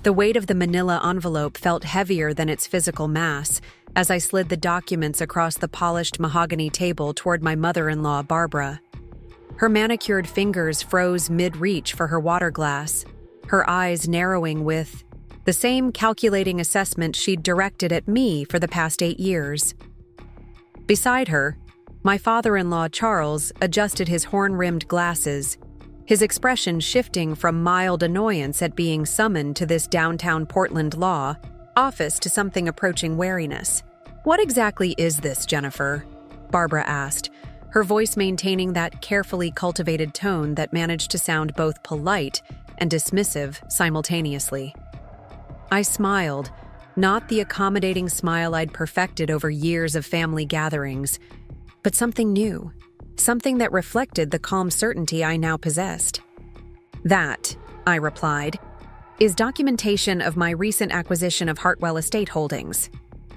The weight of the manila envelope felt heavier than its physical mass as I slid the documents across the polished mahogany table toward my mother-in-law, Barbara. Her manicured fingers froze mid-reach for her water glass, her eyes narrowing with the same calculating assessment she'd directed at me for the past 8 years. Beside her, my father-in-law, Charles, adjusted his horn-rimmed glasses, his expression shifting from mild annoyance at being summoned to this downtown Portland law office to something approaching wariness. "What exactly is this, Jennifer?" Barbara asked, her voice maintaining that carefully cultivated tone that managed to sound both polite and dismissive simultaneously. I smiled, not the accommodating smile I'd perfected over years of family gatherings, but something new, something that reflected the calm certainty I now possessed. "That," I replied, "is documentation of my recent acquisition of Hartwell Estate Holdings.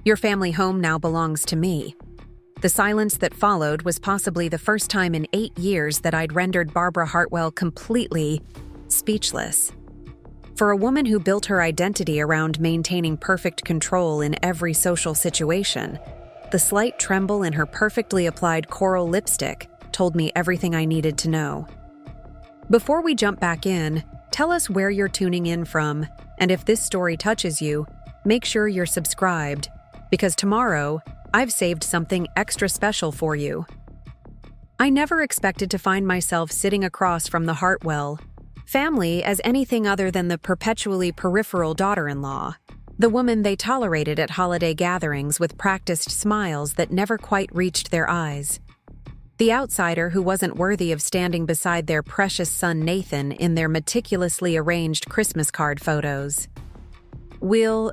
Your family home now belongs to me." The silence that followed was possibly the first time in 8 years that I'd rendered Barbara Hartwell completely speechless. For a woman who built her identity around maintaining perfect control in every social situation, the slight tremble in her perfectly applied coral lipstick told me everything I needed to know. Before we jump back in, tell us where you're tuning in from, and if this story touches you, make sure you're subscribed, because tomorrow, I've saved something extra special for you. I never expected to find myself sitting across from the Hartwell family as anything other than the perpetually peripheral daughter-in-law, the woman they tolerated at holiday gatherings with practiced smiles that never quite reached their eyes. The outsider who wasn't worthy of standing beside their precious son Nathan in their meticulously arranged Christmas card photos. "We'll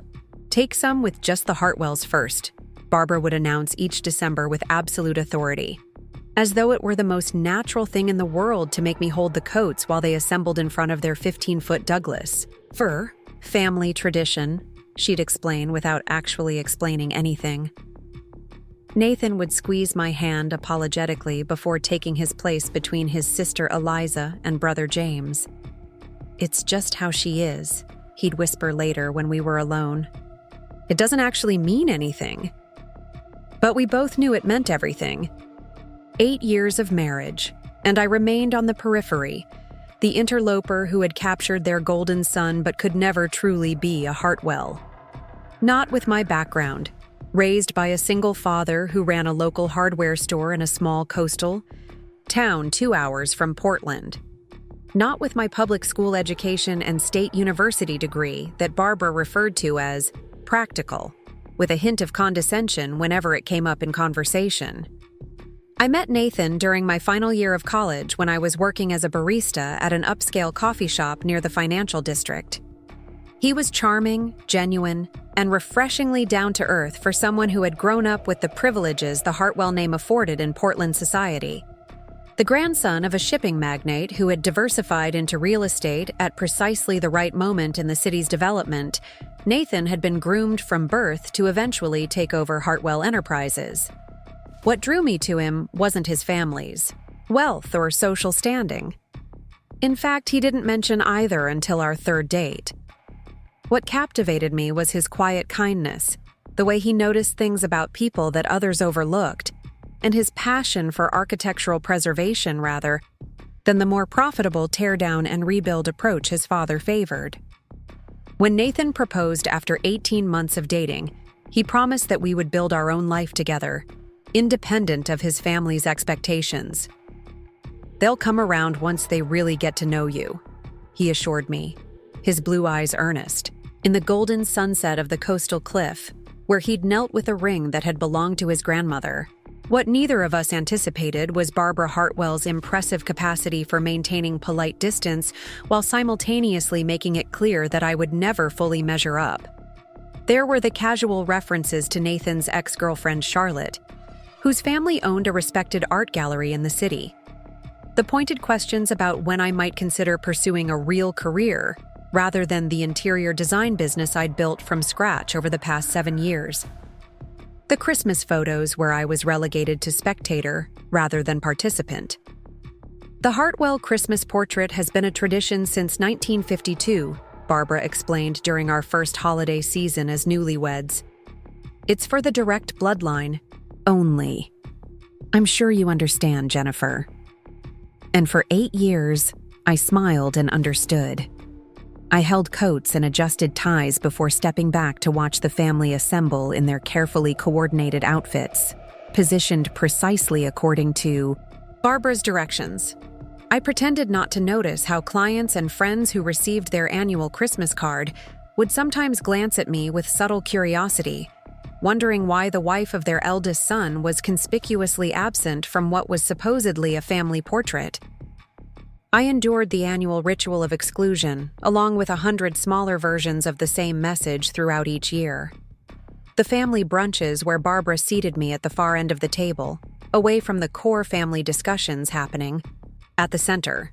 take some with just the Hartwells first," Barbara would announce each December with absolute authority, as though it were the most natural thing in the world to make me hold the coats while they assembled in front of their 15-foot Douglas. "For family tradition," she'd explain without actually explaining anything. Nathan would squeeze my hand apologetically before taking his place between his sister Eliza and brother James. "It's just how she is," he'd whisper later when we were alone. "It doesn't actually mean anything." But we both knew it meant everything. 8 years of marriage, and I remained on the periphery, the interloper who had captured their golden son but could never truly be a Hartwell. Not with my background, raised by a single father who ran a local hardware store in a small coastal town 2 hours from Portland. Not with my public school education and state university degree that Barbara referred to as practical, with a hint of condescension whenever it came up in conversation. I met Nathan during my final year of college when I was working as a barista at an upscale coffee shop near the financial district. He was charming, genuine, and refreshingly down-to-earth for someone who had grown up with the privileges the Hartwell name afforded in Portland society. The grandson of a shipping magnate who had diversified into real estate at precisely the right moment in the city's development, Nathan had been groomed from birth to eventually take over Hartwell Enterprises. What drew me to him wasn't his family's wealth or social standing. In fact, he didn't mention either until our third date. What captivated me was his quiet kindness, the way he noticed things about people that others overlooked, and his passion for architectural preservation rather than the more profitable tear-down and rebuild approach his father favored. When Nathan proposed after 18 months of dating, he promised that we would build our own life together, independent of his family's expectations. "They'll come around once they really get to know you," he assured me, his blue eyes earnest, in the golden sunset of the coastal cliff, where he'd knelt with a ring that had belonged to his grandmother. What neither of us anticipated was Barbara Hartwell's impressive capacity for maintaining polite distance while simultaneously making it clear that I would never fully measure up. There were the casual references to Nathan's ex-girlfriend Charlotte, whose family owned a respected art gallery in the city. The pointed questions about when I might consider pursuing a real career, rather than the interior design business I'd built from scratch over the past 7 years. The Christmas photos where I was relegated to spectator rather than participant. The Hartwell Christmas portrait has been a tradition since 1952, Barbara explained during our first holiday season as newlyweds. "It's for the direct bloodline. Only. I'm sure you understand, Jennifer." And for 8 years, I smiled and understood. I held coats and adjusted ties before stepping back to watch the family assemble in their carefully coordinated outfits, positioned precisely according to Barbara's directions. I pretended not to notice how clients and friends who received their annual Christmas card would sometimes glance at me with subtle curiosity, wondering why the wife of their eldest son was conspicuously absent from what was supposedly a family portrait. I endured the annual ritual of exclusion, along with 100 smaller versions of the same message throughout each year. The family brunches where Barbara seated me at the far end of the table, away from the core family discussions happening, at the center.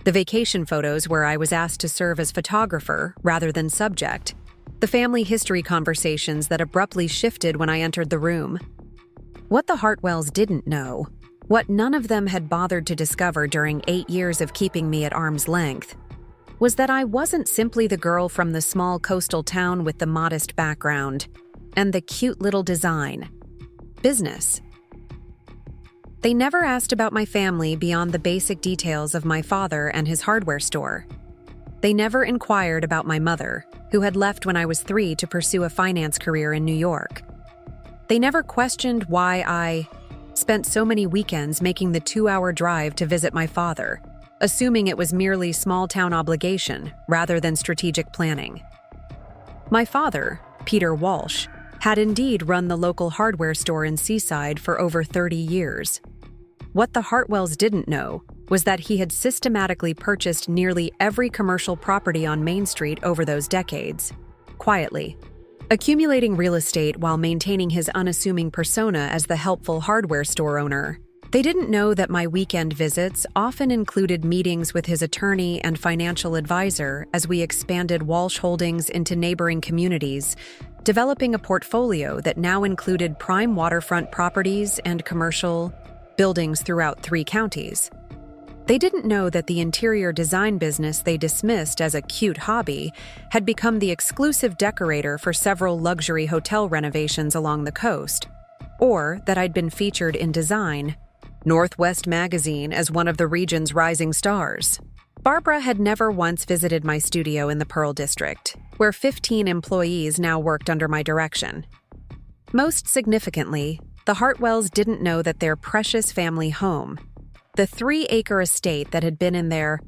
The vacation photos where I was asked to serve as photographer rather than subject. The family history conversations that abruptly shifted when I entered the room. What the Hartwells didn't know, what none of them had bothered to discover during 8 years of keeping me at arm's length, was that I wasn't simply the girl from the small coastal town with the modest background and the cute little design. Business. They never asked about my family beyond the basic details of my father and his hardware store. They never inquired about my mother, who had left when I was 3 to pursue a finance career in New York. They never questioned why I spent so many weekends making the 2-hour drive to visit my father, assuming it was merely small-town obligation rather than strategic planning. My father, Peter Walsh, had indeed run the local hardware store in Seaside for over 30 years. What the Hartwells didn't know was that he had systematically purchased nearly every commercial property on Main Street over those decades, quietly, accumulating real estate while maintaining his unassuming persona as the helpful hardware store owner. They didn't know that my weekend visits often included meetings with his attorney and financial advisor as we expanded Walsh Holdings into neighboring communities, developing a portfolio that now included prime waterfront properties and commercial buildings throughout 3 counties. They didn't know that the interior design business they dismissed as a cute hobby had become the exclusive decorator for several luxury hotel renovations along the coast, or that I'd been featured in Design, Northwest Magazine as one of the region's rising stars. Barbara had never once visited my studio in the Pearl District, where 15 employees now worked under my direction. Most significantly, the Hartwells didn't know that their precious family home, the 3-acre estate that had been in their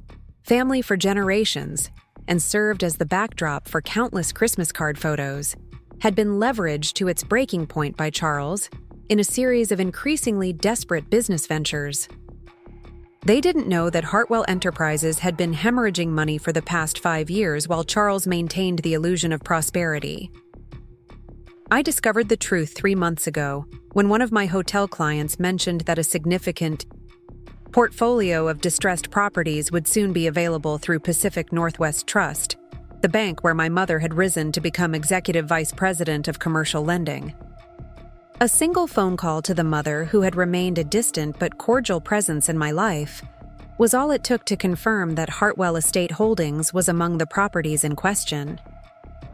family for generations and served as the backdrop for countless Christmas card photos, had been leveraged to its breaking point by Charles in a series of increasingly desperate business ventures. They didn't know that Hartwell Enterprises had been hemorrhaging money for the past 5 years while Charles maintained the illusion of prosperity. I discovered the truth 3 months ago when one of my hotel clients mentioned that a significant portfolio of distressed properties would soon be available through Pacific Northwest Trust, the bank where my mother had risen to become executive vice president of commercial lending. A single phone call to the mother, who had remained a distant but cordial presence in my life, was all it took to confirm that Hartwell Estate Holdings was among the properties in question.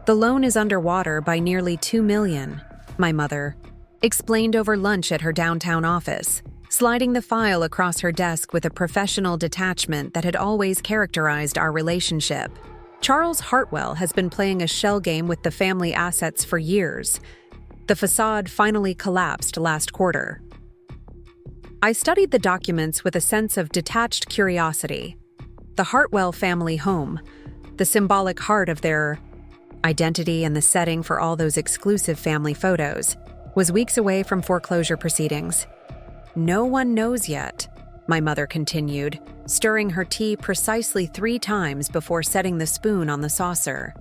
The loan is underwater by nearly $2 million, my mother explained over lunch at her downtown office, sliding the file across her desk with a professional detachment that had always characterized our relationship. Charles Hartwell has been playing a shell game with the family assets for years. The facade finally collapsed last quarter. I studied the documents with a sense of detached curiosity. The Hartwell family home, the symbolic heart of their identity and the setting for all those exclusive family photos, was weeks away from foreclosure proceedings. No one knows yet, my mother continued, stirring her tea precisely 3 times before setting the spoon on the saucer.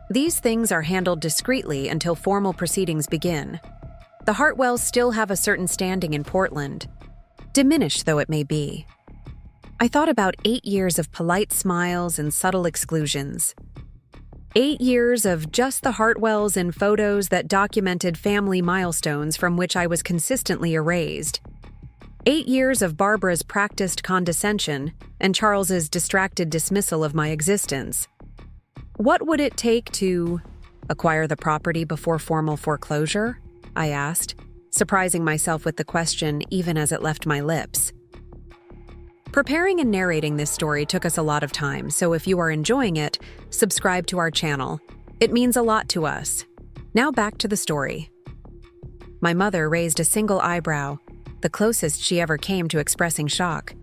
These things are handled discreetly until formal proceedings begin. The Hartwells still have a certain standing in Portland, diminished though it may be. I thought about 8 years of polite smiles and subtle exclusions. 8 years of just the Hartwells in photos that documented family milestones from which I was consistently erased. 8 years of Barbara's practiced condescension and Charles's distracted dismissal of my existence. What would it take to acquire the property before formal foreclosure? I asked, surprising myself with the question even as it left my lips. Preparing and narrating this story took us a lot of time, so if you are enjoying it, subscribe to our channel. It means a lot to us. Now back to the story. My mother raised a single eyebrow, the closest she ever came to expressing shock.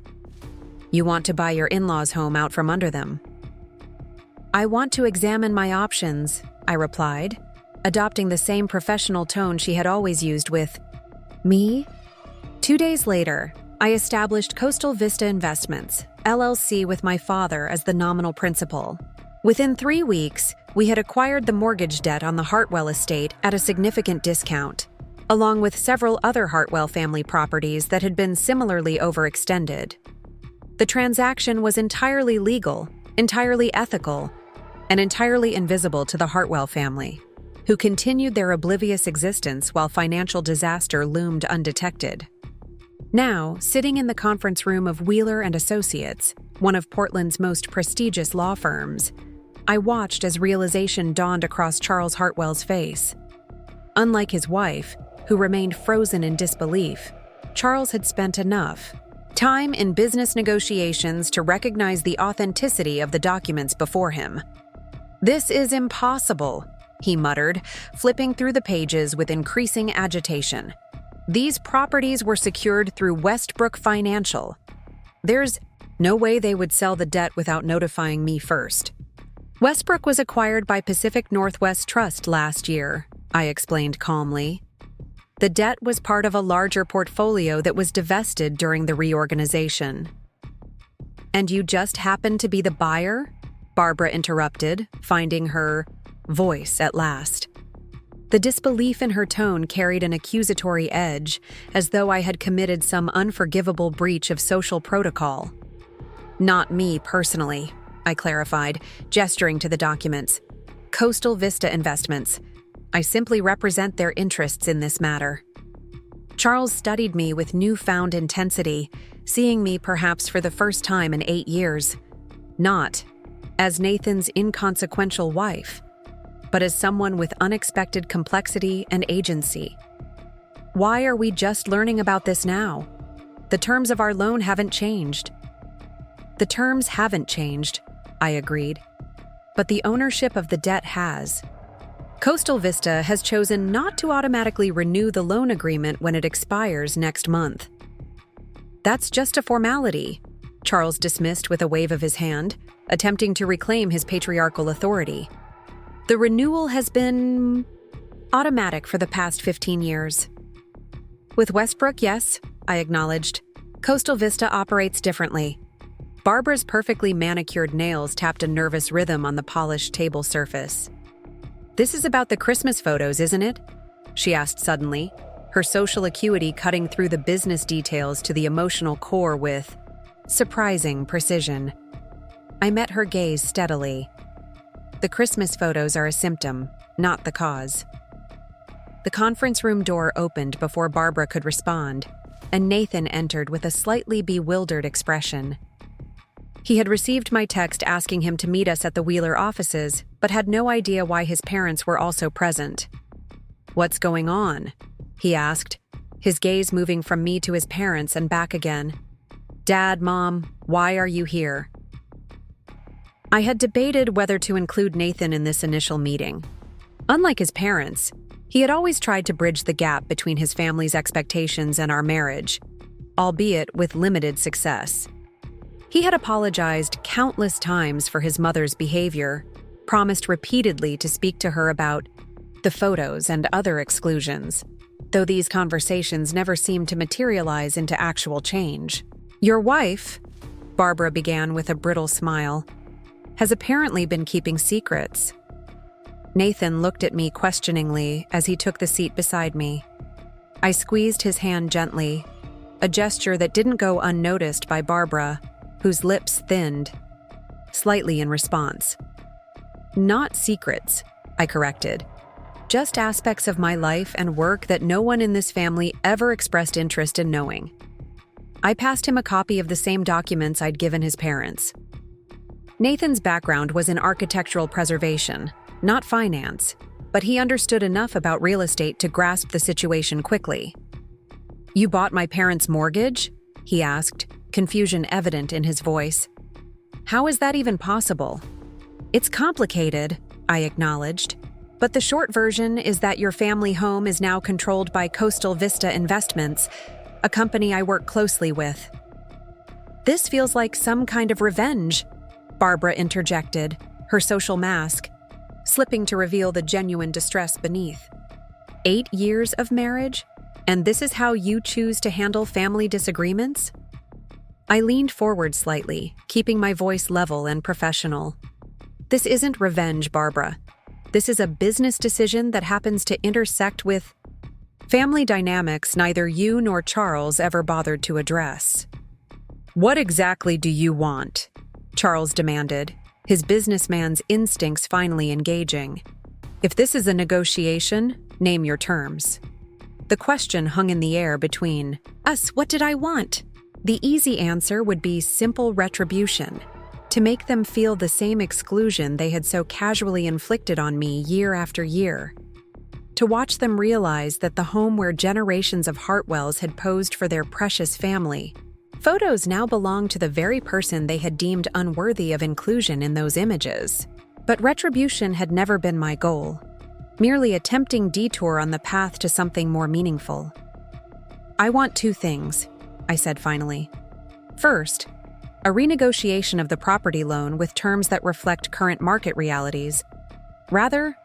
You want to buy your in-laws' home out from under them? I want to examine my options, I replied, adopting the same professional tone she had always used with me. 2 days later, I established Coastal Vista Investments, LLC, with my father as the nominal principal. Within 3 weeks, we had acquired the mortgage debt on the Hartwell estate at a significant discount, along with several other Hartwell family properties that had been similarly overextended. The transaction was entirely legal, entirely ethical, and entirely invisible to the Hartwell family, who continued their oblivious existence while financial disaster loomed undetected. Now, sitting in the conference room of Wheeler and Associates, one of Portland's most prestigious law firms, I watched as realization dawned across Charles Hartwell's face. Unlike his wife, who remained frozen in disbelief, Charles had spent enough time in business negotiations to recognize the authenticity of the documents before him. "This is impossible," he muttered, flipping through the pages with increasing agitation. "These properties were secured through Westbrook Financial. There's no way they would sell the debt without notifying me first." "Westbrook was acquired by Pacific Northwest Trust last year," I explained calmly. "The debt was part of a larger portfolio that was divested during the reorganization." "And you just happened to be the buyer?" Barbara interrupted, finding her voice at last. The disbelief in her tone carried an accusatory edge, as though I had committed some unforgivable breach of social protocol. "Not me personally," I clarified, gesturing to the documents. "Coastal Vista Investments. I simply represent their interests in this matter." Charles studied me with newfound intensity, seeing me perhaps for the first time in 8 years. Not as Nathan's inconsequential wife, but as someone with unexpected complexity and agency. "Why are we just learning about this now? The terms of our loan haven't changed." "The terms haven't changed," I agreed, "but the ownership of the debt has. Coastal Vista has chosen not to automatically renew the loan agreement when it expires next month." "That's just a formality," Charles dismissed with a wave of his hand, attempting to reclaim his patriarchal authority. "The renewal has been automatic for the past 15 years. "With Westbrook, yes," I acknowledged. "Coastal Vista operates differently." Barbara's perfectly manicured nails tapped a nervous rhythm on the polished table surface. "This is about the Christmas photos, isn't it?" she asked suddenly, her social acuity cutting through the business details to the emotional core with surprising precision. I met her gaze steadily. "The Christmas photos are a symptom, not the cause." The conference room door opened before Barbara could respond, and Nathan entered with a slightly bewildered expression. He had received my text asking him to meet us at the Wheeler offices, but had no idea why his parents were also present. "What's going on?" he asked, his gaze moving from me to his parents and back again. "Dad, Mom, why are you here?" I had debated whether to include Nathan in this initial meeting. Unlike his parents, he had always tried to bridge the gap between his family's expectations and our marriage, albeit with limited success. He had apologized countless times for his mother's behavior, promised repeatedly to speak to her about the photos and other exclusions, though these conversations never seemed to materialize into actual change. "Your wife," Barbara began with a brittle smile, "has apparently been keeping secrets." Nathan looked at me questioningly as he took the seat beside me. I squeezed his hand gently, a gesture that didn't go unnoticed by Barbara, whose lips thinned slightly in response. "Not secrets," I corrected. "Just aspects of my life and work that no one in this family ever expressed interest in knowing." I passed him a copy of the same documents I'd given his parents. Nathan's background was in architectural preservation, not finance, but he understood enough about real estate to grasp the situation quickly. "You bought my parents' mortgage?" he asked, confusion evident in his voice. "How is that even possible?" "It's complicated," I acknowledged, "but the short version is that your family home is now controlled by Coastal Vista Investments, a company I work closely with." "This feels like some kind of revenge," Barbara interjected, her social mask slipping to reveal the genuine distress beneath. 8 years of marriage? And this is how you choose to handle family disagreements? I leaned forward slightly, keeping my voice level and professional. "This isn't revenge, Barbara. This is a business decision that happens to intersect with family dynamics neither you nor Charles ever bothered to address." "What exactly do you want?" Charles demanded, his businessman's instincts finally engaging. "If this is a negotiation, name your terms." The question hung in the air between us. What did I want? The easy answer would be simple retribution, to make them feel the same exclusion they had so casually inflicted on me year after year. To watch them realize that the home where generations of Hartwells had posed for their precious family, photos now belonged to the very person they had deemed unworthy of inclusion in those images. But retribution had never been my goal, merely a tempting detour on the path to something more meaningful. "I want 2 things," I said finally. "First, a renegotiation of the property loan with terms that reflect current market realities, rather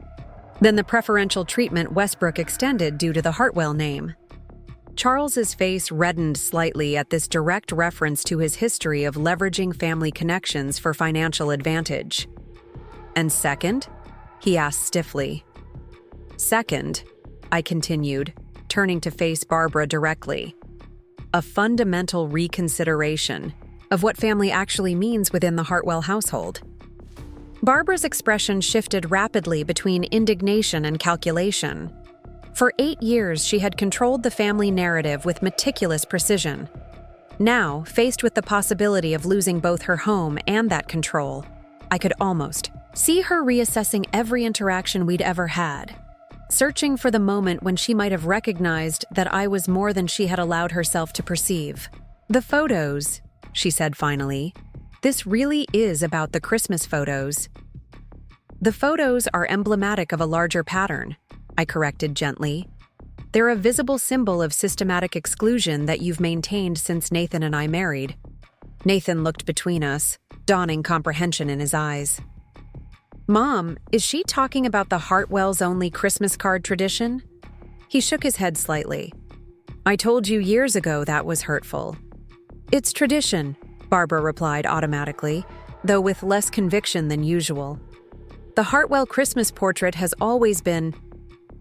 than the preferential treatment Westbrook extended due to the Hartwell name." Charles's face reddened slightly at this direct reference to his history of leveraging family connections for financial advantage. "And second?" he asked stiffly. "Second," I continued, turning to face Barbara directly, "a fundamental reconsideration of what family actually means within the Hartwell household." Barbara's expression shifted rapidly between indignation and calculation. For 8 years, she had controlled the family narrative with meticulous precision. Now, faced with the possibility of losing both her home and that control, I could almost see her reassessing every interaction we'd ever had, searching for the moment when she might have recognized that I was more than she had allowed herself to perceive. "The photos," she said finally. "This really is about the Christmas photos." "The photos are emblematic of a larger pattern," I corrected gently. "They're a visible symbol of systematic exclusion that you've maintained since Nathan and I married." Nathan looked between us, dawning comprehension in his eyes. "Mom, is she talking about the Hartwells' only Christmas card tradition?" He shook his head slightly. "I told you years ago that was hurtful." "It's tradition," Barbara replied automatically, though with less conviction than usual. "The Hartwell Christmas portrait has always been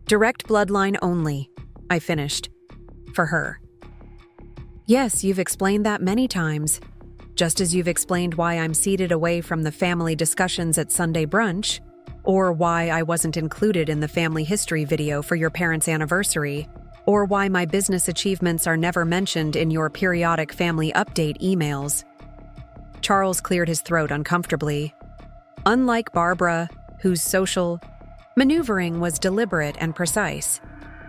direct bloodline only," I finished. "For her." "Yes, you've explained that many times. Just as you've explained why I'm seated away from the family discussions at Sunday brunch, or why I wasn't included in the family history video for your parents' anniversary, or why my business achievements are never mentioned in your periodic family update emails." Charles cleared his throat uncomfortably. Unlike Barbara, whose social maneuvering was deliberate and precise,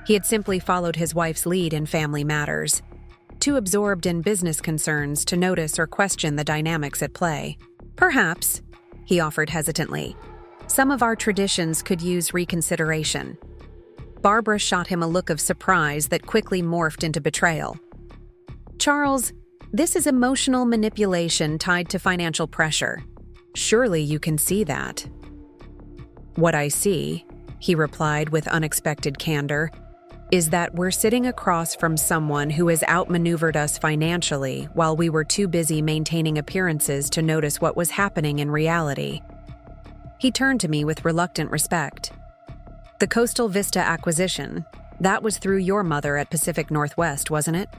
he had simply followed his wife's lead in family matters, too absorbed in business concerns to notice or question the dynamics at play. "Perhaps," he offered hesitantly, "some of our traditions could use reconsideration." Barbara shot him a look of surprise that quickly morphed into betrayal. "Charles, this is emotional manipulation tied to financial pressure. Surely you can see that." "What I see," he replied with unexpected candor, "is that we're sitting across from someone who has outmaneuvered us financially while we were too busy maintaining appearances to notice what was happening in reality." He turned to me with reluctant respect. "The Coastal Vista acquisition, that was through your mother at Pacific Northwest, wasn't it?"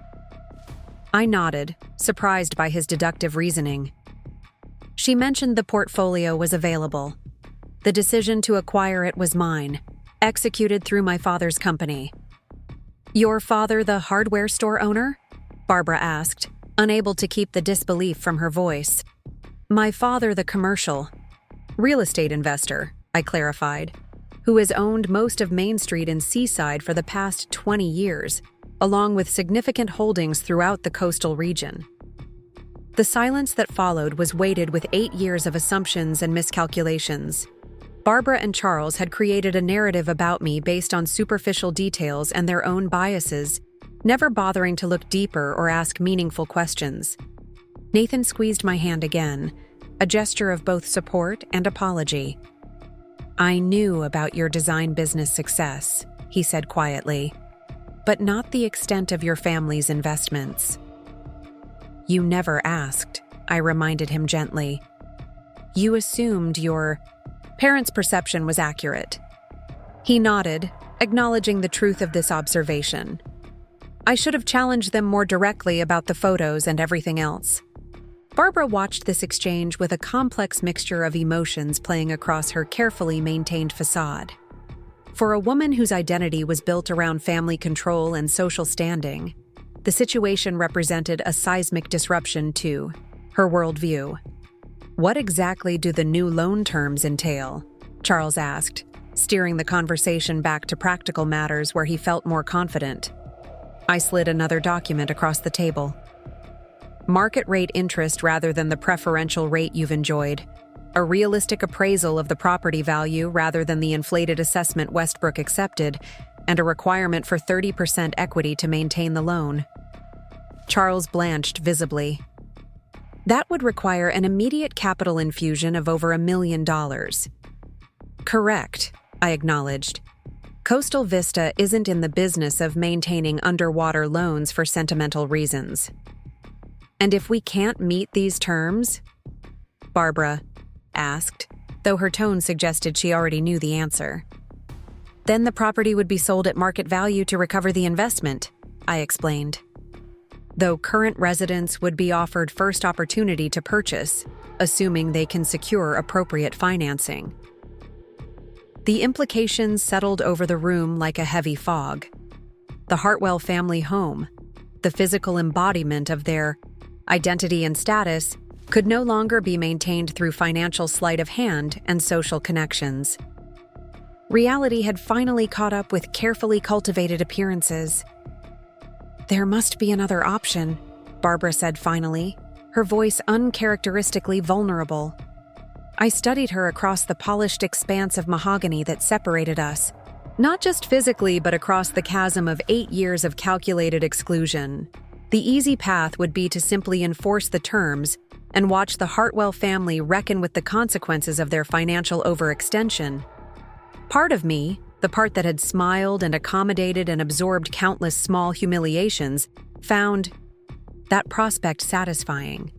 I nodded, surprised by his deductive reasoning. "She mentioned the portfolio was available. The decision to acquire it was mine, executed through my father's company." "Your father the hardware store owner?" Barbara asked, unable to keep the disbelief from her voice. My father, the commercial real estate investor, I clarified, who has owned most of Main Street and Seaside for the past 20 years, along with significant holdings throughout the coastal region. The silence that followed was weighted with 8 years of assumptions and miscalculations. Barbara and Charles had created a narrative about me based on superficial details and their own biases, never bothering to look deeper or ask meaningful questions. Nathan squeezed my hand again, a gesture of both support and apology. "I knew about your design business success," he said quietly, "but not the extent of your family's investments." "You never asked," I reminded him gently. "You assumed your parents' perception was accurate." He nodded, acknowledging the truth of this observation. I should have challenged them more directly about the photos and everything else. Barbara watched this exchange with a complex mixture of emotions playing across her carefully maintained facade. For a woman whose identity was built around family control and social standing, the situation represented a seismic disruption to her worldview. "What exactly do the new loan terms entail?" Charles asked, steering the conversation back to practical matters where he felt more confident. I slid another document across the table. "Market rate interest rather than the preferential rate you've enjoyed. A realistic appraisal of the property value rather than the inflated assessment Westbrook accepted, and a requirement for 30% equity to maintain the loan." Charles blanched visibly. "That would require an immediate capital infusion of over $1 million. "Correct," I acknowledged. "Coastal Vista isn't in the business of maintaining underwater loans for sentimental reasons." "And if we can't meet these terms?" Barbara asked, though her tone suggested she already knew the answer. "Then the property would be sold at market value to recover the investment," I explained. "Though current residents would be offered first opportunity to purchase, assuming they can secure appropriate financing." The implications settled over the room like a heavy fog. The Hartwell family home, the physical embodiment of their identity and status, could no longer be maintained through financial sleight of hand and social connections. Reality had finally caught up with carefully cultivated appearances. "There must be another option," Barbara said finally, her voice uncharacteristically vulnerable. I studied her across the polished expanse of mahogany that separated us, not just physically but across the chasm of 8 years of calculated exclusion. The easy path would be to simply enforce the terms and watch the Hartwell family reckon with the consequences of their financial overextension. Part of me, the part that had smiled and accommodated and absorbed countless small humiliations, found that prospect satisfying.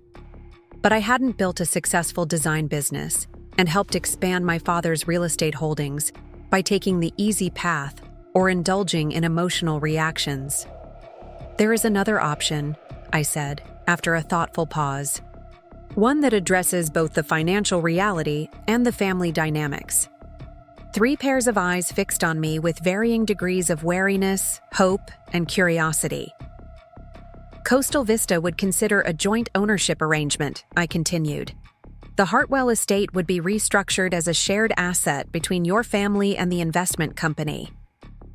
But I hadn't built a successful design business and helped expand my father's real estate holdings by taking the easy path or indulging in emotional reactions. "There is another option," I said, after a thoughtful pause. "One that addresses both the financial reality and the family dynamics." 3 pairs of eyes fixed on me with varying degrees of wariness, hope, and curiosity. "Coastal Vista would consider a joint ownership arrangement," I continued. "The Hartwell estate would be restructured as a shared asset between your family and the investment company.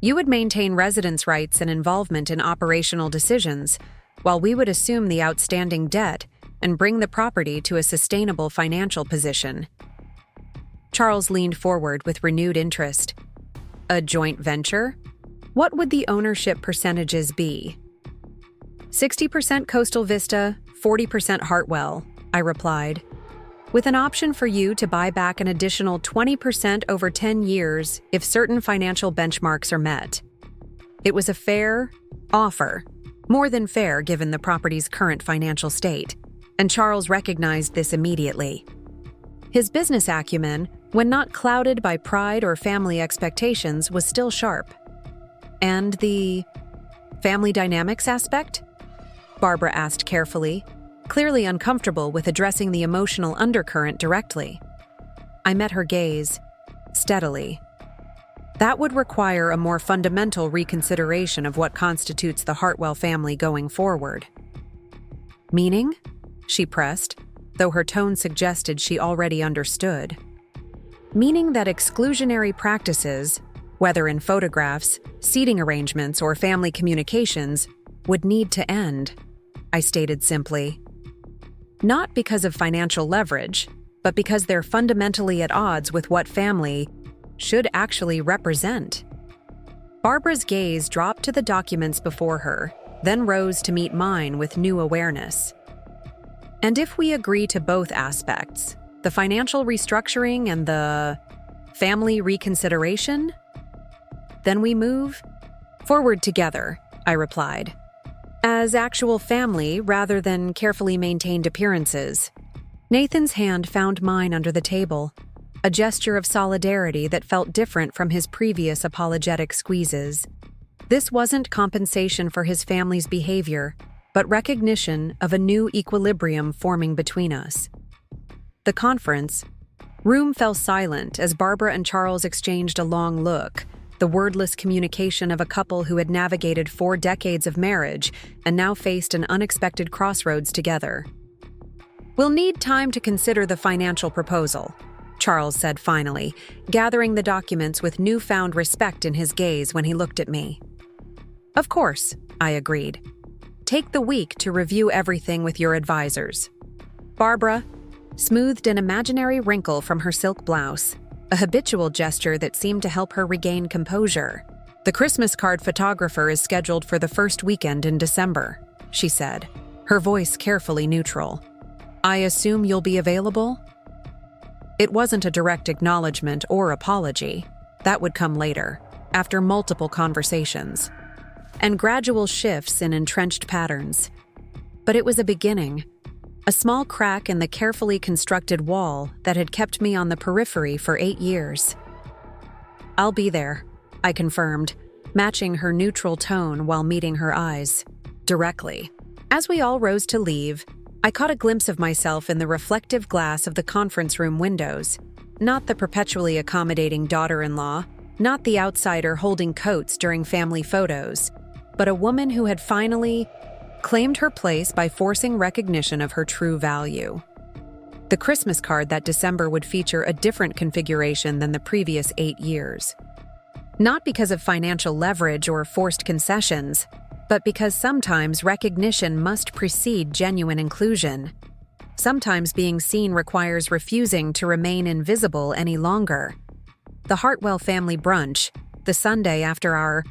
You would maintain residence rights and involvement in operational decisions, while we would assume the outstanding debt and bring the property to a sustainable financial position." Charles leaned forward with renewed interest. "A joint venture? What would the ownership percentages be?" 60% Coastal Vista, 40% Hartwell, I replied, "with an option for you to buy back an additional 20% over 10 years if certain financial benchmarks are met." It was a fair offer, more than fair given the property's current financial state, and Charles recognized this immediately. His business acumen, when not clouded by pride or family expectations, was still sharp. "And the family dynamics aspect?" Barbara asked carefully, clearly uncomfortable with addressing the emotional undercurrent directly. I met her gaze, steadily. "That would require a more fundamental reconsideration of what constitutes the Hartwell family going forward." "Meaning?" she pressed, though her tone suggested she already understood. Meaning that exclusionary practices, whether in photographs, seating arrangements, or family communications, would need to end, I stated simply. Not because of financial leverage, but because they're fundamentally at odds with what family should actually represent. Barbara's gaze dropped to the documents before her, then rose to meet mine with new awareness. And if we agree to both aspects, the financial restructuring and the family reconsideration, then we move forward together, I replied, as actual family rather than carefully maintained appearances. Nathan's hand found mine under the table, a gesture of solidarity that felt different from his previous apologetic squeezes. This wasn't compensation for his family's behavior, but recognition of a new equilibrium forming between us. The conference room fell silent as Barbara and Charles exchanged a long look, the wordless communication of a couple who had navigated 4 decades of marriage and now faced an unexpected crossroads together. "We'll need time to consider the financial proposal," Charles said finally, gathering the documents with newfound respect in his gaze when he looked at me. "Of course," I agreed. "Take the week to review everything with your advisors." Barbara smoothed an imaginary wrinkle from her silk blouse, a habitual gesture that seemed to help her regain composure. "The Christmas card photographer is scheduled for the first weekend in December," she said, her voice carefully neutral. "I assume you'll be available?" It wasn't a direct acknowledgement or apology. That would come later, after multiple conversations and gradual shifts in entrenched patterns. But it was a beginning, a small crack in the carefully constructed wall that had kept me on the periphery for 8 years. "I'll be there," I confirmed, matching her neutral tone while meeting her eyes directly. As we all rose to leave, I caught a glimpse of myself in the reflective glass of the conference room windows. Not the perpetually accommodating daughter-in-law, not the outsider holding coats during family photos, but a woman who had finally claimed her place by forcing recognition of her true value. The Christmas card that December would feature a different configuration than the previous 8 years. Not because of financial leverage or forced concessions, but because sometimes recognition must precede genuine inclusion. Sometimes being seen requires refusing to remain invisible any longer. The Hartwell family brunch, the Sunday after our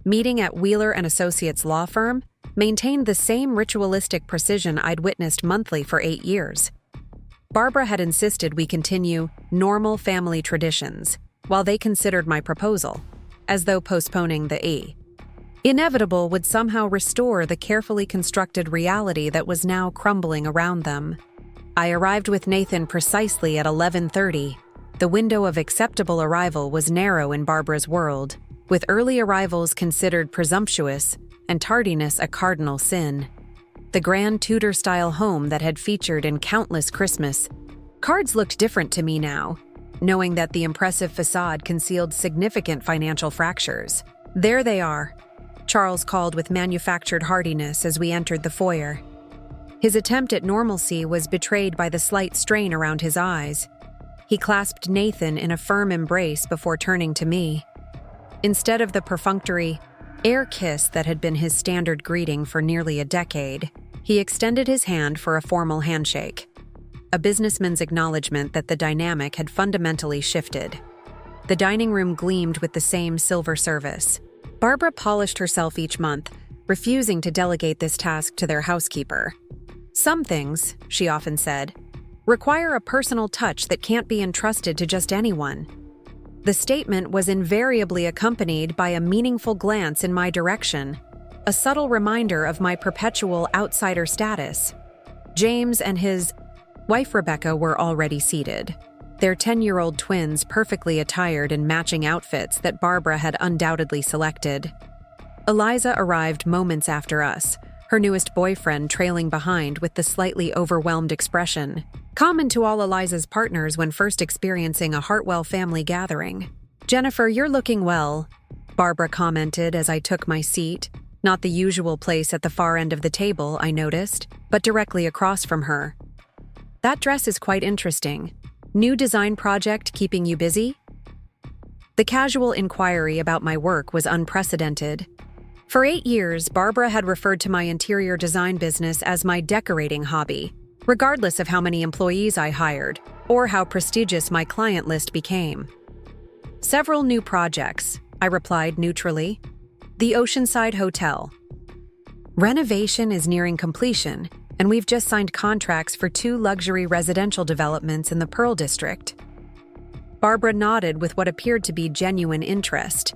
meeting at Wheeler and Associates law firm, maintained the same ritualistic precision I'd witnessed monthly for 8 years. Barbara had insisted we continue normal family traditions, while they considered my proposal, as though postponing the inevitable would somehow restore the carefully constructed reality that was now crumbling around them. I arrived with Nathan precisely at 11:30. The window of acceptable arrival was narrow in Barbara's world, with early arrivals considered presumptuous and tardiness a cardinal sin. The grand Tudor-style home that had featured in countless Christmas cards looked different to me now, knowing that the impressive facade concealed significant financial fractures. "There they are," Charles called with manufactured heartiness as we entered the foyer. His attempt at normalcy was betrayed by the slight strain around his eyes. He clasped Nathan in a firm embrace before turning to me. Instead of the perfunctory air kiss that had been his standard greeting for nearly a decade, he extended his hand for a formal handshake, a businessman's acknowledgement that the dynamic had fundamentally shifted. The dining room gleamed with the same silver service. Barbara polished herself each month, refusing to delegate this task to their housekeeper. "Some things," she often said, "require a personal touch that can't be entrusted to just anyone." The statement was invariably accompanied by a meaningful glance in my direction, a subtle reminder of my perpetual outsider status. James and his wife Rebecca were already seated, their 10-year-old twins perfectly attired in matching outfits that Barbara had undoubtedly selected. Eliza arrived moments after us, her newest boyfriend trailing behind with the slightly overwhelmed expression common to all Eliza's partners when first experiencing a Hartwell family gathering. "Jennifer, you're looking well," Barbara commented as I took my seat, not the usual place at the far end of the table, I noticed, but directly across from her. That dress is quite interesting. New design project keeping you busy? The casual inquiry about my work was unprecedented. For 8 years, Barbara had referred to my interior design business as my decorating hobby, regardless of how many employees I hired or how prestigious my client list became. Several new projects, I replied neutrally. The Oceanside Hotel. Renovation is nearing completion, and we've just signed contracts for 2 luxury residential developments in the Pearl District. Barbara nodded with what appeared to be genuine interest.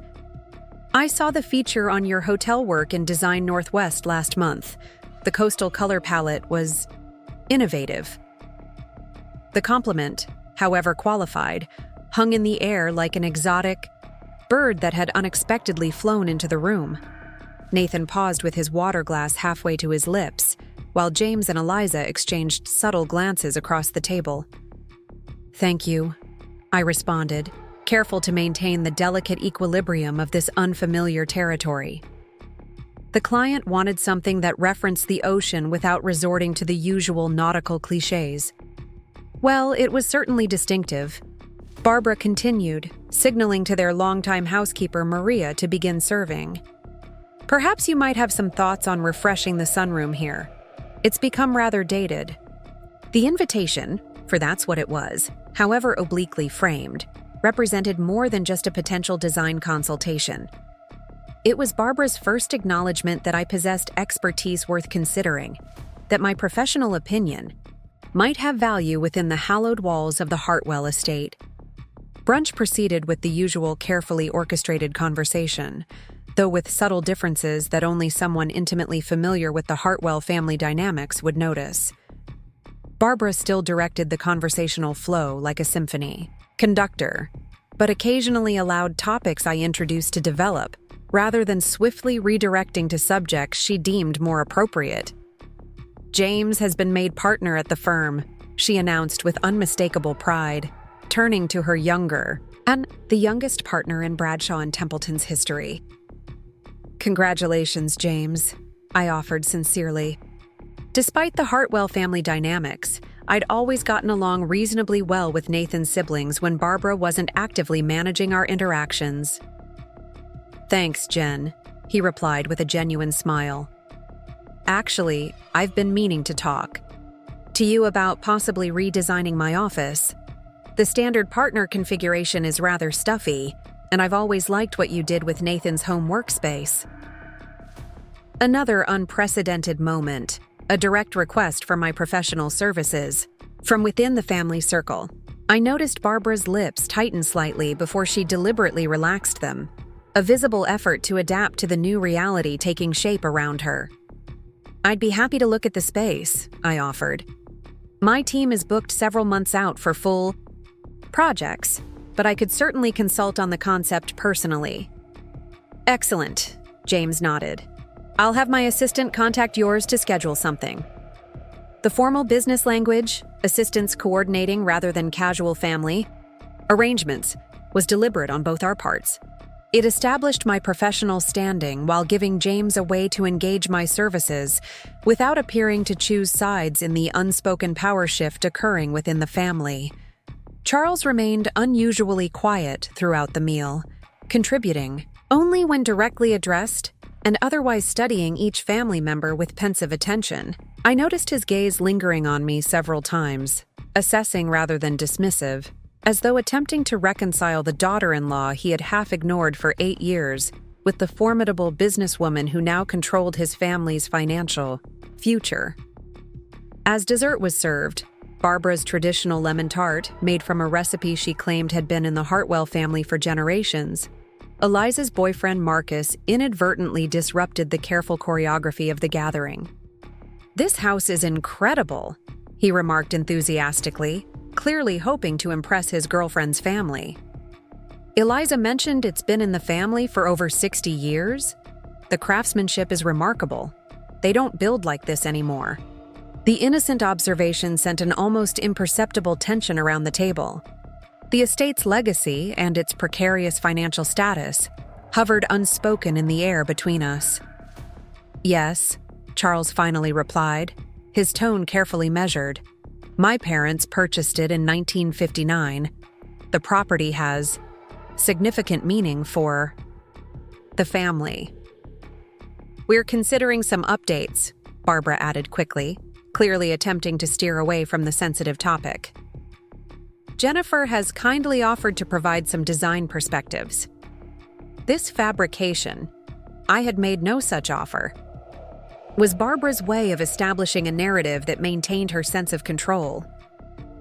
I saw the feature on your hotel work in Design Northwest last month. The coastal color palette was innovative. The compliment, however qualified, hung in the air like an exotic bird that had unexpectedly flown into the room. Nathan paused with his water glass halfway to his lips, while James and Eliza exchanged subtle glances across the table. "Thank you," I responded, careful to maintain the delicate equilibrium of this unfamiliar territory. The client wanted something that referenced the ocean without resorting to the usual nautical cliches. Well, it was certainly distinctive. Barbara continued, signaling to their longtime housekeeper Maria to begin serving. "Perhaps you might have some thoughts on refreshing the sunroom here. It's become rather dated." The invitation, for that's what it was, however obliquely framed, represented more than just a potential design consultation. It was Barbara's first acknowledgement that I possessed expertise worth considering, that my professional opinion might have value within the hallowed walls of the Hartwell estate. Brunch proceeded with the usual carefully orchestrated conversation, though with subtle differences that only someone intimately familiar with the Hartwell family dynamics would notice. Barbara still directed the conversational flow like a symphony conductor, but occasionally allowed topics I introduced to develop, rather than swiftly redirecting to subjects she deemed more appropriate. "James has been made partner at the firm," she announced with unmistakable pride, turning to her younger, and the youngest partner in Bradshaw and Templeton's history. "Congratulations, James," I offered sincerely. Despite the Hartwell family dynamics, I'd always gotten along reasonably well with Nathan's siblings when Barbara wasn't actively managing our interactions. "Thanks, Jen," he replied with a genuine smile. "Actually, I've been meaning to talk to you about possibly redesigning my office. The standard partner configuration is rather stuffy, and I've always liked what you did with Nathan's home workspace." Another unprecedented moment, a direct request for my professional services. From within the family circle, I noticed Barbara's lips tighten slightly before she deliberately relaxed them, a visible effort to adapt to the new reality taking shape around her. "I'd be happy to look at the space," I offered. "My team is booked several months out for full projects, but I could certainly consult on the concept personally." "Excellent," James nodded. "I'll have my assistant contact yours to schedule something." The formal business language, assistants coordinating rather than casual family arrangements, was deliberate on both our parts. It established my professional standing while giving James a way to engage my services without appearing to choose sides in the unspoken power shift occurring within the family. Charles remained unusually quiet throughout the meal, contributing only when directly addressed and otherwise studying each family member with pensive attention. I noticed his gaze lingering on me several times, assessing rather than dismissive, as though attempting to reconcile the daughter-in-law he had half ignored for 8 years with the formidable businesswoman who now controlled his family's financial future. As dessert was served, Barbara's traditional lemon tart, made from a recipe she claimed had been in the Hartwell family for generations, Eliza's boyfriend Marcus inadvertently disrupted the careful choreography of the gathering. "This house is incredible," he remarked enthusiastically, clearly hoping to impress his girlfriend's family. "Eliza mentioned it's been in the family for over 60 years. The craftsmanship is remarkable. They don't build like this anymore." The innocent observation sent an almost imperceptible tension around the table. The estate's legacy and its precarious financial status hovered unspoken in the air between us. "Yes," Charles finally replied, his tone carefully measured. My parents purchased it in 1959. The property has significant meaning for the family. We're considering some updates, Barbara added quickly, clearly attempting to steer away from the sensitive topic. Jennifer has kindly offered to provide some design perspectives. This fabrication, I had made no such offer, was Barbara's way of establishing a narrative that maintained her sense of control.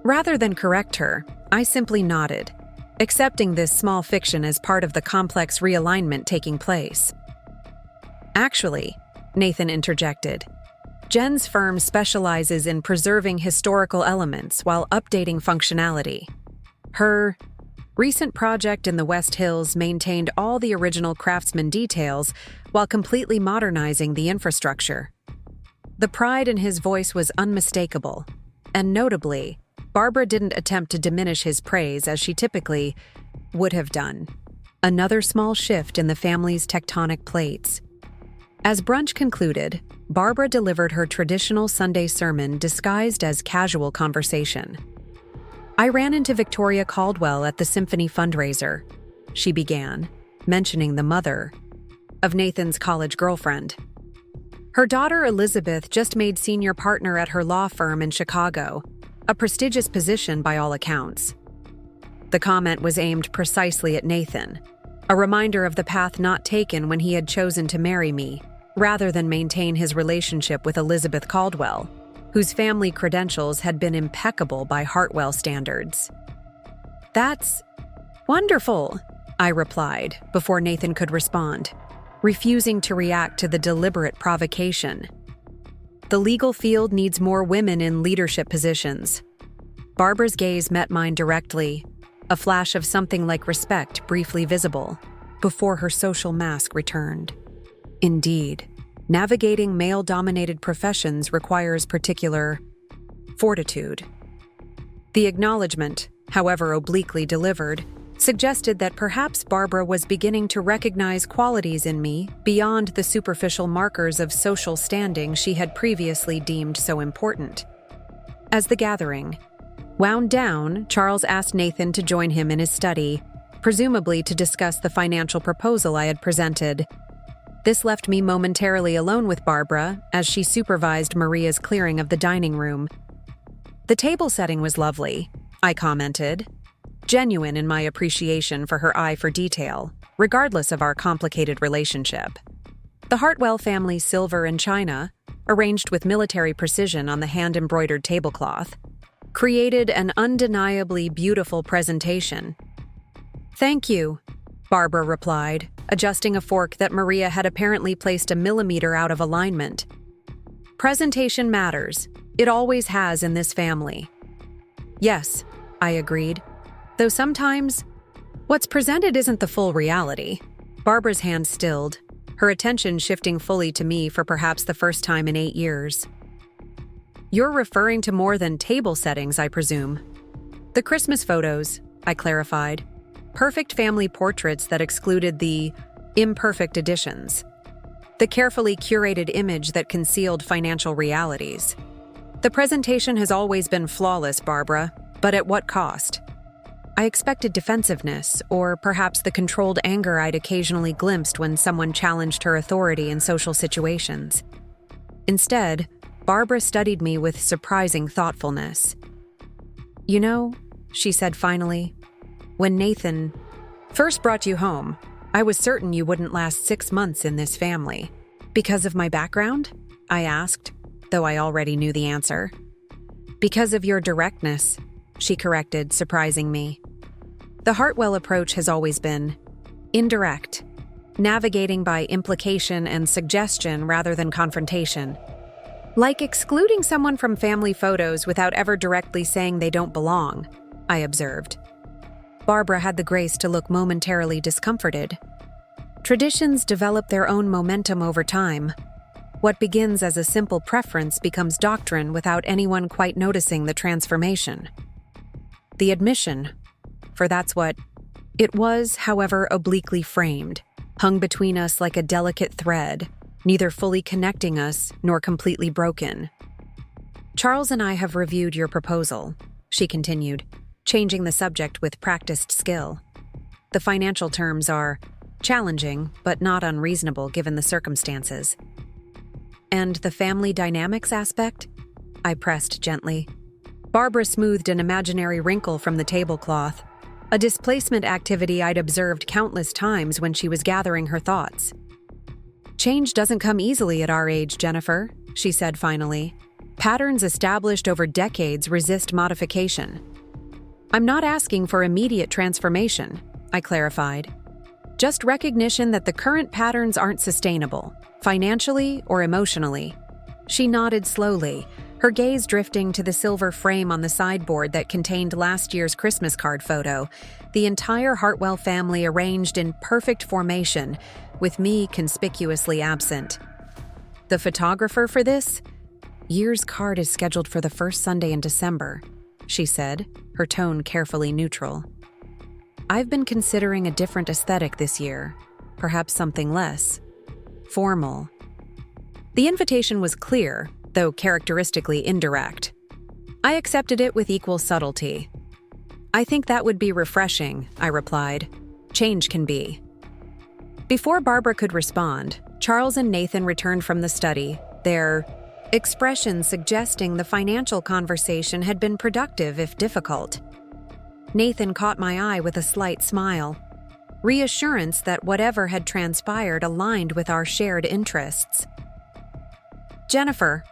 Rather than correct her, I simply nodded, accepting this small fiction as part of the complex realignment taking place. Actually, Nathan interjected, Jen's firm specializes in preserving historical elements while updating functionality. Her recent project in the West Hills maintained all the original craftsman details while completely modernizing the infrastructure. The pride in his voice was unmistakable, and notably, Barbara didn't attempt to diminish his praise as she typically would have done. Another small shift in the family's tectonic plates. As brunch concluded, Barbara delivered her traditional Sunday sermon disguised as casual conversation. I ran into Victoria Caldwell at the Symphony fundraiser, she began, mentioning the mother of Nathan's college girlfriend. Her daughter Elizabeth just made senior partner at her law firm in Chicago, a prestigious position by all accounts. The comment was aimed precisely at Nathan, a reminder of the path not taken when he had chosen to marry me, rather than maintain his relationship with Elizabeth Caldwell, whose family credentials had been impeccable by Hartwell standards. That's wonderful, I replied before Nathan could respond, refusing to react to the deliberate provocation. The legal field needs more women in leadership positions. Barbara's gaze met mine directly, a flash of something like respect briefly visible, before her social mask returned. Indeed, navigating male-dominated professions requires particular fortitude. The acknowledgement, however obliquely delivered, suggested that perhaps Barbara was beginning to recognize qualities in me beyond the superficial markers of social standing she had previously deemed so important. As the gathering wound down, Charles asked Nathan to join him in his study, presumably to discuss the financial proposal I had presented. This left me momentarily alone with Barbara as she supervised Maria's clearing of the dining room. The table setting was lovely, I commented, genuine in my appreciation for her eye for detail, regardless of our complicated relationship. The Hartwell family's silver and china, arranged with military precision on the hand-embroidered tablecloth, created an undeniably beautiful presentation. "Thank you," Barbara replied, adjusting a fork that Maria had apparently placed a millimeter out of alignment. "Presentation matters. It always has in this family." "Yes," I agreed, though sometimes what's presented isn't the full reality. Barbara's hand stilled, her attention shifting fully to me for perhaps the first time in 8 years. "You're referring to more than table settings, I presume." "The Christmas photos," I clarified. "Perfect family portraits that excluded the imperfect additions. The carefully curated image that concealed financial realities. The presentation has always been flawless, Barbara, but at what cost?" I expected defensiveness, or perhaps the controlled anger I'd occasionally glimpsed when someone challenged her authority in social situations. Instead, Barbara studied me with surprising thoughtfulness. "You know," she said finally, "when Nathan first brought you home, I was certain you wouldn't last 6 months in this family. Because of my background?" I asked, though I already knew the answer. "Because of your directness," she corrected, surprising me. The Hartwell approach has always been indirect, navigating by implication and suggestion rather than confrontation. Like excluding someone from family photos without ever directly saying they don't belong, I observed. Barbara had the grace to look momentarily discomforted. Traditions develop their own momentum over time. What begins as a simple preference becomes doctrine without anyone quite noticing the transformation. The admission, for that's what it was, however obliquely framed, hung between us like a delicate thread, neither fully connecting us nor completely broken. Charles and I have reviewed your proposal, she continued, changing the subject with practiced skill. The financial terms are challenging, but not unreasonable given the circumstances. And the family dynamics aspect? I pressed gently. Barbara smoothed an imaginary wrinkle from the tablecloth, a displacement activity I'd observed countless times when she was gathering her thoughts. Change doesn't come easily at our age, Jennifer, she said finally. Patterns established over decades resist modification. I'm not asking for immediate transformation, I clarified. Just recognition that the current patterns aren't sustainable, financially or emotionally. She nodded slowly, her gaze drifting to the silver frame on the sideboard that contained last year's Christmas card photo, the entire Hartwell family arranged in perfect formation, with me conspicuously absent. The photographer for this year's card is scheduled for the first Sunday in December, she said, her tone carefully neutral. I've been considering a different aesthetic this year, perhaps something less formal. The invitation was clear, though characteristically indirect. I accepted it with equal subtlety. I think that would be refreshing, I replied. Change can be. Before Barbara could respond, Charles and Nathan returned from the study, their expressions suggesting the financial conversation had been productive if difficult. Nathan caught my eye with a slight smile, reassurance that whatever had transpired aligned with our shared interests. Jennifer,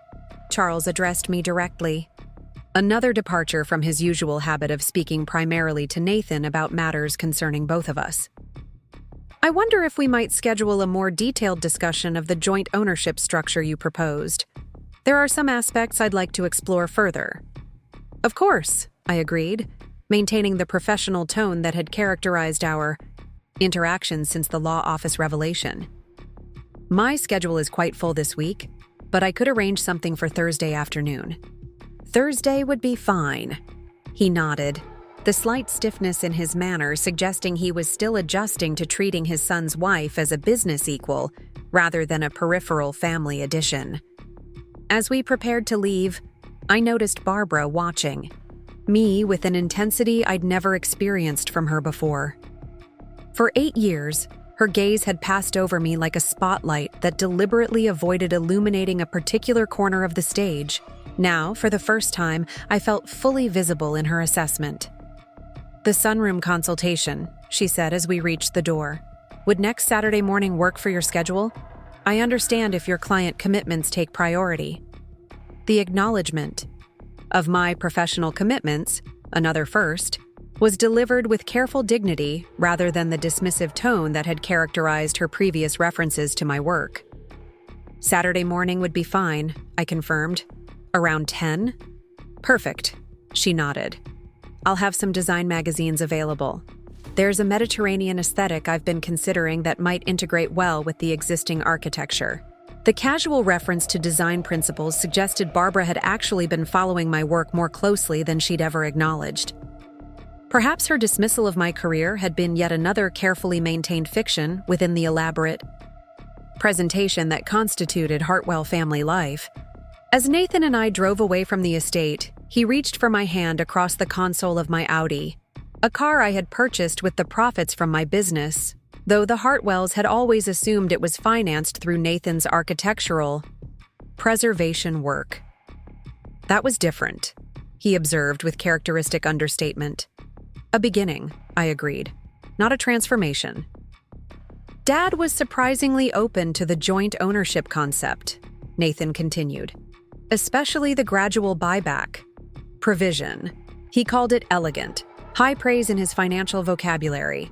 Charles addressed me directly. Another departure from his usual habit of speaking primarily to Nathan about matters concerning both of us. I wonder if we might schedule a more detailed discussion of the joint ownership structure you proposed. There are some aspects I'd like to explore further. Of course, I agreed, maintaining the professional tone that had characterized our interactions since the law office revelation. My schedule is quite full this week, but I could arrange something for Thursday afternoon. Thursday would be fine. He nodded, the slight stiffness in his manner suggesting he was still adjusting to treating his son's wife as a business equal rather than a peripheral family addition. As we prepared to leave, I noticed Barbara watching, me with an intensity I'd never experienced from her before. For 8 years, her gaze had passed over me like a spotlight that deliberately avoided illuminating a particular corner of the stage. Now, for the first time, I felt fully visible in her assessment. The sunroom consultation, she said as we reached the door. Would next Saturday morning work for your schedule? I understand if your client commitments take priority. The acknowledgement of my professional commitments, another first, was delivered with careful dignity rather than the dismissive tone that had characterized her previous references to my work. Saturday morning would be fine, I confirmed. Around 10? Perfect, she nodded. I'll have some design magazines available. There's a Mediterranean aesthetic I've been considering that might integrate well with the existing architecture. The casual reference to design principles suggested Barbara had actually been following my work more closely than she'd ever acknowledged. Perhaps her dismissal of my career had been yet another carefully maintained fiction within the elaborate presentation that constituted Hartwell family life. As Nathan and I drove away from the estate, he reached for my hand across the console of my Audi, a car I had purchased with the profits from my business, though the Hartwells had always assumed it was financed through Nathan's architectural preservation work. That was different, he observed with characteristic understatement. A beginning, I agreed, not a transformation. Dad was surprisingly open to the joint ownership concept, Nathan continued, especially the gradual buyback provision. He called it elegant, high praise in his financial vocabulary.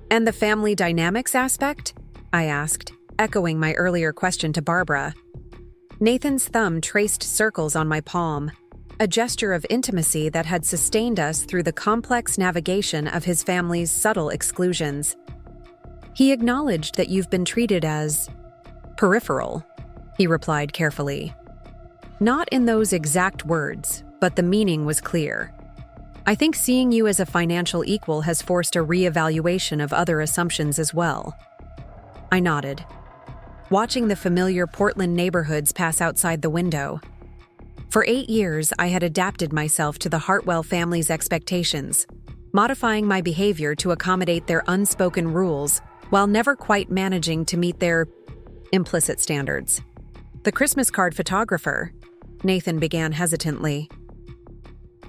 And the family dynamics aspect? I asked, echoing my earlier question to Barbara. Nathan's thumb traced circles on my palm, a gesture of intimacy that had sustained us through the complex navigation of his family's subtle exclusions. He acknowledged that you've been treated as peripheral, he replied carefully. Not in those exact words, but the meaning was clear. I think seeing you as a financial equal has forced a reevaluation of other assumptions as well. I nodded, watching the familiar Portland neighborhoods pass outside the window. For 8 years, I had adapted myself to the Hartwell family's expectations, modifying my behavior to accommodate their unspoken rules while never quite managing to meet their implicit standards. The Christmas card photographer, Nathan began hesitantly.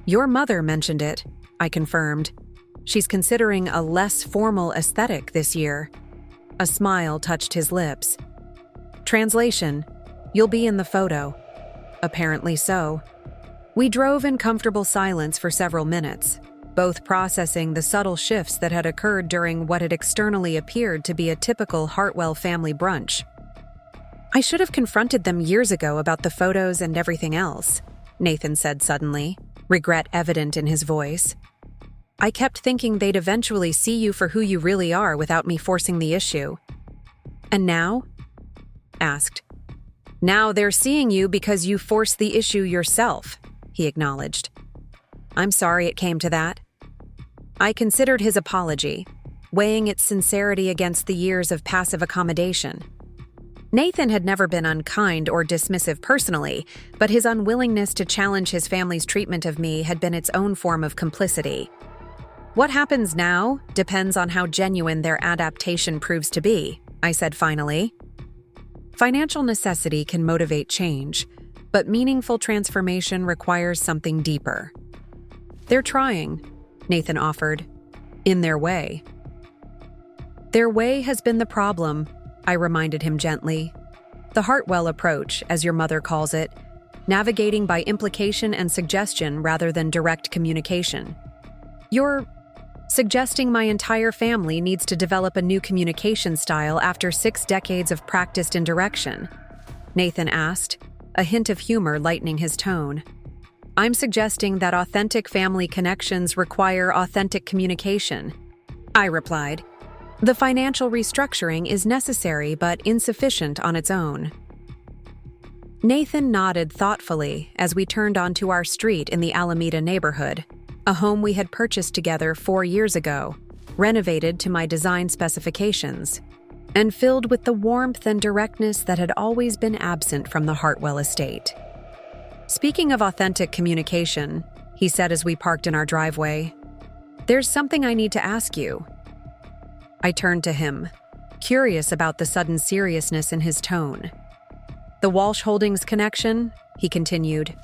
Your mother mentioned it, I confirmed. She's considering a less formal aesthetic this year. A smile touched his lips. Translation: you'll be in the photo. Apparently so. We drove in comfortable silence for several minutes, both processing the subtle shifts that had occurred during what had externally appeared to be a typical Hartwell family brunch. I should have confronted them years ago about the photos and everything else, Nathan said suddenly, regret evident in his voice. I kept thinking they'd eventually see you for who you really are without me forcing the issue. And now? Asked. Now they're seeing you because you forced the issue yourself, he acknowledged. I'm sorry it came to that. I considered his apology, weighing its sincerity against the years of passive accommodation. Nathan had never been unkind or dismissive personally, but his unwillingness to challenge his family's treatment of me had been its own form of complicity. What happens now depends on how genuine their adaptation proves to be, I said finally. Financial necessity can motivate change, but meaningful transformation requires something deeper. They're trying, Nathan offered, in their way. Their way has been the problem, I reminded him gently. The Hartwell approach, as your mother calls it, navigating by implication and suggestion rather than direct communication. You're suggesting my entire family needs to develop a new communication style after 6 decades of practiced indirection? Nathan asked, a hint of humor lightening his tone. I'm suggesting that authentic family connections require authentic communication, I replied. The financial restructuring is necessary but insufficient on its own. Nathan nodded thoughtfully as we turned onto our street in the Alameda neighborhood, a home we had purchased together 4 years ago, renovated to my design specifications, and filled with the warmth and directness that had always been absent from the Hartwell estate. Speaking of authentic communication, he said as we parked in our driveway, there's something I need to ask you. I turned to him, curious about the sudden seriousness in his tone. The Walsh Holdings connection, he continued.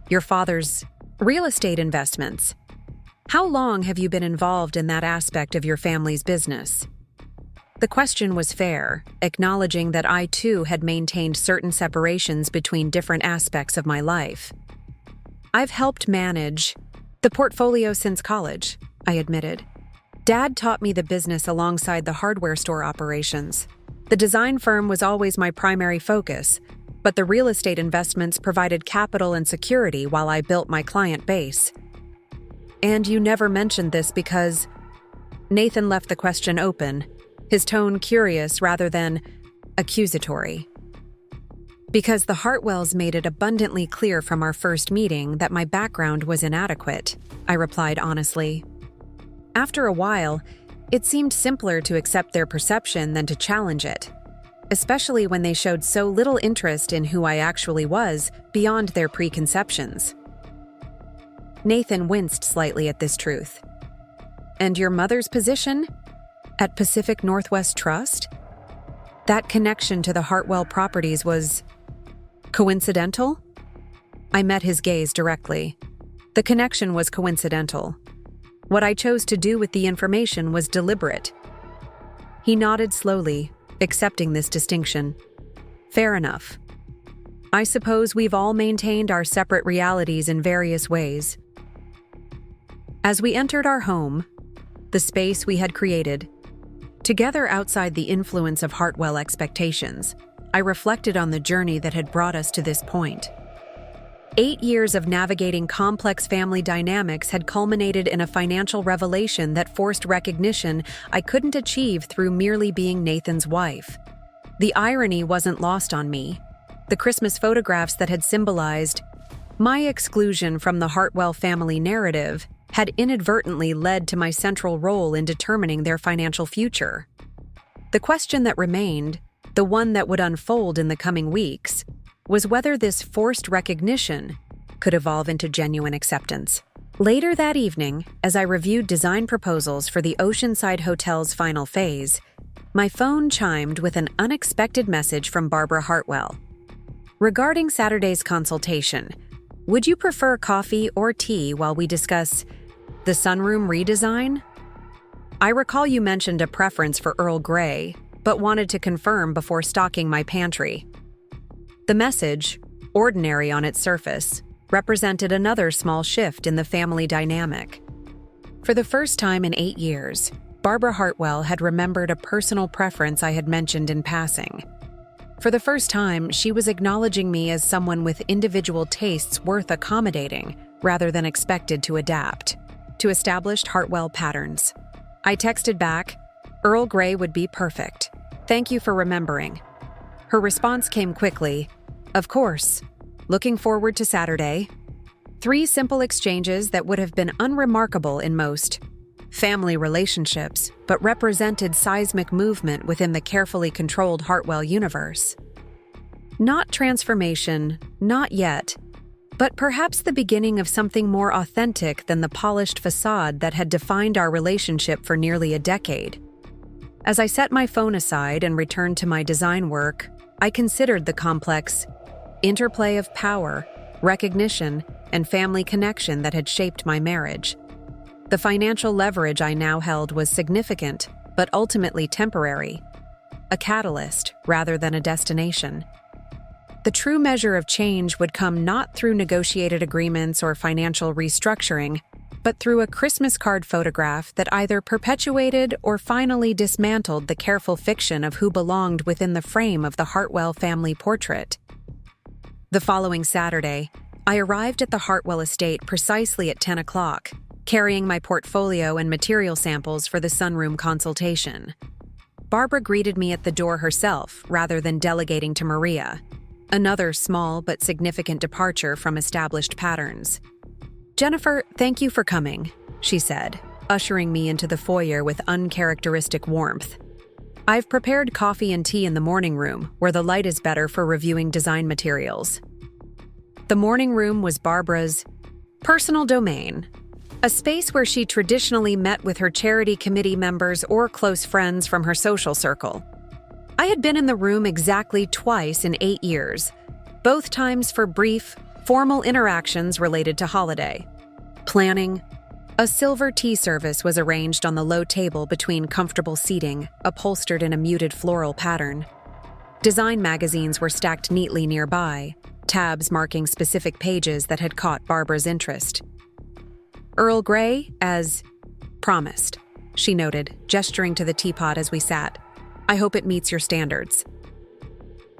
Your father's real estate investments. How long have you been involved in that aspect of your family's business? The question was fair, acknowledging that I too had maintained certain separations between different aspects of my life. I've helped manage the portfolio since college, I admitted. Dad taught me the business alongside the hardware store operations. The design firm was always my primary focus, but the real estate investments provided capital and security while I built my client base. And you never mentioned this because... Nathan left the question open, his tone curious rather than accusatory. Because the Hartwells made it abundantly clear from our first meeting that my background was inadequate, I replied honestly. After a while, it seemed simpler to accept their perception than to challenge it, especially when they showed so little interest in who I actually was beyond their preconceptions. Nathan winced slightly at this truth. And your mother's position? At Pacific Northwest Trust? That connection to the Hartwell properties was coincidental? I met his gaze directly. The connection was coincidental. What I chose to do with the information was deliberate. He nodded slowly, accepting this distinction. Fair enough. I suppose we've all maintained our separate realities in various ways. As we entered our home, the space we had created, together outside the influence of Hartwell expectations, I reflected on the journey that had brought us to this point. 8 years of navigating complex family dynamics had culminated in a financial revelation that forced recognition I couldn't achieve through merely being Nathan's wife. The irony wasn't lost on me. The Christmas photographs that had symbolized my exclusion from the Hartwell family narrative had inadvertently led to my central role in determining their financial future. The question that remained, the one that would unfold in the coming weeks, was whether this forced recognition could evolve into genuine acceptance. Later that evening, as I reviewed design proposals for the Oceanside Hotel's final phase, my phone chimed with an unexpected message from Barbara Hartwell. Regarding Saturday's consultation, would you prefer coffee or tea while we discuss the sunroom redesign? I recall you mentioned a preference for Earl Grey, but wanted to confirm before stocking my pantry. The message, ordinary on its surface, represented another small shift in the family dynamic. For the first time in 8 years, Barbara Hartwell had remembered a personal preference I had mentioned in passing. For the first time, she was acknowledging me as someone with individual tastes worth accommodating rather than expected to adapt to established Hartwell patterns. I texted back, "Earl Grey would be perfect. Thank you for remembering." Her response came quickly, "Of course. Looking forward to Saturday." 3 simple exchanges that would have been unremarkable in most family relationships, but represented seismic movement within the carefully controlled Hartwell universe. Not transformation, not yet, but perhaps the beginning of something more authentic than the polished facade that had defined our relationship for nearly a decade. As I set my phone aside and returned to my design work, I considered the complex interplay of power, recognition, and family connection that had shaped my marriage. The financial leverage I now held was significant, but ultimately temporary, a catalyst rather than a destination. The true measure of change would come not through negotiated agreements or financial restructuring, but through a Christmas card photograph that either perpetuated or finally dismantled the careful fiction of who belonged within the frame of the Hartwell family portrait. The following Saturday, I arrived at the Hartwell estate precisely at 10 o'clock, carrying my portfolio and material samples for the sunroom consultation. Barbara greeted me at the door herself, rather than delegating to Maria, another small but significant departure from established patterns. "Jennifer, thank you for coming," she said, ushering me into the foyer with uncharacteristic warmth. "I've prepared coffee and tea in the morning room, where the light is better for reviewing design materials." The morning room was Barbara's personal domain, a space where she traditionally met with her charity committee members or close friends from her social circle. I had been in the room exactly twice in 8 years, both times for brief, formal interactions related to holiday planning. A silver tea service was arranged on the low table between comfortable seating, upholstered in a muted floral pattern. Design magazines were stacked neatly nearby, tabs marking specific pages that had caught Barbara's interest. "Earl Grey, as promised," she noted, gesturing to the teapot as we sat. "I hope it meets your standards."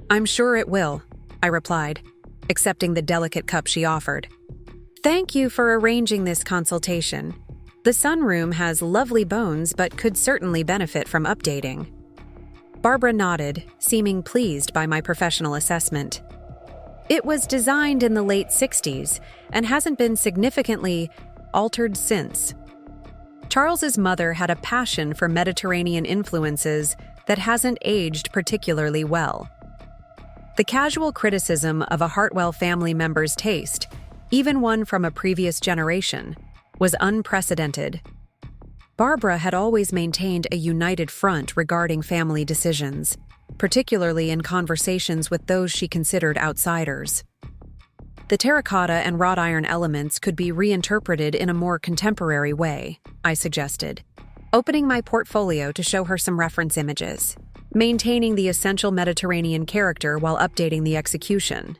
"I'm sure it will," I replied, accepting the delicate cup she offered. "Thank you for arranging this consultation. The sunroom has lovely bones but could certainly benefit from updating." Barbara nodded, seeming pleased by my professional assessment. "It was designed in the late 60s and hasn't been significantly altered since. Charles's mother had a passion for Mediterranean influences that hasn't aged particularly well." The casual criticism of a Hartwell family member's taste, even one from a previous generation, was unprecedented. Barbara had always maintained a united front regarding family decisions, particularly in conversations with those she considered outsiders. The terracotta and wrought iron elements could be reinterpreted in a more contemporary way, I suggested, opening my portfolio to show her some reference images, maintaining the essential Mediterranean character while updating the execution.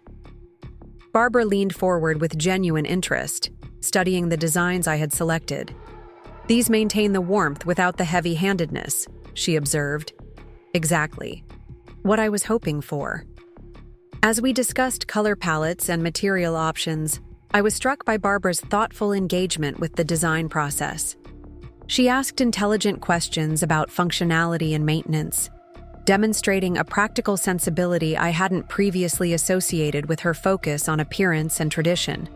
Barbara leaned forward with genuine interest, studying the designs I had selected. "These maintain the warmth without the heavy-handedness," she observed. Exactly. What I was hoping for. As we discussed color palettes and material options, I was struck by Barbara's thoughtful engagement with the design process. She asked intelligent questions about functionality and maintenance, demonstrating a practical sensibility I hadn't previously associated with her focus on appearance and tradition.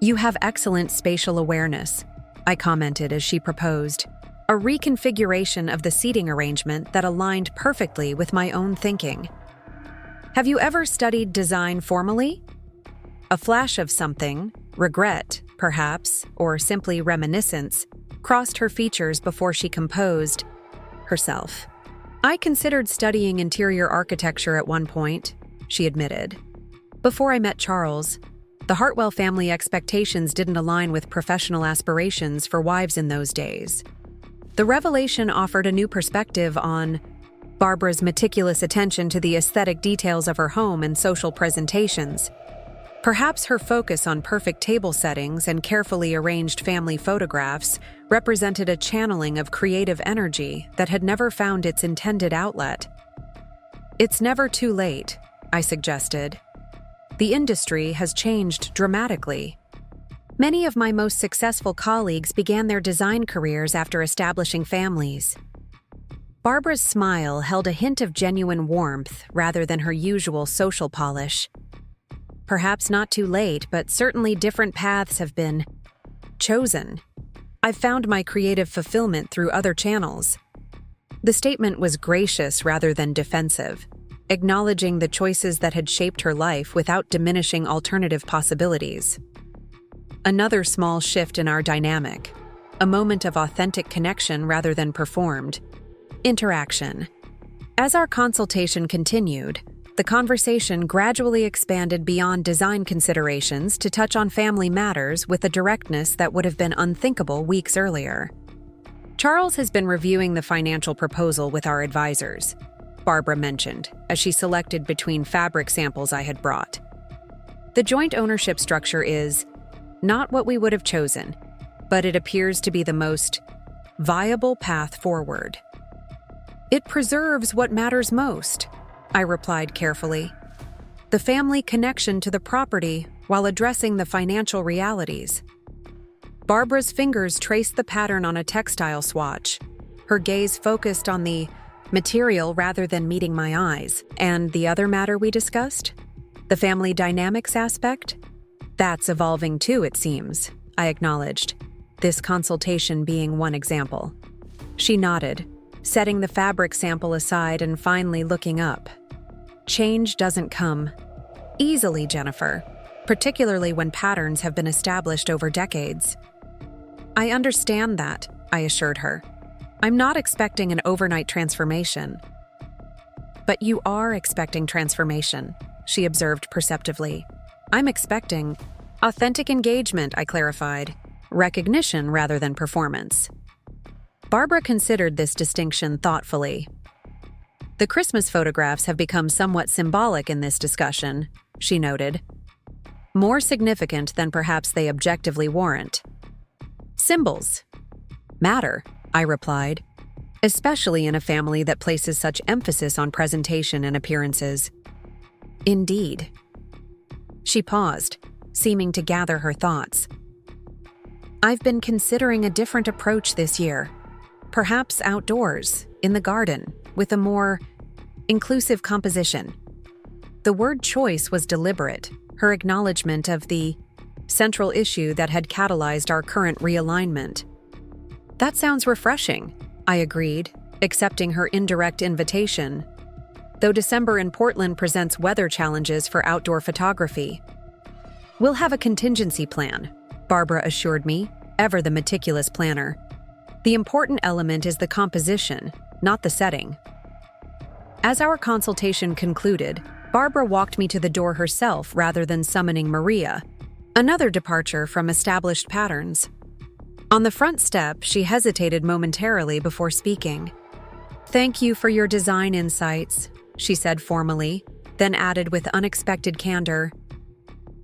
"You have excellent spatial awareness," I commented as she proposed, a reconfiguration of the seating arrangement that aligned perfectly with my own thinking. Have you ever studied design formally? A flash of something, regret, perhaps, or simply reminiscence, crossed her features before she composed herself. I considered studying interior architecture at one point, she admitted. Before I met Charles, the Hartwell family expectations didn't align with professional aspirations for wives in those days. The revelation offered a new perspective on Barbara's meticulous attention to the aesthetic details of her home and social presentations. Perhaps her focus on perfect table settings and carefully arranged family photographs represented a channeling of creative energy that had never found its intended outlet. It's never too late, I suggested. The industry has changed dramatically. Many of my most successful colleagues began their design careers after establishing families. Barbara's smile held a hint of genuine warmth rather than her usual social polish. Perhaps not too late, but certainly different paths have been chosen. I've found my creative fulfillment through other channels. The statement was gracious rather than defensive, acknowledging the choices that had shaped her life without diminishing alternative possibilities. Another small shift in our dynamic, a moment of authentic connection rather than performed interaction. As our consultation continued, the conversation gradually expanded beyond design considerations to touch on family matters with a directness that would have been unthinkable weeks earlier. Charles has been reviewing the financial proposal with our advisors, Barbara mentioned, as she selected between fabric samples I had brought. The joint ownership structure is not what we would have chosen, but it appears to be the most viable path forward. It preserves what matters most, I replied carefully. The family connection to the property while addressing the financial realities. Barbara's fingers traced the pattern on a textile swatch, her gaze focused on the material rather than meeting my eyes. And the other matter we discussed? The family dynamics aspect? That's evolving too, it seems, I acknowledged, this consultation being one example. She nodded, setting the fabric sample aside and finally looking up. Change doesn't come easily, Jennifer, particularly when patterns have been established over decades. I understand that, I assured her. I'm not expecting an overnight transformation. But you are expecting transformation, she observed perceptively. I'm expecting authentic engagement, I clarified, recognition rather than performance. Barbara considered this distinction thoughtfully. The Christmas photographs have become somewhat symbolic in this discussion, she noted. More significant than perhaps they objectively warrant. Symbols matter, I replied, especially in a family that places such emphasis on presentation and appearances. Indeed. She paused, seeming to gather her thoughts. I've been considering a different approach this year. Perhaps outdoors, in the garden, with a more inclusive composition. The word choice was deliberate, her acknowledgement of the central issue that had catalyzed our current realignment. That sounds refreshing, I agreed, accepting her indirect invitation. Though December in Portland presents weather challenges for outdoor photography. We'll have a contingency plan, Barbara assured me, ever the meticulous planner. The important element is the composition, not the setting. As our consultation concluded, Barbara walked me to the door herself rather than summoning Maria, another departure from established patterns. On the front step, she hesitated momentarily before speaking. Thank you for your design insights, she said formally, then added with unexpected candor,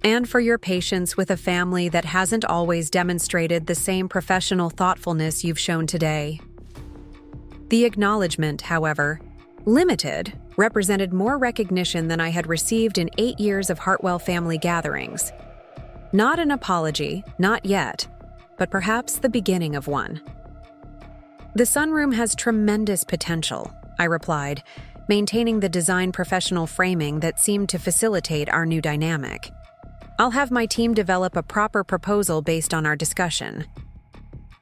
and for your patience with a family that hasn't always demonstrated the same professional thoughtfulness you've shown today. The acknowledgement, however, limited, represented more recognition than I had received in 8 years of Hartwell family gatherings. Not an apology, not yet, but perhaps the beginning of one. The sunroom has tremendous potential, I replied, maintaining the design professional framing that seemed to facilitate our new dynamic. I'll have my team develop a proper proposal based on our discussion.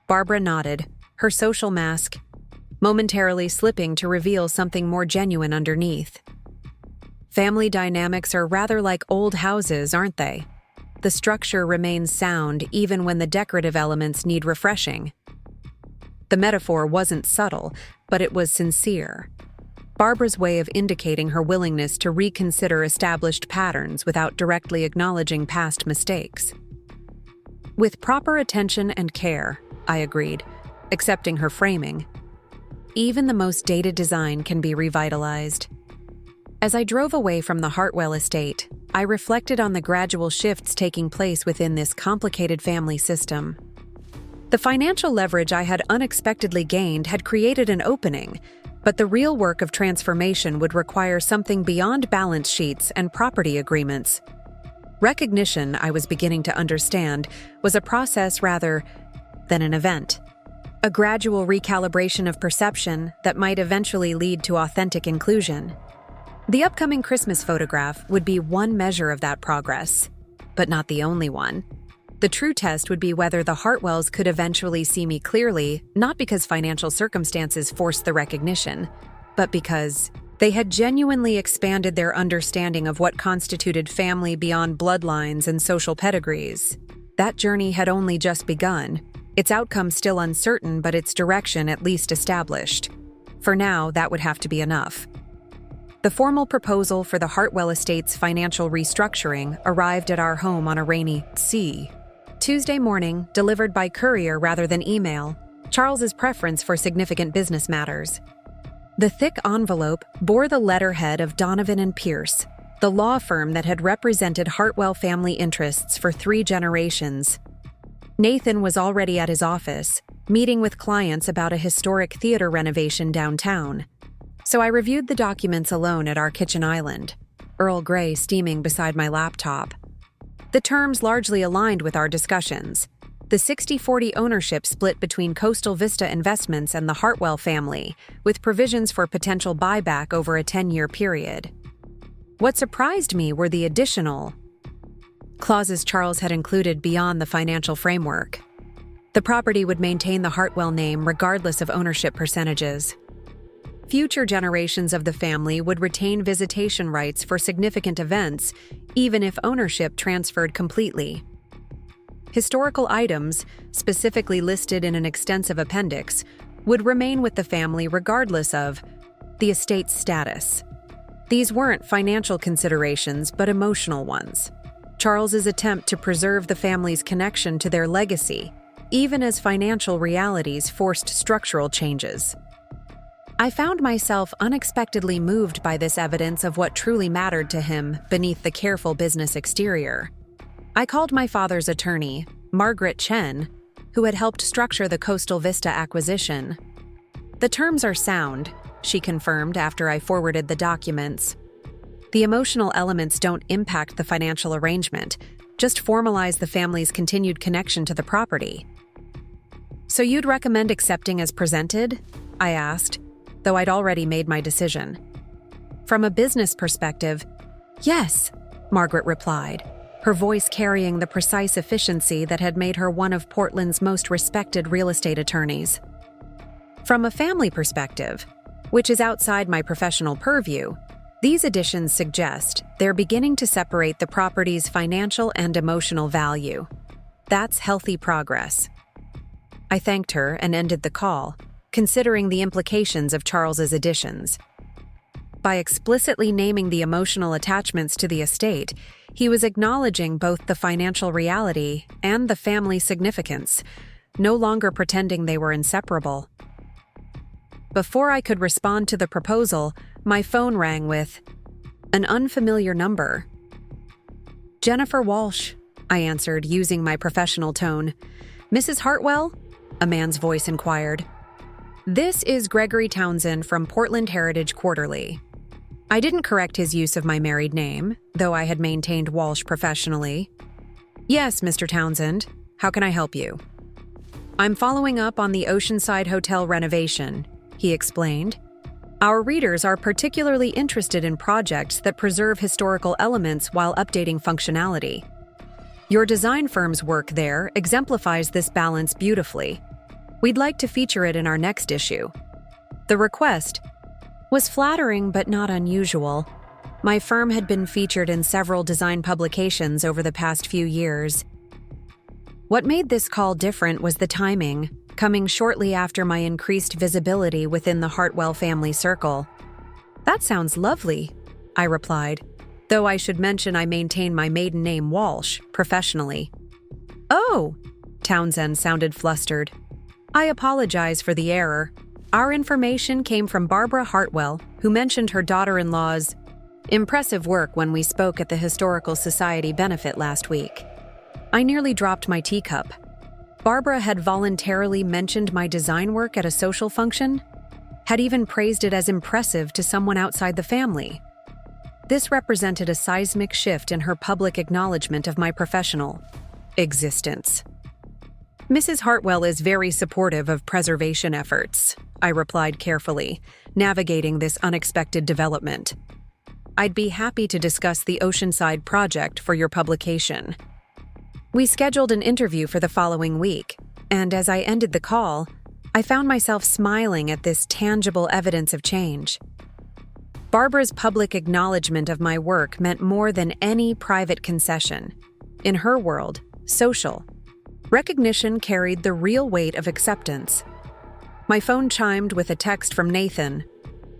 Barbara nodded, her social mask momentarily slipping to reveal something more genuine underneath. Family dynamics are rather like old houses, aren't they? The structure remains sound even when the decorative elements need refreshing. The metaphor wasn't subtle, but it was sincere. Barbara's way of indicating her willingness to reconsider established patterns without directly acknowledging past mistakes. With proper attention and care, I agreed, accepting her framing. Even the most dated design can be revitalized. As I drove away from the Hartwell estate, I reflected on the gradual shifts taking place within this complicated family system. The financial leverage I had unexpectedly gained had created an opening, but the real work of transformation would require something beyond balance sheets and property agreements. Recognition, I was beginning to understand, was a process rather than an event. A gradual recalibration of perception that might eventually lead to authentic inclusion. The upcoming Christmas photograph would be one measure of that progress, but not the only one. The true test would be whether the Hartwells could eventually see me clearly, not because financial circumstances forced the recognition, but because they had genuinely expanded their understanding of what constituted family beyond bloodlines and social pedigrees. That journey had only just begun, its outcome still uncertain, but its direction at least established. For now, that would have to be enough. The formal proposal for the Hartwell estate's financial restructuring arrived at our home on a rainy Tuesday morning, delivered by courier rather than email, Charles's preference for significant business matters. The thick envelope bore the letterhead of Donovan and Pierce, the law firm that had represented Hartwell family interests for 3 generations. Nathan was already at his office, meeting with clients about a historic theater renovation downtown. So I reviewed the documents alone at our kitchen island, Earl Grey steaming beside my laptop. The terms largely aligned with our discussions. The 60-40 ownership split between Coastal Vista Investments and the Hartwell family, with provisions for potential buyback over a 10-year period. What surprised me were the additional clauses Charles had included beyond the financial framework. The property would maintain the Hartwell name regardless of ownership percentages. Future generations of the family would retain visitation rights for significant events, even if ownership transferred completely. Historical items, specifically listed in an extensive appendix, would remain with the family regardless of the estate's status. These weren't financial considerations, but emotional ones. Charles's attempt to preserve the family's connection to their legacy, even as financial realities forced structural changes. I found myself unexpectedly moved by this evidence of what truly mattered to him beneath the careful business exterior. I called my father's attorney, Margaret Chen, who had helped structure the Coastal Vista acquisition. The terms are sound, she confirmed after I forwarded the documents. The emotional elements don't impact the financial arrangement, just formalize the family's continued connection to the property. So you'd recommend accepting as presented? I asked, though I'd already made my decision. From a business perspective, yes, Margaret replied, her voice carrying the precise efficiency that had made her one of Portland's most respected real estate attorneys. From a family perspective, which is outside my professional purview, these additions suggest they're beginning to separate the property's financial and emotional value. That's healthy progress. I thanked her and ended the call, considering the implications of Charles's additions. By explicitly naming the emotional attachments to the estate, he was acknowledging both the financial reality and the family significance, no longer pretending they were inseparable. Before I could respond to the proposal, my phone rang with an unfamiliar number. Jennifer Walsh, I answered, using my professional tone. Mrs. Hartwell? A man's voice inquired. This is Gregory Townsend from Portland Heritage Quarterly. I didn't correct his use of my married name, though I had maintained Walsh professionally. Yes, Mr. Townsend. How can I help you? I'm following up on the Oceanside Hotel renovation, he explained. Our readers are particularly interested in projects that preserve historical elements while updating functionality. Your design firm's work there exemplifies this balance beautifully. We'd like to feature it in our next issue. The request was flattering but not unusual. My firm had been featured in several design publications over the past few years. What made this call different was the timing, coming shortly after my increased visibility within the Hartwell family circle. "That sounds lovely," I replied, though I should mention I maintain my maiden name Walsh professionally. "Oh," Townsend sounded flustered. "I apologize for the error. Our information came from Barbara Hartwell, who mentioned her daughter-in-law's impressive work when we spoke at the Historical Society benefit last week." I nearly dropped my teacup. Barbara had voluntarily mentioned my design work at a social function, had even praised it as impressive to someone outside the family. This represented a seismic shift in her public acknowledgement of my professional existence. "Mrs. Hartwell is very supportive of preservation efforts," I replied carefully, navigating this unexpected development. "I'd be happy to discuss the Oceanside project for your publication." We scheduled an interview for the following week, and as I ended the call, I found myself smiling at this tangible evidence of change. Barbara's public acknowledgement of my work meant more than any private concession. In her world, social recognition carried the real weight of acceptance. My phone chimed with a text from Nathan.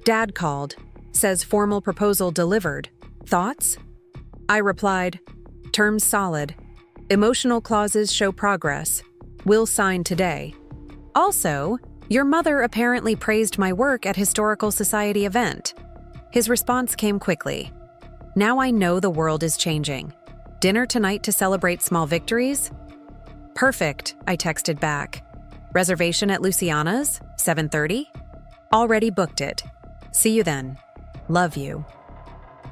"Dad called. Says formal proposal delivered. Thoughts?" I replied, "Terms solid. Emotional clauses show progress. Will sign today. Also, your mother apparently praised my work at Historical Society event." His response came quickly. "Now I know the world is changing. Dinner tonight to celebrate small victories?" "Perfect," I texted back. "Reservation at Luciana's, 7:30? Already booked it. See you then. Love you."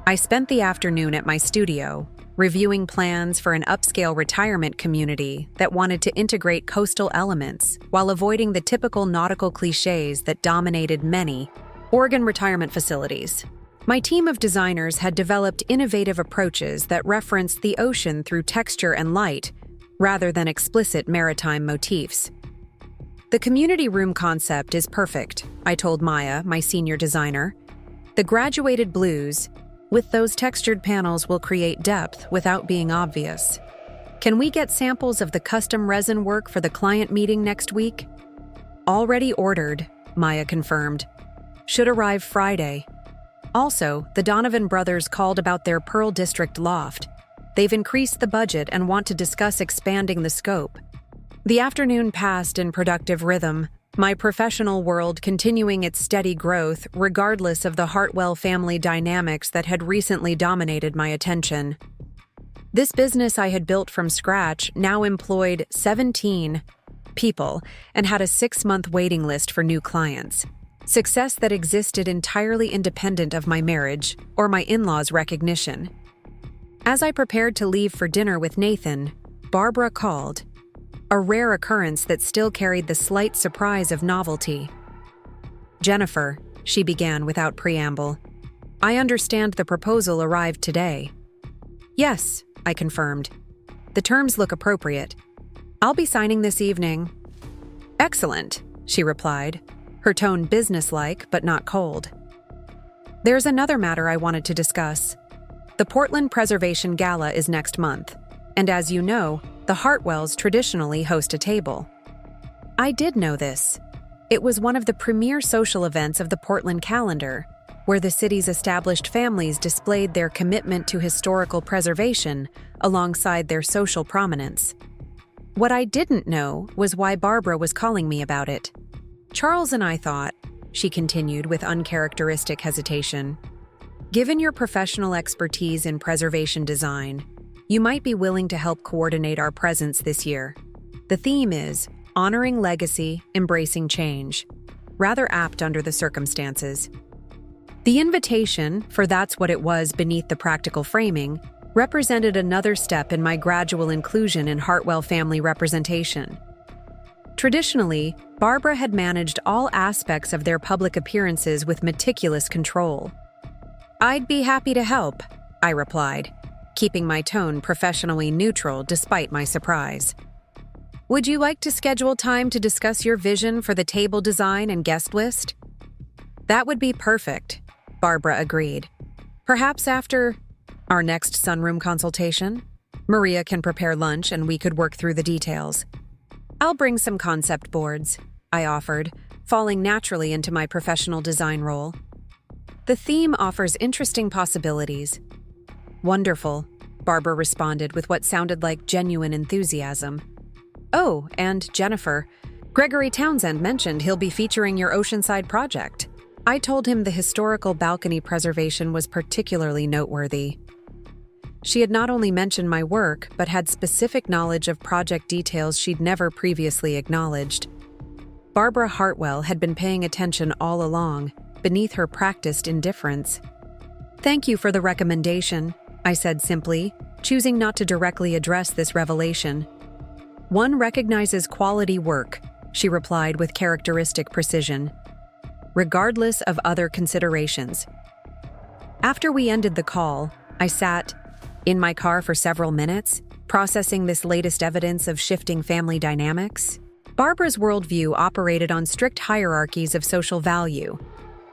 I spent the afternoon at my studio, reviewing plans for an upscale retirement community that wanted to integrate coastal elements while avoiding the typical nautical cliches that dominated many Oregon retirement facilities. My team of designers had developed innovative approaches that referenced the ocean through texture and light, rather than explicit maritime motifs. "The community room concept is perfect," I told Maya, my senior designer. "The graduated blues with those textured panels will create depth without being obvious. Can we get samples of the custom resin work for the client meeting next week?" "Already ordered," Maya confirmed. "Should arrive Friday." Also, the Donovan brothers called about their Pearl District loft. They've increased the budget and want to discuss expanding the scope. The afternoon passed in productive rhythm, my professional world continuing its steady growth regardless of the Hartwell family dynamics that had recently dominated my attention. This business I had built from scratch now employed 17 people and had a 6-month waiting list for new clients. Success that existed entirely independent of my marriage or my in-laws' recognition. As I prepared to leave for dinner with Nathan, Barbara called, a rare occurrence that still carried the slight surprise of novelty. "Jennifer," she began without preamble, "I understand the proposal arrived today." "Yes," I confirmed. "The terms look appropriate. I'll be signing this evening." "Excellent," she replied, her tone businesslike but not cold. "There's another matter I wanted to discuss. The Portland Preservation Gala is next month, and as you know, the Hartwells traditionally host a table." I did know this. It was one of the premier social events of the Portland calendar, where the city's established families displayed their commitment to historical preservation alongside their social prominence. What I didn't know was why Barbara was calling me about it. "Charles and I thought," she continued with uncharacteristic hesitation, "given your professional expertise in preservation design, you might be willing to help coordinate our presence this year. The theme is honoring legacy, embracing change. Rather apt under the circumstances." The invitation, for that's what it was beneath the practical framing, represented another step in my gradual inclusion in Hartwell family representation. Traditionally, Barbara had managed all aspects of their public appearances with meticulous control. "I'd be happy to help," I replied, keeping my tone professionally neutral despite my surprise. "Would you like to schedule time to discuss your vision for the table design and guest list?" "That would be perfect," Barbara agreed. Perhaps after our next sunroom consultation, Maria can prepare lunch and we could work through the details. I'll bring some concept boards, I offered, falling naturally into my professional design role. The theme offers interesting possibilities. Wonderful, Barbara responded with what sounded like genuine enthusiasm. Oh, and Jennifer, Gregory Townsend mentioned he'll be featuring your Oceanside project. I told him the historical balcony preservation was particularly noteworthy. She had not only mentioned my work, but had specific knowledge of project details she'd never previously acknowledged. Barbara Hartwell had been paying attention all along, beneath her practiced indifference. Thank you for the recommendation, I said simply, choosing not to directly address this revelation. One recognizes quality work, she replied with characteristic precision, regardless of other considerations. After we ended the call, I sat in my car for several minutes, processing this latest evidence of shifting family dynamics. Barbara's worldview operated on strict hierarchies of social value.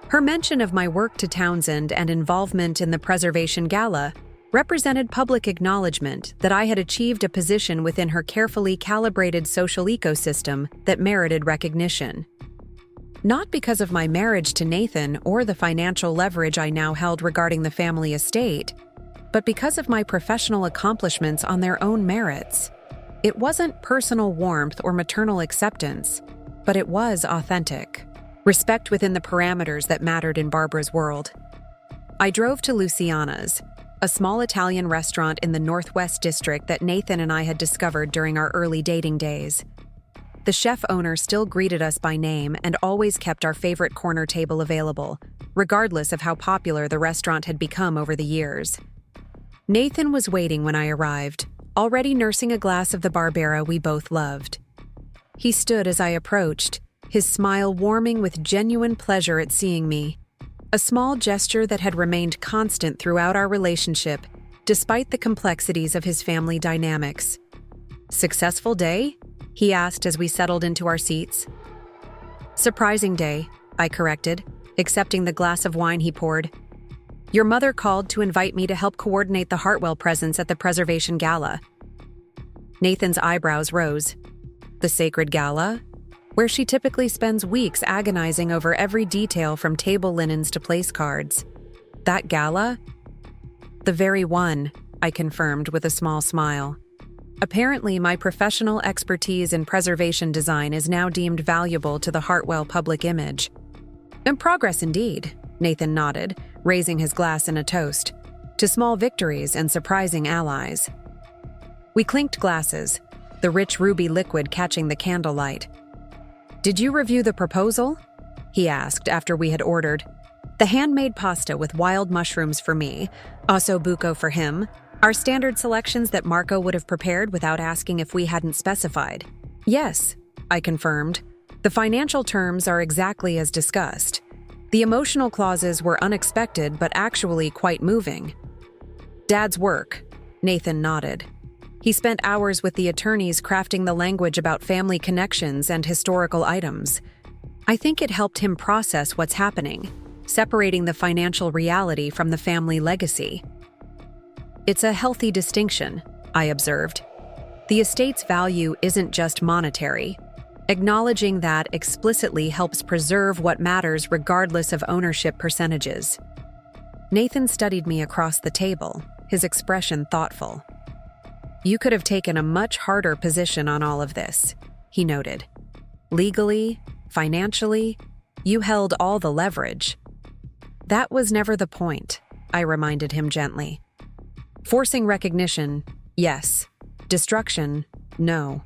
Her mention of my work to Townsend and involvement in the Preservation Gala represented public acknowledgement that I had achieved a position within her carefully calibrated social ecosystem that merited recognition. Not because of my marriage to Nathan or the financial leverage I now held regarding the family estate, but because of my professional accomplishments on their own merits. It wasn't personal warmth or maternal acceptance, but it was authentic. Respect within the parameters that mattered in Barbara's world. I drove to Luciana's, a small Italian restaurant in the Northwest District that Nathan and I had discovered during our early dating days. The chef owner still greeted us by name and always kept our favorite corner table available, regardless of how popular the restaurant had become over the years. Nathan was waiting when I arrived, already nursing a glass of the Barbera we both loved. He stood as I approached, his smile warming with genuine pleasure at seeing me, a small gesture that had remained constant throughout our relationship, despite the complexities of his family dynamics. "Successful day?" he asked as we settled into our seats. "Surprising day," I corrected, accepting the glass of wine he poured. "Your mother called to invite me to help coordinate the Hartwell presence at the Preservation Gala." Nathan's eyebrows rose. "The Sacred Gala? Where she typically spends weeks agonizing over every detail from table linens to place cards. That gala?" "The very one," I confirmed with a small smile. Apparently, my professional expertise in preservation design is now deemed valuable to the Hartwell public image. "In progress indeed," Nathan nodded, raising his glass in a toast, to small victories and surprising allies. We clinked glasses, the rich ruby liquid catching the candlelight. "Did you review the proposal?" he asked after we had ordered. The handmade pasta with wild mushrooms for me, osso buco for him, our standard selections that Marco would have prepared without asking if we hadn't specified. "Yes," I confirmed. "The financial terms are exactly as discussed. The emotional clauses were unexpected but actually quite moving." "Dad's work," Nathan nodded. He spent hours with the attorneys crafting the language about family connections and historical items. I think it helped him process what's happening, separating the financial reality from the family legacy. "It's a healthy distinction," I observed. "The estate's value isn't just monetary. Acknowledging that explicitly helps preserve what matters regardless of ownership percentages." Nathan studied me across the table, his expression thoughtful. "You could have taken a much harder position on all of this," he noted. "Legally, financially, you held all the leverage." "That was never the point," I reminded him gently. "Forcing recognition, yes. Destruction, no.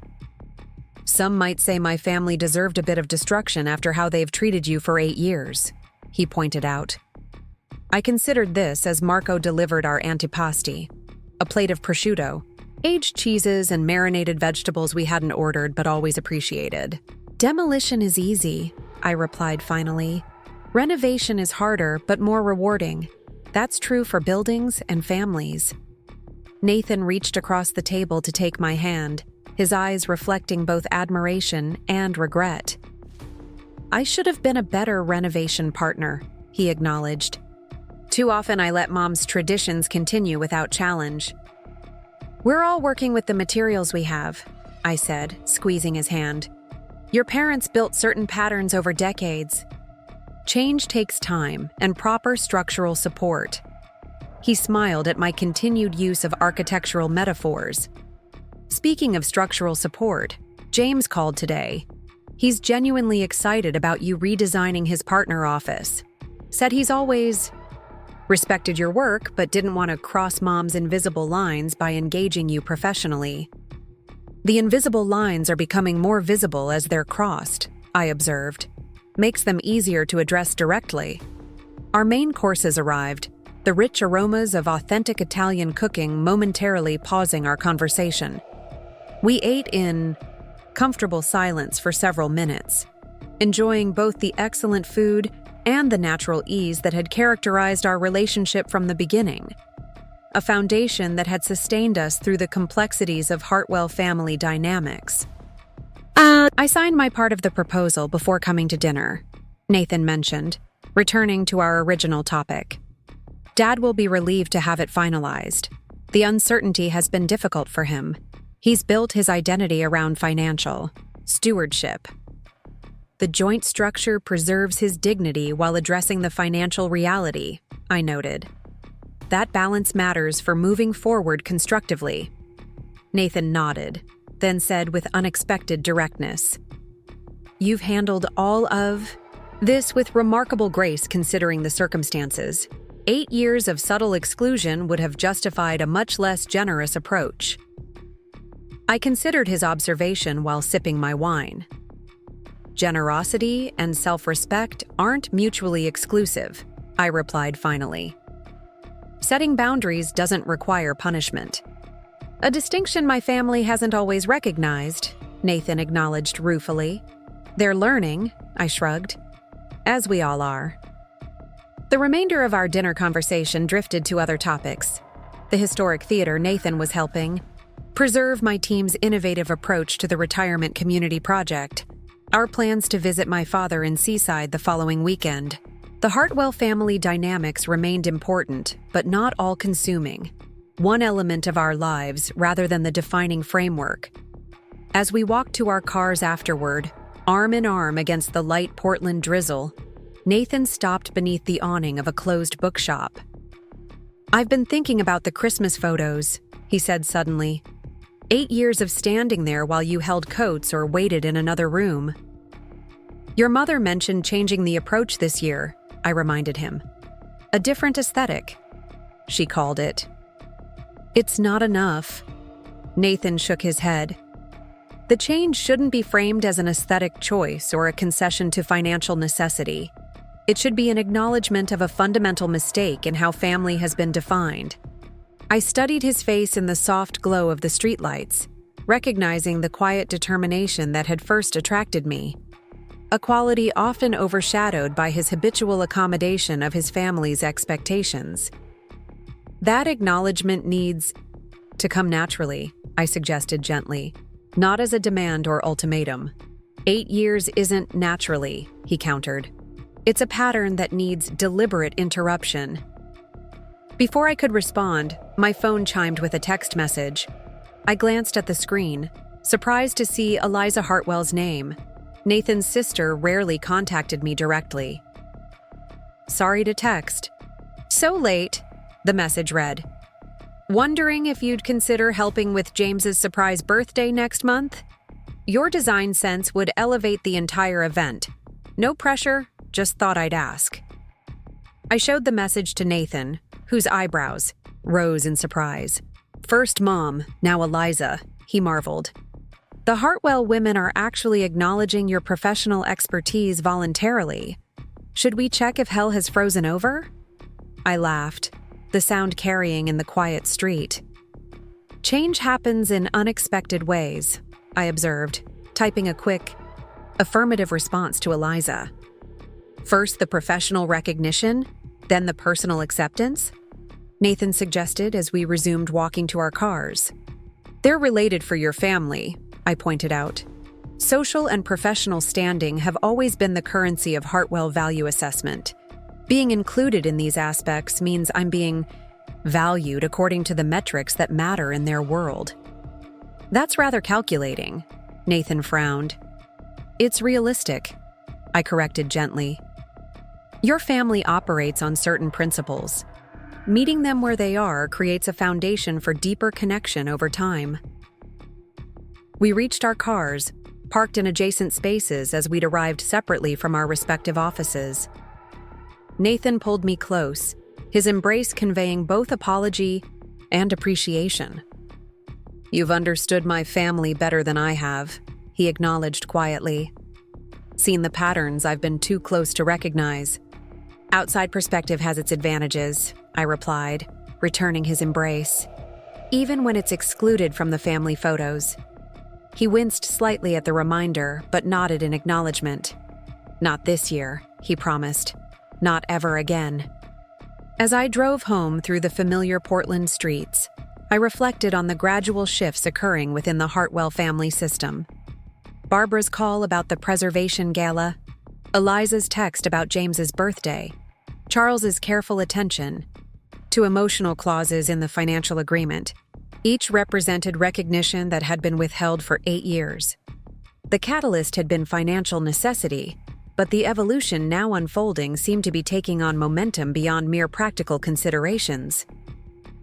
Some might say my family deserved a bit of destruction after how they've treated you for 8 years, he pointed out. I considered this as Marco delivered our antipasti, a plate of prosciutto, aged cheeses and marinated vegetables we hadn't ordered but always appreciated. "Demolition is easy," I replied finally. "Renovation is harder but more rewarding. That's true for buildings and families." Nathan reached across the table to take my hand, his eyes reflecting both admiration and regret. "I should have been a better renovation partner," he acknowledged. Too often I let Mom's traditions continue without challenge. We're all working with the materials we have, I said, squeezing his hand. Your parents built certain patterns over decades. Change takes time and proper structural support. He smiled at my continued use of architectural metaphors. Speaking of structural support, James called today. He's genuinely excited about you redesigning his partner office. Said he's always respected your work but didn't want to cross Mom's invisible lines by engaging you professionally. The invisible lines are becoming more visible as they're crossed, I observed. Makes them easier to address directly. Our main courses arrived, the rich aromas of authentic Italian cooking momentarily pausing our conversation. We ate in comfortable silence for several minutes, enjoying both the excellent food and the natural ease that had characterized our relationship from the beginning, a foundation that had sustained us through the complexities of Hartwell family dynamics. I signed my part of the proposal before coming to dinner, Nathan mentioned, returning to our original topic. Dad will be relieved to have it finalized. The uncertainty has been difficult for him. He's built his identity around financial stewardship. The joint structure preserves his dignity while addressing the financial reality, I noted. That balance matters for moving forward constructively. Nathan nodded, then said with unexpected directness, You've handled all of this with remarkable grace considering the circumstances. 8 years of subtle exclusion would have justified a much less generous approach. I considered his observation while sipping my wine. Generosity and self-respect aren't mutually exclusive, I replied finally. Setting boundaries doesn't require punishment. A distinction my family hasn't always recognized, Nathan acknowledged ruefully. They're learning, I shrugged. As we all are. The remainder of our dinner conversation drifted to other topics. The historic theater Nathan was helping preserve my team's innovative approach to the retirement community project. Our plans to visit my father in Seaside the following weekend. The Hartwell family dynamics remained important, but not all-consuming. One element of our lives rather than the defining framework. As we walked to our cars afterward, arm in arm against the light Portland drizzle, Nathan stopped beneath the awning of a closed bookshop. I've been thinking about the Christmas photos, he said suddenly. 8 years of standing there while you held coats or waited in another room. Your mother mentioned changing the approach this year, I reminded him. A different aesthetic, she called it. It's not enough. Nathan shook his head. The change shouldn't be framed as an aesthetic choice or a concession to financial necessity. It should be an acknowledgement of a fundamental mistake in how family has been defined. I studied his face in the soft glow of the streetlights, recognizing the quiet determination that had first attracted me, a quality often overshadowed by his habitual accommodation of his family's expectations. That acknowledgement needs to come naturally, I suggested gently, not as a demand or ultimatum. 8 years isn't naturally, he countered. It's a pattern that needs deliberate interruption. Before I could respond, my phone chimed with a text message. I glanced at the screen, surprised to see Eliza Hartwell's name. Nathan's sister rarely contacted me directly. Sorry to text. So late, the message read. Wondering if you'd consider helping with James's surprise birthday next month? Your design sense would elevate the entire event. No pressure, just thought I'd ask. I showed the message to Nathan, whose eyebrows rose in surprise. First Mom, now Eliza, he marveled. The Hartwell women are actually acknowledging your professional expertise voluntarily. Should we check if hell has frozen over? I laughed, the sound carrying in the quiet street. Change happens in unexpected ways, I observed, typing a quick, affirmative response to Eliza. First the professional recognition, then the personal acceptance? Nathan suggested as we resumed walking to our cars. They're related for your family, I pointed out. Social and professional standing have always been the currency of Hartwell value assessment. Being included in these aspects means I'm being valued according to the metrics that matter in their world. That's rather calculating, Nathan frowned. It's realistic, I corrected gently. Your family operates on certain principles. Meeting them where they are creates a foundation for deeper connection over time. We reached our cars, parked in adjacent spaces as we'd arrived separately from our respective offices. Nathan pulled me close, his embrace conveying both apology and appreciation. You've understood my family better than I have, he acknowledged quietly. Seen the patterns I've been too close to recognize. Outside perspective has its advantages, I replied, returning his embrace, even when it's excluded from the family photos. He winced slightly at the reminder, but nodded in acknowledgement. Not this year, he promised. Not ever again. As I drove home through the familiar Portland streets, I reflected on the gradual shifts occurring within the Hartwell family system. Barbara's call about the preservation gala, Eliza's text about James's birthday, Charles's careful attention, to emotional clauses in the financial agreement. Each represented recognition that had been withheld for 8 years. The catalyst had been financial necessity, but the evolution now unfolding seemed to be taking on momentum beyond mere practical considerations.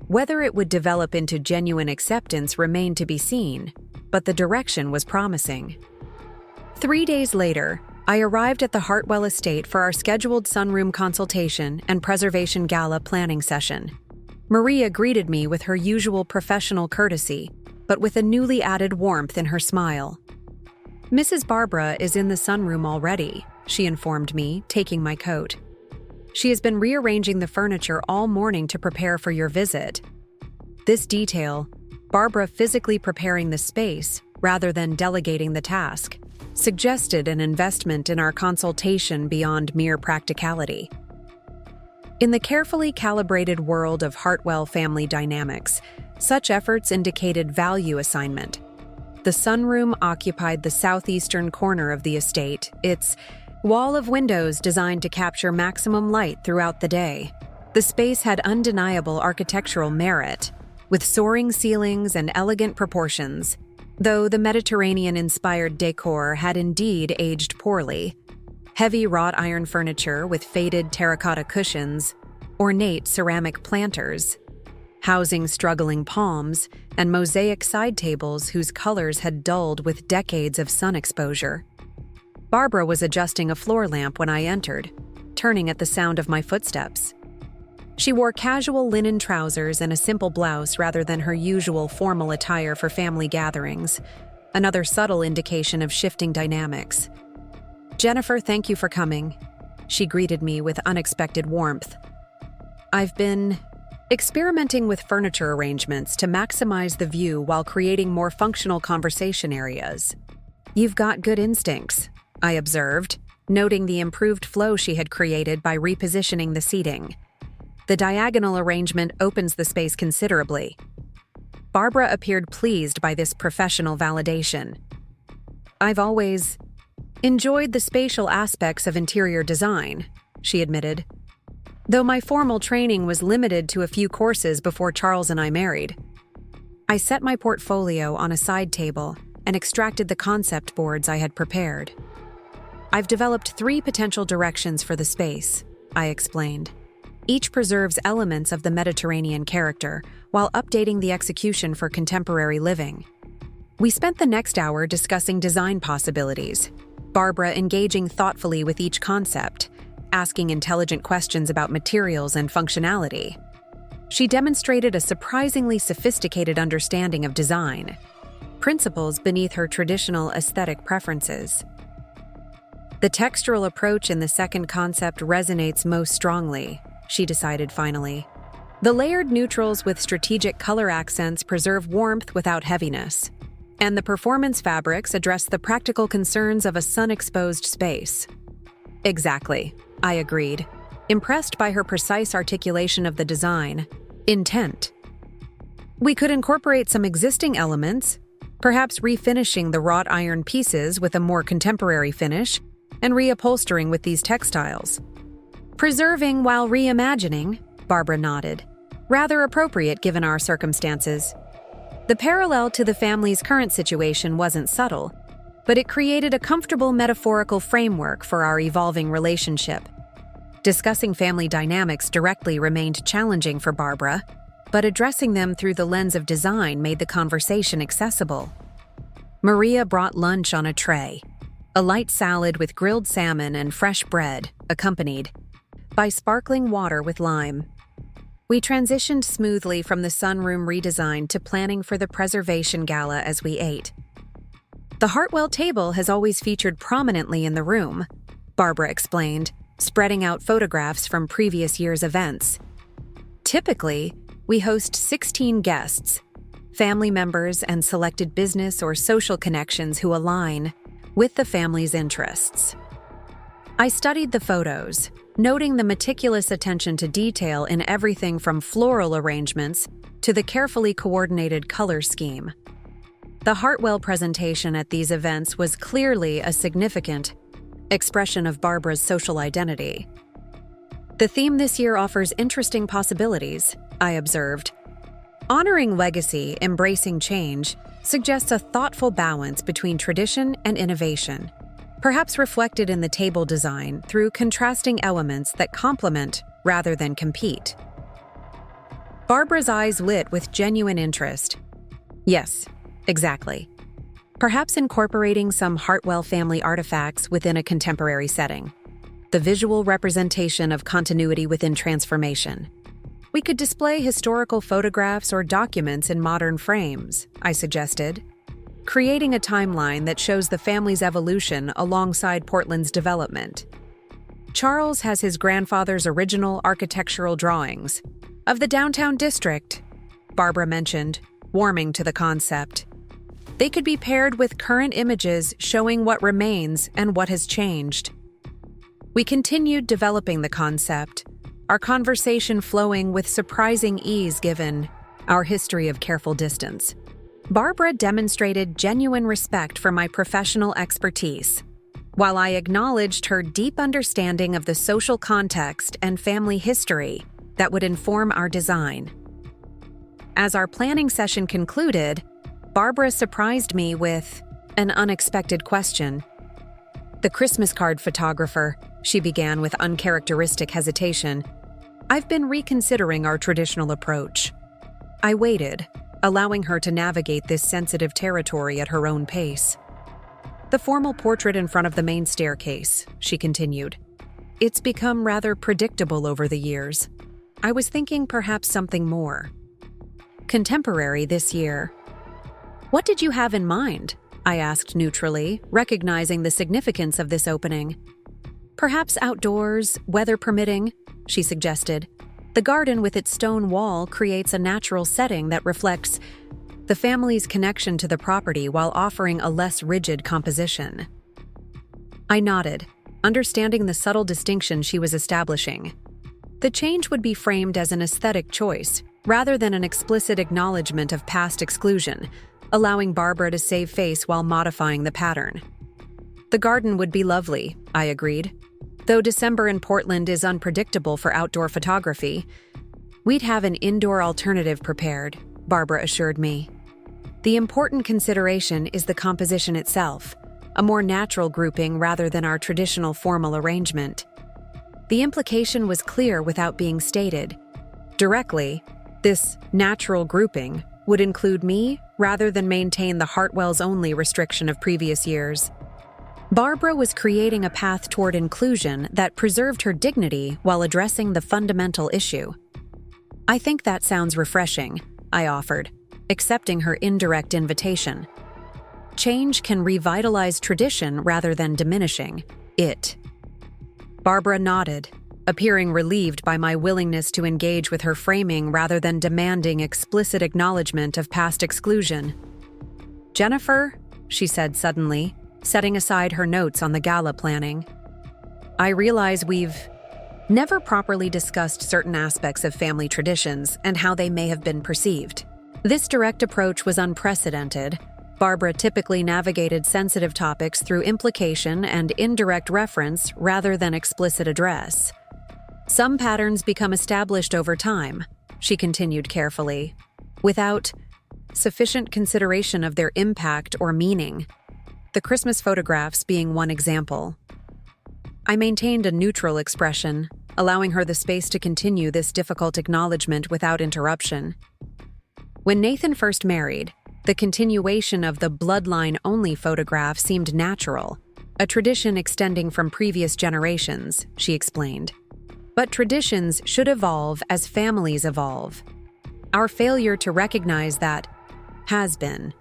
Whether it would develop into genuine acceptance remained to be seen, but the direction was promising. 3 days later, I arrived at the Hartwell estate for our scheduled sunroom consultation and preservation gala planning session. Maria greeted me with her usual professional courtesy, but with a newly added warmth in her smile. Mrs. Barbara is in the sunroom already, she informed me, taking my coat. She has been rearranging the furniture all morning to prepare for your visit. This detail, Barbara physically preparing the space rather than delegating the task, suggested an investment in our consultation beyond mere practicality. In the carefully calibrated world of Hartwell family dynamics, such efforts indicated value assignment. The sunroom occupied the southeastern corner of the estate, its wall of windows designed to capture maximum light throughout the day. The space had undeniable architectural merit, with soaring ceilings and elegant proportions, though the Mediterranean-inspired decor had indeed aged poorly. Heavy wrought iron furniture with faded terracotta cushions, ornate ceramic planters, housing struggling palms, and mosaic side tables whose colors had dulled with decades of sun exposure. Barbara was adjusting a floor lamp when I entered, turning at the sound of my footsteps. She wore casual linen trousers and a simple blouse rather than her usual formal attire for family gatherings, another subtle indication of shifting dynamics. Jennifer, thank you for coming, she greeted me with unexpected warmth. I've been experimenting with furniture arrangements to maximize the view while creating more functional conversation areas. You've got good instincts, I observed, noting the improved flow she had created by repositioning the seating. The diagonal arrangement opens the space considerably. Barbara appeared pleased by this professional validation. I've always enjoyed the spatial aspects of interior design, she admitted, though my formal training was limited to a few courses before Charles and I married. I set my portfolio on a side table and extracted the concept boards I had prepared. I've developed 3 potential directions for the space, I explained. Each preserves elements of the Mediterranean character while updating the execution for contemporary living. We spent the next hour discussing design possibilities, Barbara engaging thoughtfully with each concept, asking intelligent questions about materials and functionality. She demonstrated a surprisingly sophisticated understanding of design, principles beneath her traditional aesthetic preferences. The textural approach in the second concept resonates most strongly, she decided finally. The layered neutrals with strategic color accents preserve warmth without heaviness, and the performance fabrics address the practical concerns of a sun-exposed space. Exactly, I agreed, impressed by her precise articulation of the design. Intent. We could incorporate some existing elements, perhaps refinishing the wrought iron pieces with a more contemporary finish, and reupholstering with these textiles. Preserving while reimagining, Barbara nodded. Rather appropriate given our circumstances. The parallel to the family's current situation wasn't subtle, but it created a comfortable metaphorical framework for our evolving relationship. Discussing family dynamics directly remained challenging for Barbara, but addressing them through the lens of design made the conversation accessible. Maria brought lunch on a tray, a light salad with grilled salmon and fresh bread, accompanied by sparkling water with lime. We transitioned smoothly from the sunroom redesign to planning for the preservation gala as we ate. The Hartwell table has always featured prominently in the room, Barbara explained, spreading out photographs from previous year's events. Typically, we host 16 guests, family members and selected business or social connections who align with the family's interests. I studied the photos, noting the meticulous attention to detail in everything from floral arrangements to the carefully coordinated color scheme. The Hartwell presentation at these events was clearly a significant expression of Barbara's social identity. The theme this year offers interesting possibilities, I observed. Honoring legacy, embracing change, suggests a thoughtful balance between tradition and innovation, perhaps reflected in the table design through contrasting elements that complement rather than compete. Barbara's eyes lit with genuine interest. Yes, exactly. Perhaps incorporating some Hartwell family artifacts within a contemporary setting. The visual representation of continuity within transformation. We could display historical photographs or documents in modern frames, I suggested, creating a timeline that shows the family's evolution alongside Portland's development. Charles has his grandfather's original architectural drawings of the downtown district, Barbara mentioned, warming to the concept. They could be paired with current images showing what remains and what has changed. We continued developing the concept, our conversation flowing with surprising ease given our history of careful distance. Barbara demonstrated genuine respect for my professional expertise, while I acknowledged her deep understanding of the social context and family history that would inform our design. As our planning session concluded, Barbara surprised me with an unexpected question. The Christmas card photographer, she began with uncharacteristic hesitation. I've been reconsidering our traditional approach. I waited, allowing her to navigate this sensitive territory at her own pace. The formal portrait in front of the main staircase, she continued. It's become rather predictable over the years. I was thinking perhaps something more contemporary this year. What did you have in mind? I asked neutrally, recognizing the significance of this opening. Perhaps outdoors, weather permitting, she suggested. The garden with its stone wall creates a natural setting that reflects the family's connection to the property while offering a less rigid composition. I nodded, understanding the subtle distinction she was establishing. The change would be framed as an aesthetic choice, rather than an explicit acknowledgement of past exclusion, allowing Barbara to save face while modifying the pattern. The garden would be lovely, I agreed. Though December in Portland is unpredictable for outdoor photography, we'd have an indoor alternative prepared, Barbara assured me. The important consideration is the composition itself, a more natural grouping rather than our traditional formal arrangement. The implication was clear without being stated. Directly, this natural grouping would include me rather than maintain the Hartwell's only restriction of previous years. Barbara was creating a path toward inclusion that preserved her dignity while addressing the fundamental issue. I think that sounds refreshing, I offered, accepting her indirect invitation. Change can revitalize tradition rather than diminishing it. Barbara nodded, appearing relieved by my willingness to engage with her framing rather than demanding explicit acknowledgement of past exclusion. Jennifer, she said suddenly, setting aside her notes on the gala planning. I realize we've never properly discussed certain aspects of family traditions and how they may have been perceived. This direct approach was unprecedented. Barbara typically navigated sensitive topics through implication and indirect reference rather than explicit address. Some patterns become established over time, she continued carefully, without sufficient consideration of their impact or meaning, the Christmas photographs being one example. I maintained a neutral expression, allowing her the space to continue this difficult acknowledgement without interruption. When Nathan first married, the continuation of the bloodline-only photograph seemed natural, a tradition extending from previous generations, she explained. But traditions should evolve as families evolve. Our failure to recognize that has been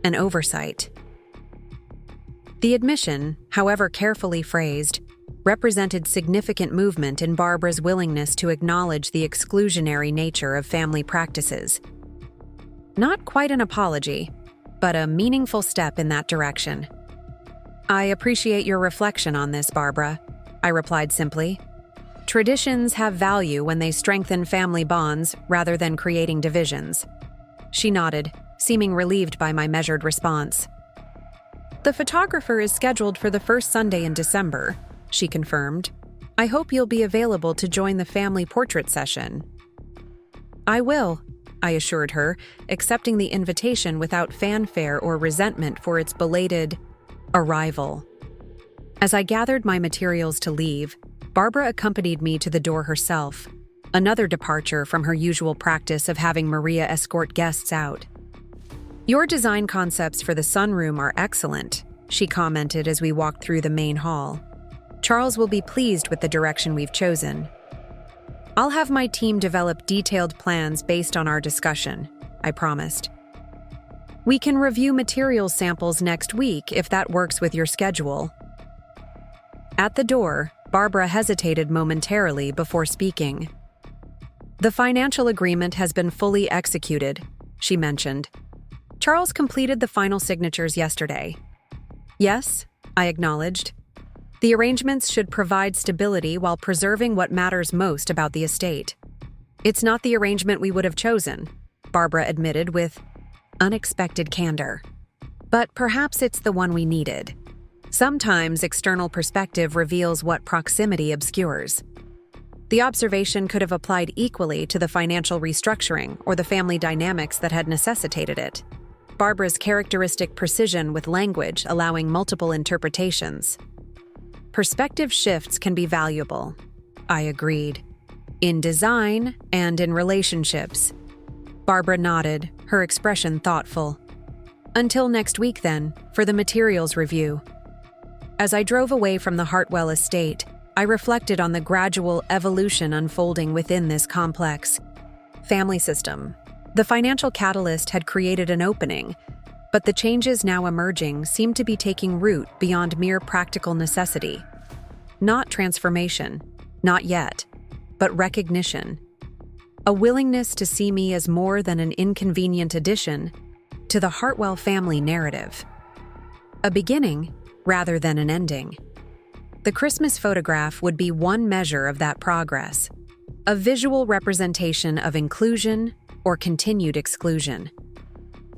an oversight. The admission, however carefully phrased, represented significant movement in Barbara's willingness to acknowledge the exclusionary nature of family practices. Not quite an apology, but a meaningful step in that direction. I appreciate your reflection on this, Barbara, I replied simply. Traditions have value when they strengthen family bonds rather than creating divisions. She nodded, seeming relieved by my measured response. The photographer is scheduled for the first Sunday in December, she confirmed. I hope you'll be available to join the family portrait session. I will, I assured her, accepting the invitation without fanfare or resentment for its belated arrival. As I gathered my materials to leave, Barbara accompanied me to the door herself, another departure from her usual practice of having Maria escort guests out. Your design concepts for the sunroom are excellent, she commented as we walked through the main hall. Charles will be pleased with the direction we've chosen. I'll have my team develop detailed plans based on our discussion, I promised. We can review materials samples next week if that works with your schedule. At the door, Barbara hesitated momentarily before speaking. The financial agreement has been fully executed, she mentioned. Charles completed the final signatures yesterday. Yes, I acknowledged. The arrangements should provide stability while preserving what matters most about the estate. It's not the arrangement we would have chosen, Barbara admitted with unexpected candor. But perhaps it's the one we needed. Sometimes external perspective reveals what proximity obscures. The observation could have applied equally to the financial restructuring or the family dynamics that had necessitated it. Barbara's characteristic precision with language allowing multiple interpretations. Perspective shifts can be valuable, I agreed. In design and in relationships. Barbara nodded, her expression thoughtful. Until next week then, for the materials review. As I drove away from the Hartwell estate, I reflected on the gradual evolution unfolding within this complex family system. The financial catalyst had created an opening, but the changes now emerging seemed to be taking root beyond mere practical necessity. Not transformation, not yet, but recognition. A willingness to see me as more than an inconvenient addition to the Hartwell family narrative. A beginning rather than an ending. The Christmas photograph would be one measure of that progress, a visual representation of inclusion or continued exclusion.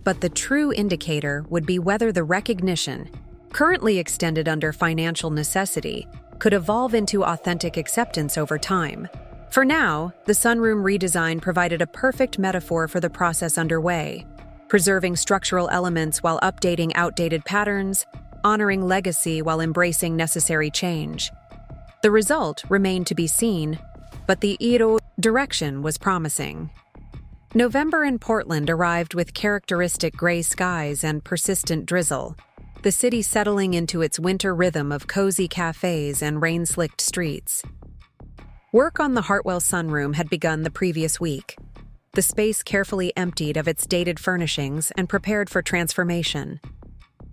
But the true indicator would be whether the recognition, currently extended under financial necessity, could evolve into authentic acceptance over time. For now, the sunroom redesign provided a perfect metaphor for the process underway, preserving structural elements while updating outdated patterns, honoring legacy while embracing necessary change. The result remained to be seen, but the direction was promising. November in Portland arrived with characteristic gray skies and persistent drizzle, the city settling into its winter rhythm of cozy cafes and rain-slicked streets. Work on the Hartwell sunroom had begun the previous week, the space carefully emptied of its dated furnishings and prepared for transformation.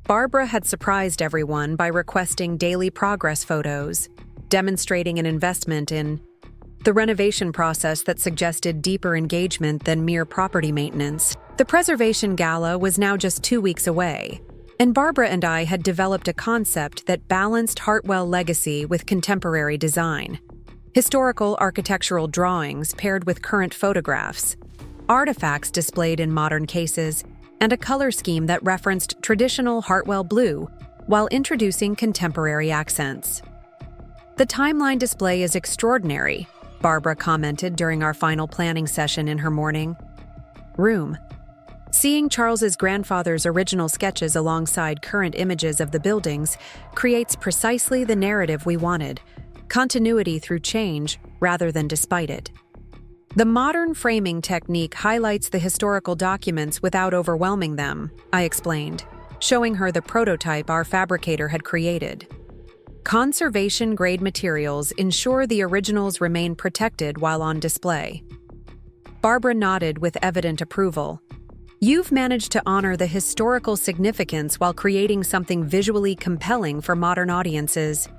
Barbara had surprised everyone by requesting daily progress photos, demonstrating an investment in the renovation process that suggested deeper engagement than mere property maintenance. The preservation gala was now just 2 weeks away, and Barbara and I had developed a concept that balanced Hartwell legacy with contemporary design. Historical architectural drawings paired with current photographs, artifacts displayed in modern cases, and a color scheme that referenced traditional Hartwell blue while introducing contemporary accents. "The timeline display is extraordinary," Barbara commented during our final planning session in her morning room. Seeing Charles's grandfather's original sketches alongside current images of the buildings creates precisely the narrative we wanted, continuity through change rather than despite it. "The modern framing technique highlights the historical documents without overwhelming them," I explained, showing her the prototype our fabricator had created. "Conservation-grade materials ensure the originals remain protected while on display." Barbara nodded with evident approval. "You've managed to honor the historical significance while creating something visually compelling for modern audiences.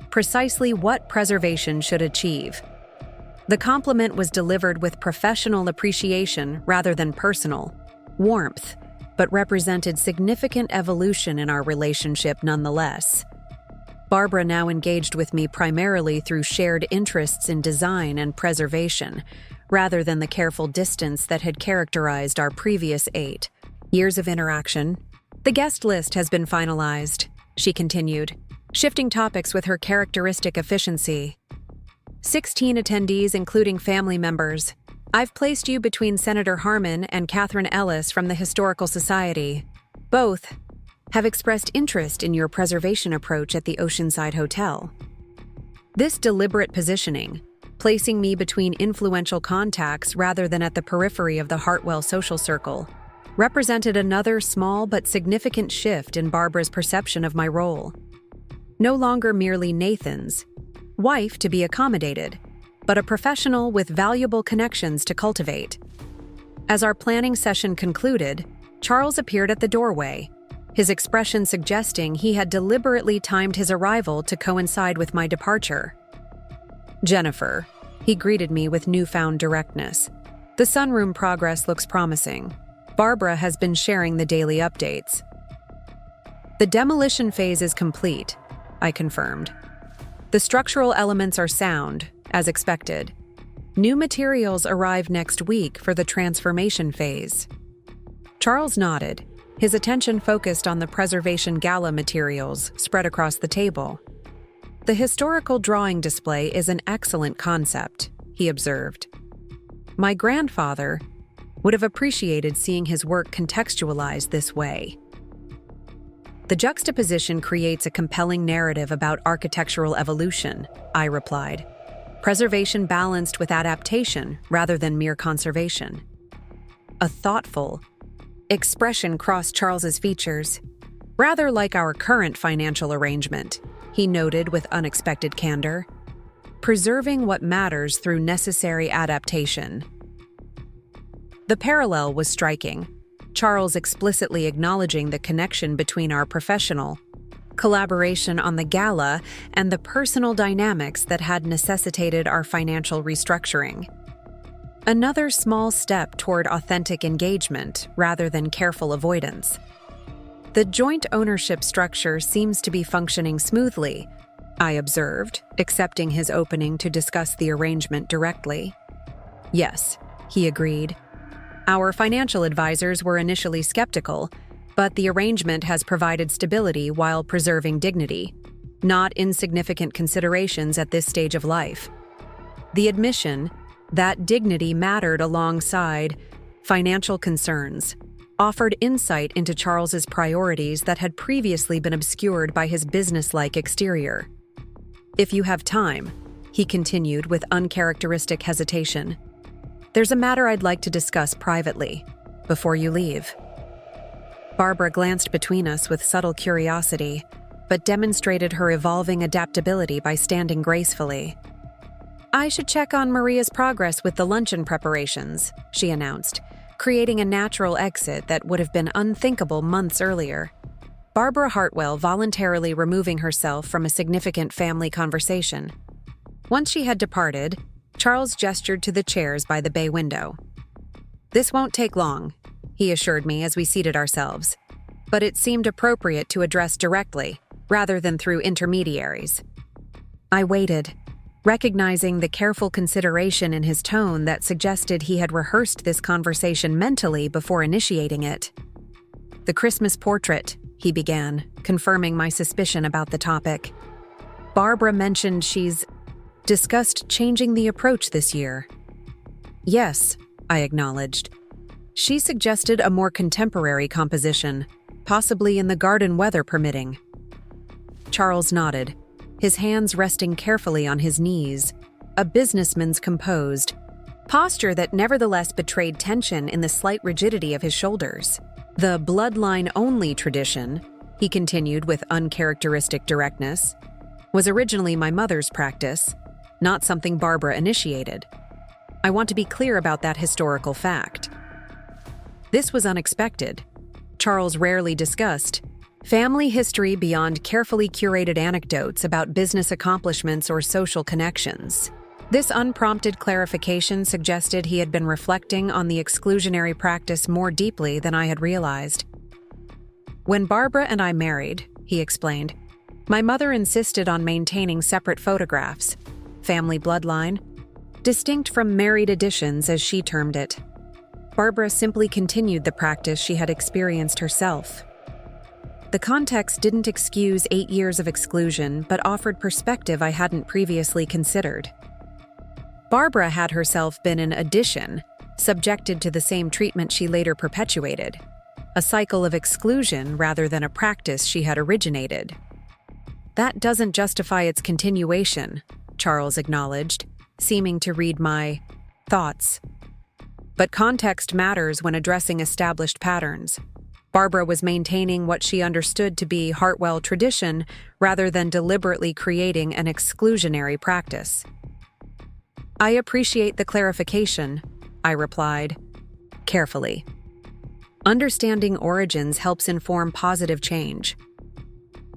Precisely what preservation should achieve." The compliment was delivered with professional appreciation rather than personal warmth, but represented significant evolution in our relationship nonetheless. Barbara now engaged with me primarily through shared interests in design and preservation, rather than the careful distance that had characterized our previous 8 years of interaction. "The guest list has been finalized," she continued, shifting topics with her characteristic efficiency. 16 attendees, including family members. I've placed you between Senator Harmon and Catherine Ellis from the Historical Society. Both have expressed interest in your preservation approach at the Oceanside Hotel." This deliberate positioning, placing me between influential contacts rather than at the periphery of the Hartwell social circle, represented another small but significant shift in Barbara's perception of my role. No longer merely Nathan's wife to be accommodated, but a professional with valuable connections to cultivate. As our planning session concluded, Charles appeared at the doorway, his expression suggesting he had deliberately timed his arrival to coincide with my departure. "Jennifer," he greeted me with newfound directness. "The sunroom progress looks promising. Barbara has been sharing the daily updates." "The demolition phase is complete," I confirmed. "The structural elements are sound, as expected. New materials arrive next week for the transformation phase." Charles nodded, his attention focused on the preservation gala materials spread across the table. "The historical drawing display is an excellent concept," he observed. "My grandfather would have appreciated seeing his work contextualized this way." "The juxtaposition creates a compelling narrative about architectural evolution," I replied. "Preservation balanced with adaptation rather than mere conservation." A thoughtful expression crossed Charles's features. "Rather like our current financial arrangement," he noted with unexpected candor. "Preserving what matters through necessary adaptation." The parallel was striking, Charles explicitly acknowledging the connection between our professional collaboration on the gala and the personal dynamics that had necessitated our financial restructuring. Another small step toward authentic engagement rather than careful avoidance. "The joint ownership structure seems to be functioning smoothly," I observed, accepting his opening to discuss the arrangement directly. "Yes," he agreed. "Our financial advisors were initially skeptical, but the arrangement has provided stability while preserving dignity, not insignificant considerations at this stage of life." The admission that dignity mattered alongside financial concerns offered insight into Charles's priorities that had previously been obscured by his businesslike exterior. "If you have time," he continued with uncharacteristic hesitation, "there's a matter I'd like to discuss privately before you leave." Barbara glanced between us with subtle curiosity, but demonstrated her evolving adaptability by standing gracefully. "I should check on Maria's progress with the luncheon preparations," she announced, creating a natural exit that would have been unthinkable months earlier. Barbara Hartwell voluntarily removing herself from a significant family conversation. Once she had departed, Charles gestured to the chairs by the bay window. "This won't take long," he assured me as we seated ourselves, but it seemed appropriate to address directly, rather than through intermediaries. I waited, recognizing the careful consideration in his tone that suggested he had rehearsed this conversation mentally before initiating it. "The Christmas portrait," he began, confirming my suspicion about the topic. Barbara mentioned she's discussed changing the approach this year. Yes, I acknowledged. She suggested a more contemporary composition, possibly in the garden, weather permitting. Charles nodded, his hands resting carefully on his knees, a businessman's composed posture that nevertheless betrayed tension in the slight rigidity of his shoulders. The bloodline-only tradition, he continued with uncharacteristic directness, was originally my mother's practice, not something Barbara initiated. I want to be clear about that historical fact. This was unexpected. Charles rarely discussed family history beyond carefully curated anecdotes about business accomplishments or social connections. This unprompted clarification suggested he had been reflecting on the exclusionary practice more deeply than I had realized. When Barbara and I married, he explained, my mother insisted on maintaining separate photographs, family bloodline, distinct from married editions as she termed it. Barbara simply continued the practice she had experienced herself. The context didn't excuse 8 years of exclusion, but offered perspective I hadn't previously considered. Barbara had herself been an addition, subjected to the same treatment she later perpetuated, a cycle of exclusion rather than a practice she had originated. That doesn't justify its continuation, Charles acknowledged, seeming to read my thoughts. But context matters when addressing established patterns. Barbara was maintaining what she understood to be Hartwell tradition rather than deliberately creating an exclusionary practice. I appreciate the clarification, I replied, carefully. Understanding origins helps inform positive change.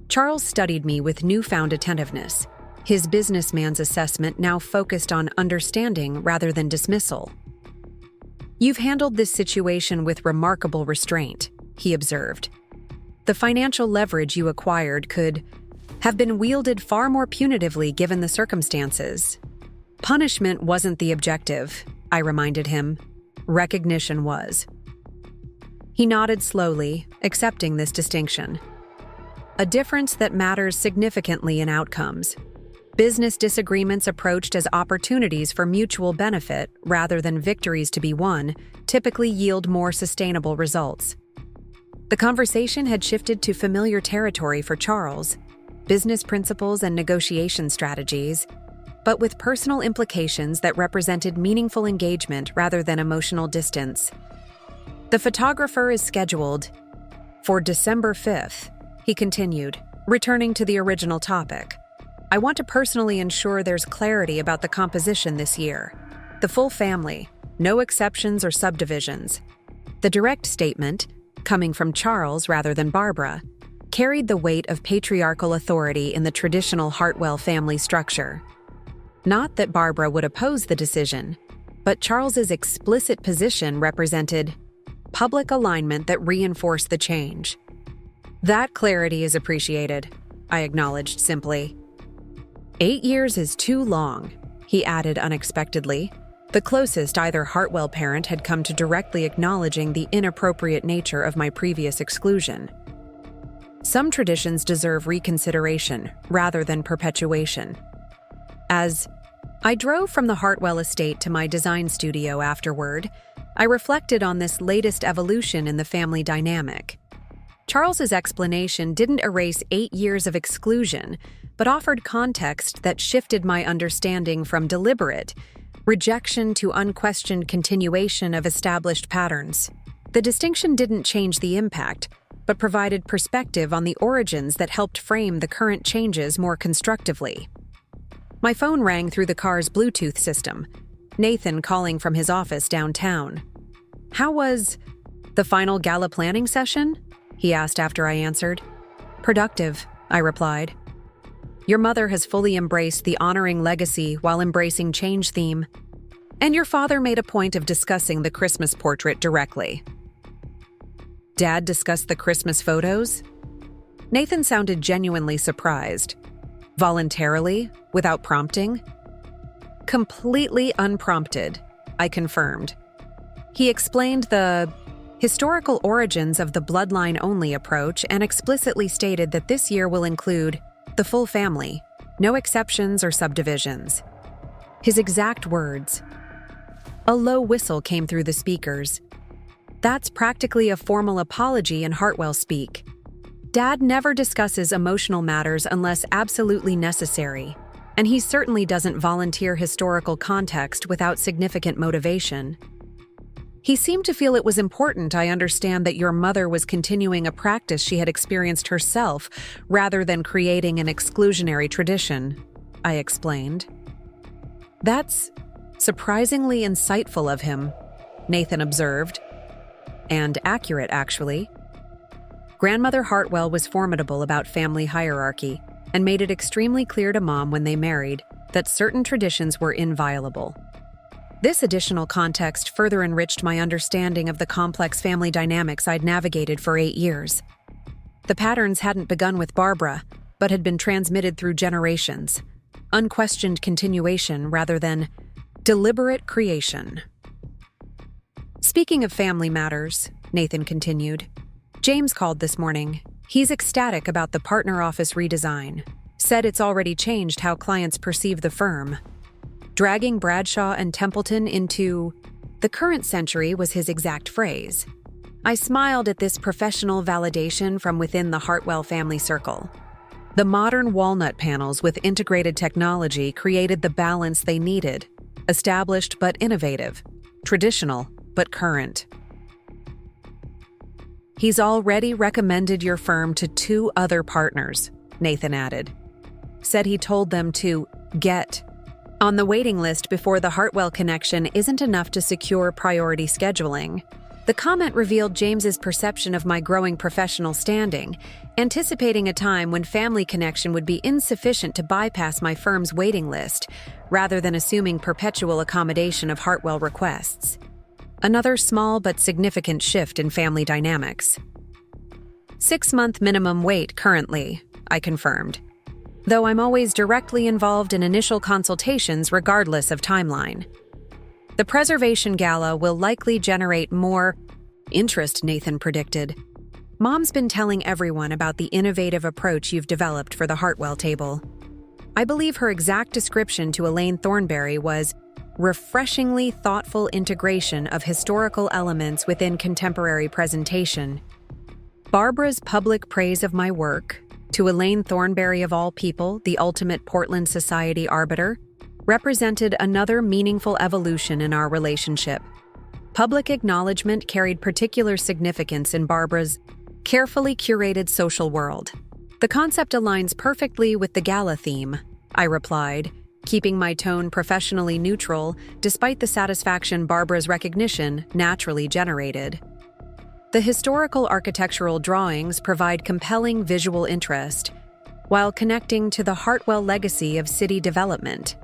Charles studied me with newfound attentiveness, his businessman's assessment now focused on understanding rather than dismissal. You've handled this situation with remarkable restraint, he observed. The financial leverage you acquired could have been wielded far more punitively given the circumstances. Punishment wasn't the objective, I reminded him. Recognition was. He nodded slowly, accepting this distinction. A difference that matters significantly in outcomes. Business disagreements approached as opportunities for mutual benefit rather than victories to be won typically yield more sustainable results. The conversation had shifted to familiar territory for Charles, business principles and negotiation strategies, but with personal implications that represented meaningful engagement rather than emotional distance. The photographer is scheduled for December 5th, he continued, returning to the original topic. I want to personally ensure there's clarity about the composition this year. The full family, no exceptions or subdivisions. The direct statement, coming from Charles rather than Barbara, carried the weight of patriarchal authority in the traditional Hartwell family structure. Not that Barbara would oppose the decision, but Charles's explicit position represented public alignment that reinforced the change. That clarity is appreciated, I acknowledged simply. 8 years is too long, he added unexpectedly, the closest either Hartwell parent had come to directly acknowledging the inappropriate nature of my previous exclusion. Some traditions deserve reconsideration rather than perpetuation. As I drove from the Hartwell estate to my design studio afterward, I reflected on this latest evolution in the family dynamic. Charles's explanation didn't erase 8 years of exclusion, but offered context that shifted my understanding from deliberate rejection to unquestioned continuation of established patterns. The distinction didn't change the impact, but provided perspective on the origins that helped frame the current changes more constructively. My phone rang through the car's Bluetooth system, Nathan calling from his office downtown. How was the final gala planning session? He asked after I answered. Productive, I replied. Your mother has fully embraced the honoring legacy while embracing change theme. And your father made a point of discussing the Christmas portrait directly. Dad discussed the Christmas photos? Nathan sounded genuinely surprised. Voluntarily, without prompting? Completely unprompted, I confirmed. He explained the historical origins of the bloodline-only approach and explicitly stated that this year will include the full family, No exceptions or subdivisions. His exact words. A low whistle came through the speakers. That's practically a formal apology in Hartwell speak. Dad never discusses emotional matters unless absolutely necessary, and he certainly doesn't volunteer historical context without significant motivation. He seemed to feel it was important I understand that your mother was continuing a practice she had experienced herself rather than creating an exclusionary tradition, I explained. That's surprisingly insightful of him, Nathan observed. And accurate, actually. Grandmother Hartwell was formidable about family hierarchy and made it extremely clear to Mom when they married that certain traditions were inviolable. This additional context further enriched my understanding of the complex family dynamics I'd navigated for 8 years. The patterns hadn't begun with Barbara, but had been transmitted through generations. Unquestioned continuation rather than deliberate creation. Speaking of family matters, Nathan continued, James called this morning. He's ecstatic about the partner office redesign. Said it's already changed how clients perceive the firm. Dragging Bradshaw and Templeton into the current century was his exact phrase. I smiled at this professional validation from within the Hartwell family circle. The modern walnut panels with integrated technology created the balance they needed. Established but innovative. Traditional but current. He's already recommended your firm to 2 other partners, Nathan added. Said he told them to get on the waiting list before the Hartwell connection isn't enough to secure priority scheduling. The comment revealed James's perception of my growing professional standing, anticipating a time when family connection would be insufficient to bypass my firm's waiting list, rather than assuming perpetual accommodation of Hartwell requests. Another small but significant shift in family dynamics. 6-month minimum wait currently, I confirmed. Though I'm always directly involved in initial consultations regardless of timeline. The preservation gala will likely generate more interest, Nathan predicted. Mom's been telling everyone about the innovative approach you've developed for the Hartwell table. I believe her exact description to Elaine Thornberry was refreshingly thoughtful integration of historical elements within contemporary presentation. Barbara's public praise of my work, to Elaine Thornberry of all people, the ultimate Portland Society arbiter, represented another meaningful evolution in our relationship. Public acknowledgement carried particular significance in Barbara's carefully curated social world. The concept aligns perfectly with the gala theme, I replied, keeping my tone professionally neutral despite the satisfaction Barbara's recognition naturally generated. The historical architectural drawings provide compelling visual interest, while connecting to the Hartwell legacy of city development.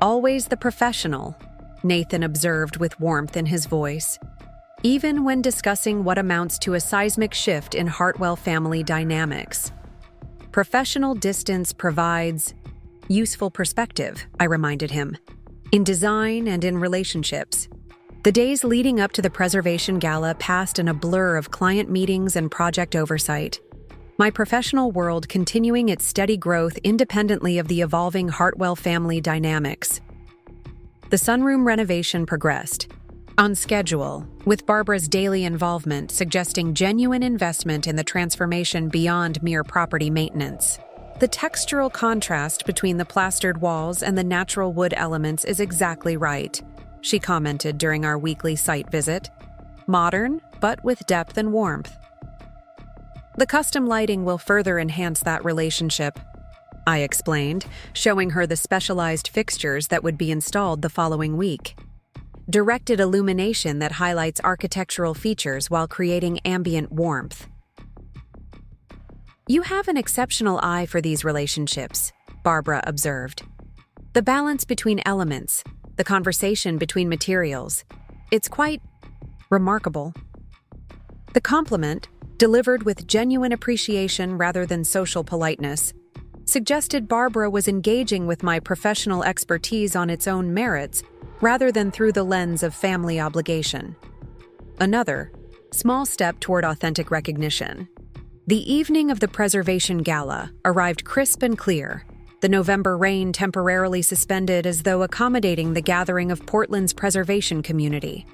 Always the professional, Nathan observed with warmth in his voice, even when discussing what amounts to a seismic shift in Hartwell family dynamics. Professional distance provides useful perspective, I reminded him, in design and in relationships. The days leading up to the preservation gala passed in a blur of client meetings and project oversight, my professional world continuing its steady growth independently of the evolving Hartwell family dynamics. The sunroom renovation progressed, on schedule, with Barbara's daily involvement suggesting genuine investment in the transformation beyond mere property maintenance. The textural contrast between the plastered walls and the natural wood elements is exactly right, she commented during our weekly site visit. Modern, but with depth and warmth. The custom lighting will further enhance that relationship, I explained, showing her the specialized fixtures that would be installed the following week. Directed illumination that highlights architectural features while creating ambient warmth. You have an exceptional eye for these relationships, Barbara observed. The balance between elements, the conversation between materials. It's quite remarkable. The compliment, delivered with genuine appreciation rather than social politeness, suggested Barbara was engaging with my professional expertise on its own merits rather than through the lens of family obligation. Another, small step toward authentic recognition. The evening of the preservation gala arrived crisp and clear, the November rain temporarily suspended as though accommodating the gathering of Portland's preservation community.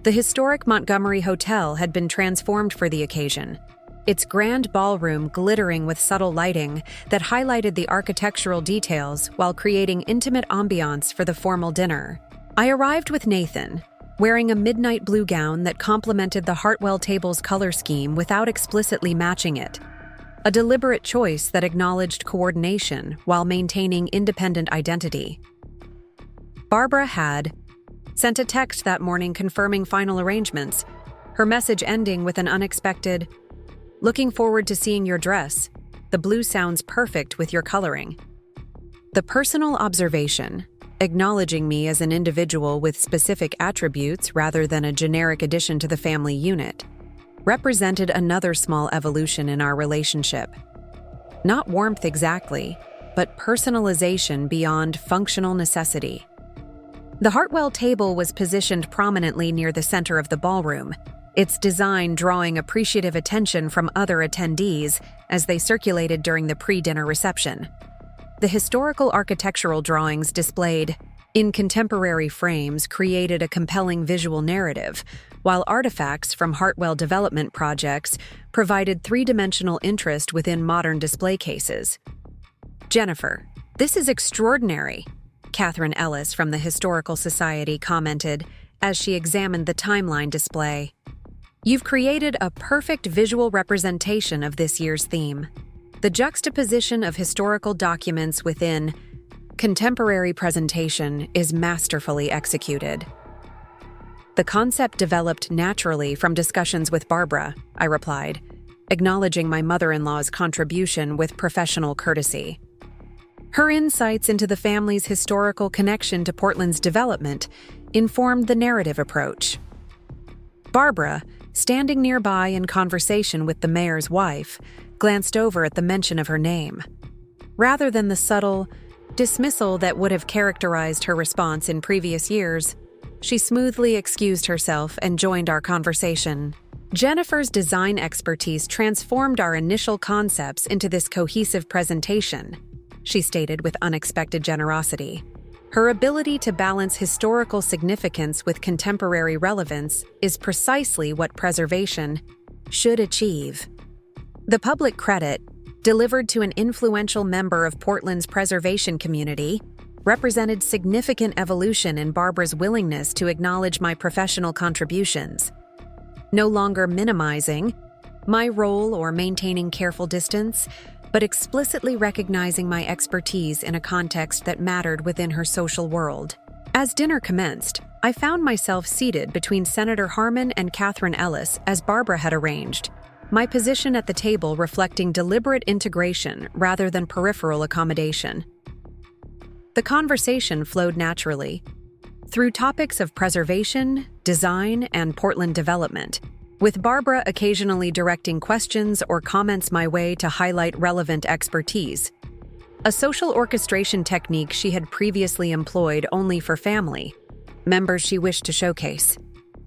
The historic Montgomery Hotel had been transformed for the occasion, its grand ballroom glittering with subtle lighting that highlighted the architectural details while creating intimate ambiance for the formal dinner. I arrived with Nathan, wearing a midnight blue gown that complemented the Hartwell table's color scheme without explicitly matching it. A deliberate choice that acknowledged coordination while maintaining independent identity. Barbara had sent a text that morning confirming final arrangements, her message ending with an unexpected, "Looking forward to seeing your dress. The blue sounds perfect with your coloring." The personal observation, acknowledging me as an individual with specific attributes rather than a generic addition to the family unit, represented another small evolution in our relationship. Not warmth exactly, but personalization beyond functional necessity. The Hartwell table was positioned prominently near the center of the ballroom, its design drawing appreciative attention from other attendees as they circulated during the pre-dinner reception. The historical architectural drawings displayed in contemporary frames created a compelling visual narrative, while artifacts from Hartwell development projects provided three-dimensional interest within modern display cases. "Jennifer, this is extraordinary," Catherine Ellis from the Historical Society commented as she examined the timeline display. "You've created a perfect visual representation of this year's theme. The juxtaposition of historical documents within contemporary presentation is masterfully executed." "The concept developed naturally from discussions with Barbara," I replied, acknowledging my mother-in-law's contribution with professional courtesy. Her insights into the family's historical connection to Portland's development informed the narrative approach. Barbara, standing nearby in conversation with the mayor's wife, glanced over at the mention of her name. Rather than the subtle dismissal that would have characterized her response in previous years, she smoothly excused herself and joined our conversation. "Jennifer's design expertise transformed our initial concepts into this cohesive presentation," she stated with unexpected generosity. "Her ability to balance historical significance with contemporary relevance is precisely what preservation should achieve." The public credit, delivered to an influential member of Portland's preservation community, represented significant evolution in Barbara's willingness to acknowledge my professional contributions. No longer minimizing my role or maintaining careful distance, but explicitly recognizing my expertise in a context that mattered within her social world. As dinner commenced, I found myself seated between Senator Harmon and Catherine Ellis as Barbara had arranged, my position at the table reflecting deliberate integration rather than peripheral accommodation. The conversation flowed naturally, through topics of preservation, design, and Portland development, with Barbara occasionally directing questions or comments my way to highlight relevant expertise, a social orchestration technique she had previously employed only for family members she wished to showcase.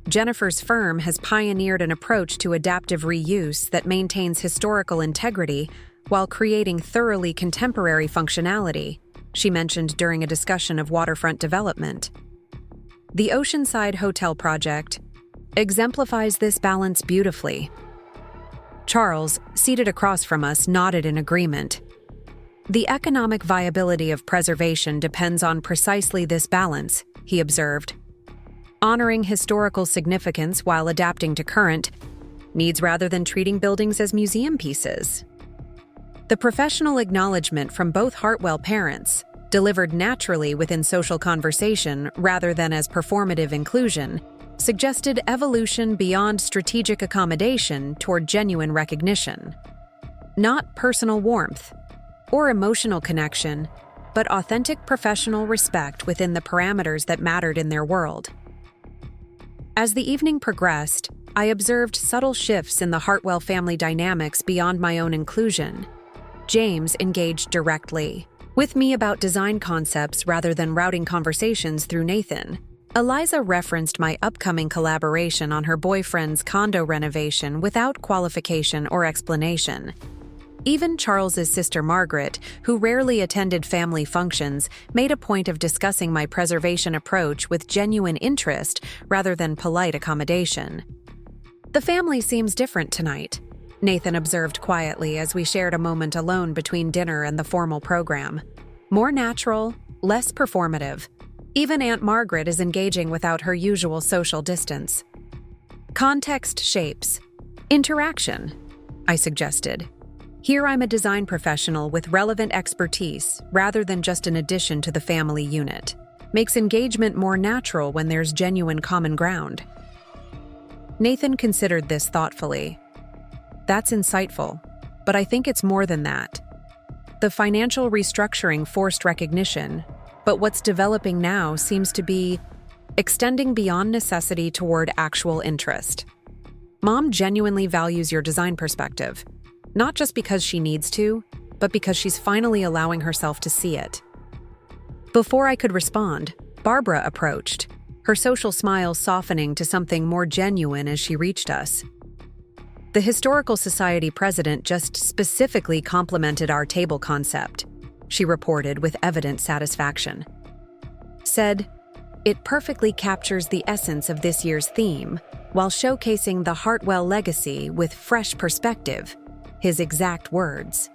Jennifer's firm has pioneered an approach to adaptive reuse that maintains historical integrity while creating thoroughly contemporary functionality, she mentioned during a discussion of waterfront development. The Oceanside Hotel project exemplifies this balance beautifully. Charles, seated across from us, nodded in agreement. "The economic viability of preservation depends on precisely this balance," he observed. "Honoring historical significance while adapting to current needs rather than treating buildings as museum pieces." The professional acknowledgement from both Hartwell parents, delivered naturally within social conversation rather than as performative inclusion, suggested evolution beyond strategic accommodation toward genuine recognition. Not personal warmth or emotional connection, but authentic professional respect within the parameters that mattered in their world. As the evening progressed, I observed subtle shifts in the Hartwell family dynamics beyond my own inclusion. James engaged directly with me about design concepts rather than routing conversations through Nathan. Eliza referenced my upcoming collaboration on her boyfriend's condo renovation without qualification or explanation. Even Charles's sister Margaret, who rarely attended family functions, made a point of discussing my preservation approach with genuine interest rather than polite accommodation. "The family seems different tonight," Nathan observed quietly as we shared a moment alone between dinner and the formal program. "More natural, less performative. Even Aunt Margaret is engaging without her usual social distance." "Context shapes interaction," I suggested. "Here I'm a design professional with relevant expertise rather than just an addition to the family unit. Makes engagement more natural when there's genuine common ground." Nathan considered this thoughtfully. "That's insightful, but I think it's more than that. The financial restructuring forced recognition, but what's developing now seems to be extending beyond necessity toward actual interest. Mom genuinely values your design perspective, not just because she needs to, but because she's finally allowing herself to see it." Before I could respond, Barbara approached, her social smile softening to something more genuine as she reached us. "The Historical Society president just specifically complimented our table concept," she reported with evident satisfaction. "Said, it perfectly captures the essence of this year's theme, while showcasing the Hartwell legacy with fresh perspective," his exact words.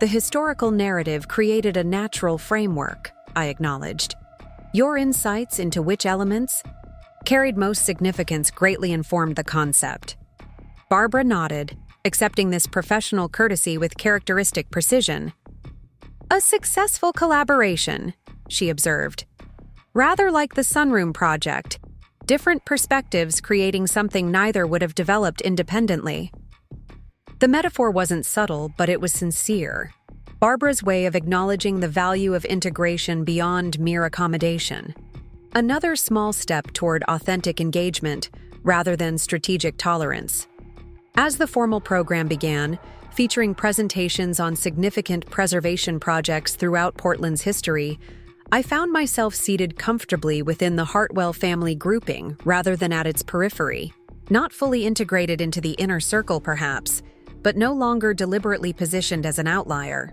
"The historical narrative created a natural framework," I acknowledged. "Your insights into which elements carried most significance greatly informed the concept." Barbara nodded, accepting this professional courtesy with characteristic precision. "A successful collaboration," she observed. "Rather like the Sunroom project, different perspectives creating something neither would have developed independently." The metaphor wasn't subtle, but it was sincere. Barbara's way of acknowledging the value of integration beyond mere accommodation. Another small step toward authentic engagement rather than strategic tolerance. As the formal program began, featuring presentations on significant preservation projects throughout Portland's history, I found myself seated comfortably within the Hartwell family grouping rather than at its periphery, not fully integrated into the inner circle perhaps, but no longer deliberately positioned as an outlier.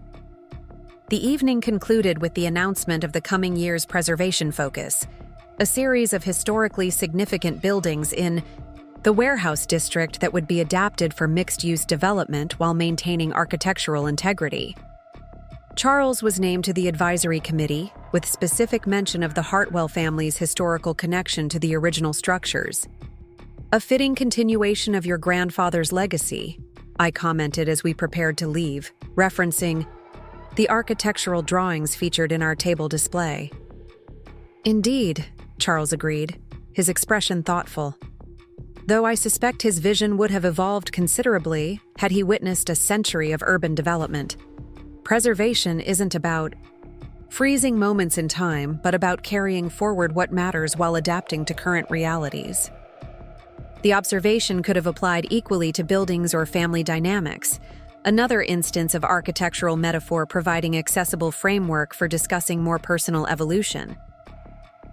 The evening concluded with the announcement of the coming year's preservation focus, a series of historically significant buildings in the warehouse district that would be adapted for mixed-use development while maintaining architectural integrity. Charles was named to the advisory committee, with specific mention of the Hartwell family's historical connection to the original structures. "A fitting continuation of your grandfather's legacy," I commented as we prepared to leave, referencing the architectural drawings featured in our table display. "Indeed," Charles agreed, his expression thoughtful. "Though I suspect his vision would have evolved considerably had he witnessed a century of urban development. Preservation isn't about freezing moments in time, but about carrying forward what matters while adapting to current realities." The observation could have applied equally to buildings or family dynamics, another instance of architectural metaphor providing accessible framework for discussing more personal evolution.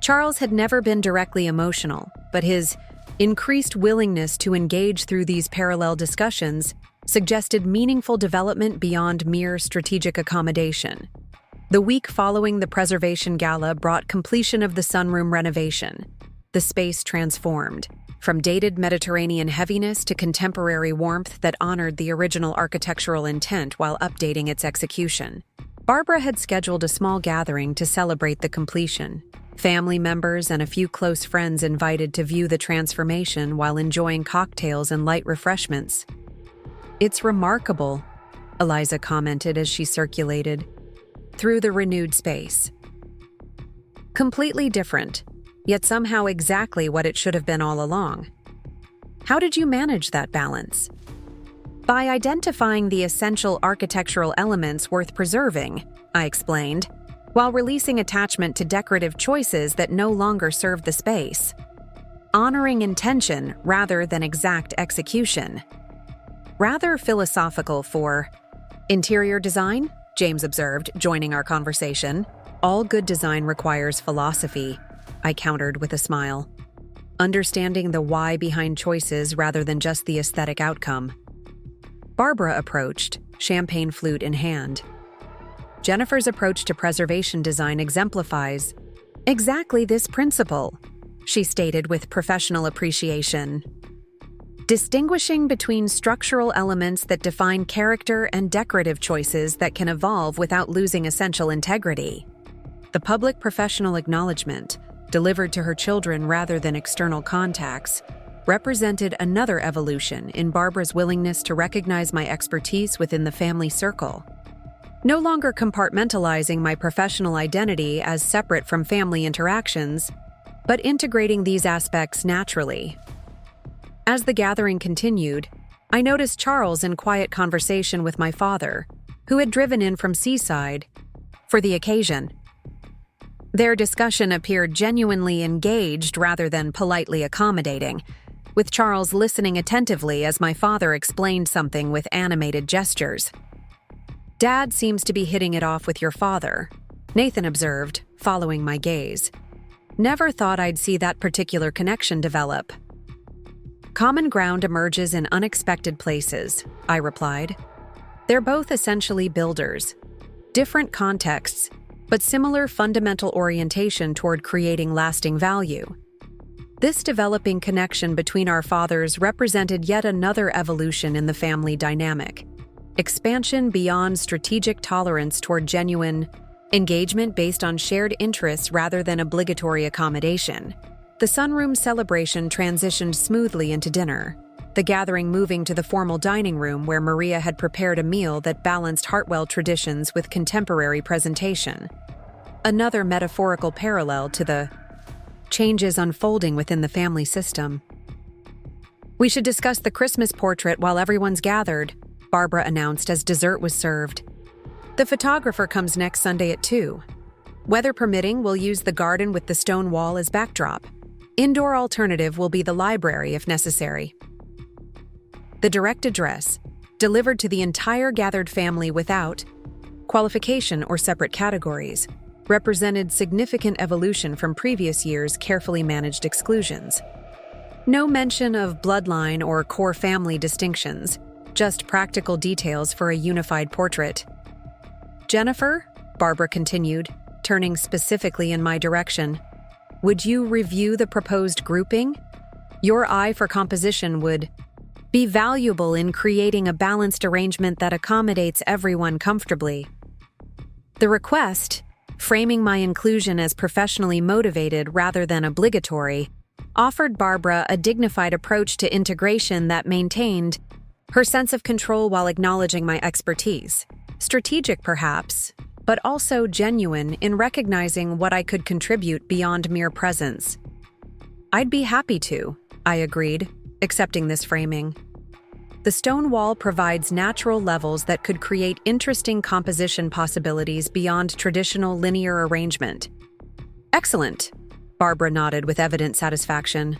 Charles had never been directly emotional, but his increased willingness to engage through these parallel discussions suggested meaningful development beyond mere strategic accommodation. The week following the preservation gala brought completion of the sunroom renovation. The space transformed, from dated Mediterranean heaviness to contemporary warmth that honored the original architectural intent while updating its execution. Barbara had scheduled a small gathering to celebrate the completion. Family members and a few close friends invited to view the transformation while enjoying cocktails and light refreshments. "It's remarkable," Eliza commented as she circulated through the renewed space. "Completely different, yet somehow exactly what it should have been all along. How did you manage that balance?" "By identifying the essential architectural elements worth preserving," I explained, "while releasing attachment to decorative choices that no longer serve the space. Honoring intention rather than exact execution." "Rather philosophical for interior design," James observed, joining our conversation. "All good design requires philosophy," I countered with a smile. "Understanding the why behind choices rather than just the aesthetic outcome." Barbara approached, champagne flute in hand. Jennifer's approach to preservation design exemplifies exactly this principle, she stated with professional appreciation. Distinguishing between structural elements that define character and decorative choices that can evolve without losing essential integrity. The public professional acknowledgement, delivered to her children rather than external contacts, represented another evolution in Barbara's willingness to recognize my expertise within the family circle. No longer compartmentalizing my professional identity as separate from family interactions, but integrating these aspects naturally. As the gathering continued, I noticed Charles in quiet conversation with my father, who had driven in from Seaside for the occasion. Their discussion appeared genuinely engaged rather than politely accommodating, with Charles listening attentively as my father explained something with animated gestures. "Dad seems to be hitting it off with your father," Nathan observed, following my gaze. "Never thought I'd see that particular connection develop." "Common ground emerges in unexpected places," I replied. "They're both essentially builders. Different contexts, but similar fundamental orientation toward creating lasting value." This developing connection between our fathers represented yet another evolution in the family dynamic. Expansion beyond strategic tolerance toward genuine engagement based on shared interests rather than obligatory accommodation. The sunroom celebration transitioned smoothly into dinner, the gathering moving to the formal dining room where Maria had prepared a meal that balanced Hartwell traditions with contemporary presentation. Another metaphorical parallel to the changes unfolding within the family system. "We should discuss the Christmas portrait while everyone's gathered," Barbara announced as dessert was served. "The photographer comes next Sunday at 2. Weather permitting, we'll use the garden with the stone wall as backdrop. Indoor alternative will be the library if necessary." The direct address, delivered to the entire gathered family without qualification or separate categories, represented significant evolution from previous years' carefully managed exclusions. No mention of bloodline or core family distinctions, just practical details for a unified portrait. "Jennifer," Barbara continued, turning specifically in my direction, "would you review the proposed grouping? Your eye for composition would be valuable in creating a balanced arrangement that accommodates everyone comfortably." The request, framing my inclusion as professionally motivated rather than obligatory, offered Barbara a dignified approach to integration that maintained her sense of control while acknowledging my expertise. Strategic, perhaps, but also genuine in recognizing what I could contribute beyond mere presence. "I'd be happy to," I agreed, accepting this framing. The stone wall provides natural levels that could create interesting composition possibilities beyond traditional linear arrangement. "Excellent," Barbara nodded with evident satisfaction.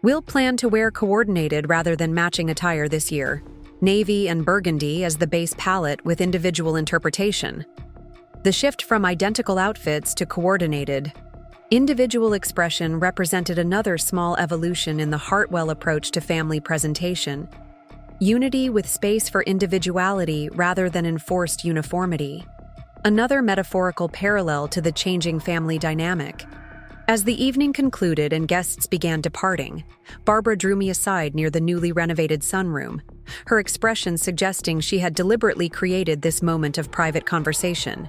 "We'll plan to wear coordinated rather than matching attire this year, navy and burgundy as the base palette with individual interpretation." The shift from identical outfits to coordinated, individual expression represented another small evolution in the Hartwell approach to family presentation. Unity with space for individuality rather than enforced uniformity. Another metaphorical parallel to the changing family dynamic. As the evening concluded and guests began departing, Barbara drew me aside near the newly renovated sunroom, her expression suggesting she had deliberately created this moment of private conversation.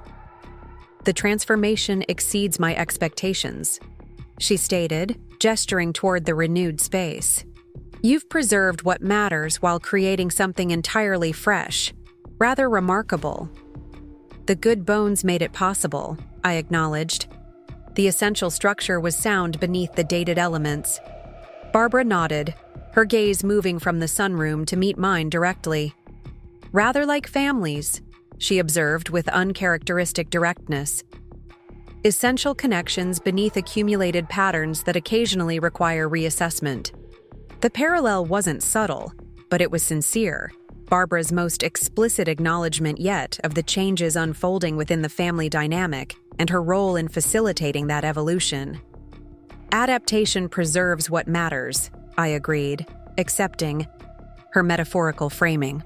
"The transformation exceeds my expectations," she stated, gesturing toward the renewed space. "You've preserved what matters while creating something entirely fresh, rather remarkable." "The good bones made it possible," I acknowledged. The essential structure was sound beneath the dated elements. Barbara nodded, her gaze moving from the sunroom to meet mine directly. "Rather like families," she observed with uncharacteristic directness. "Essential connections beneath accumulated patterns that occasionally require reassessment." The parallel wasn't subtle, but it was sincere, Barbara's most explicit acknowledgement yet of the changes unfolding within the family dynamic and her role in facilitating that evolution. "Adaptation preserves what matters," I agreed, accepting her metaphorical framing.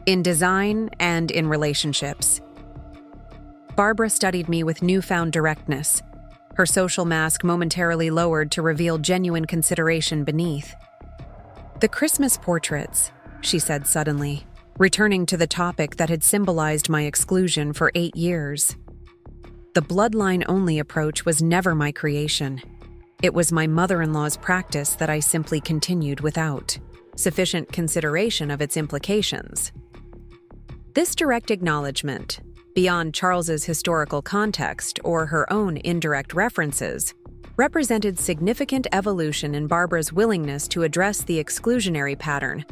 in design and in relationships. Barbara studied me with newfound directness, her social mask momentarily lowered to reveal genuine consideration beneath. "The Christmas portraits," she said suddenly, returning to the topic that had symbolized my exclusion for 8 years. The bloodline-only approach was never my creation. It was my mother-in-law's practice that I simply continued without sufficient consideration of its implications. This direct acknowledgement, beyond Charles's historical context or her own indirect references, represented significant evolution in Barbara's willingness to address the exclusionary pattern,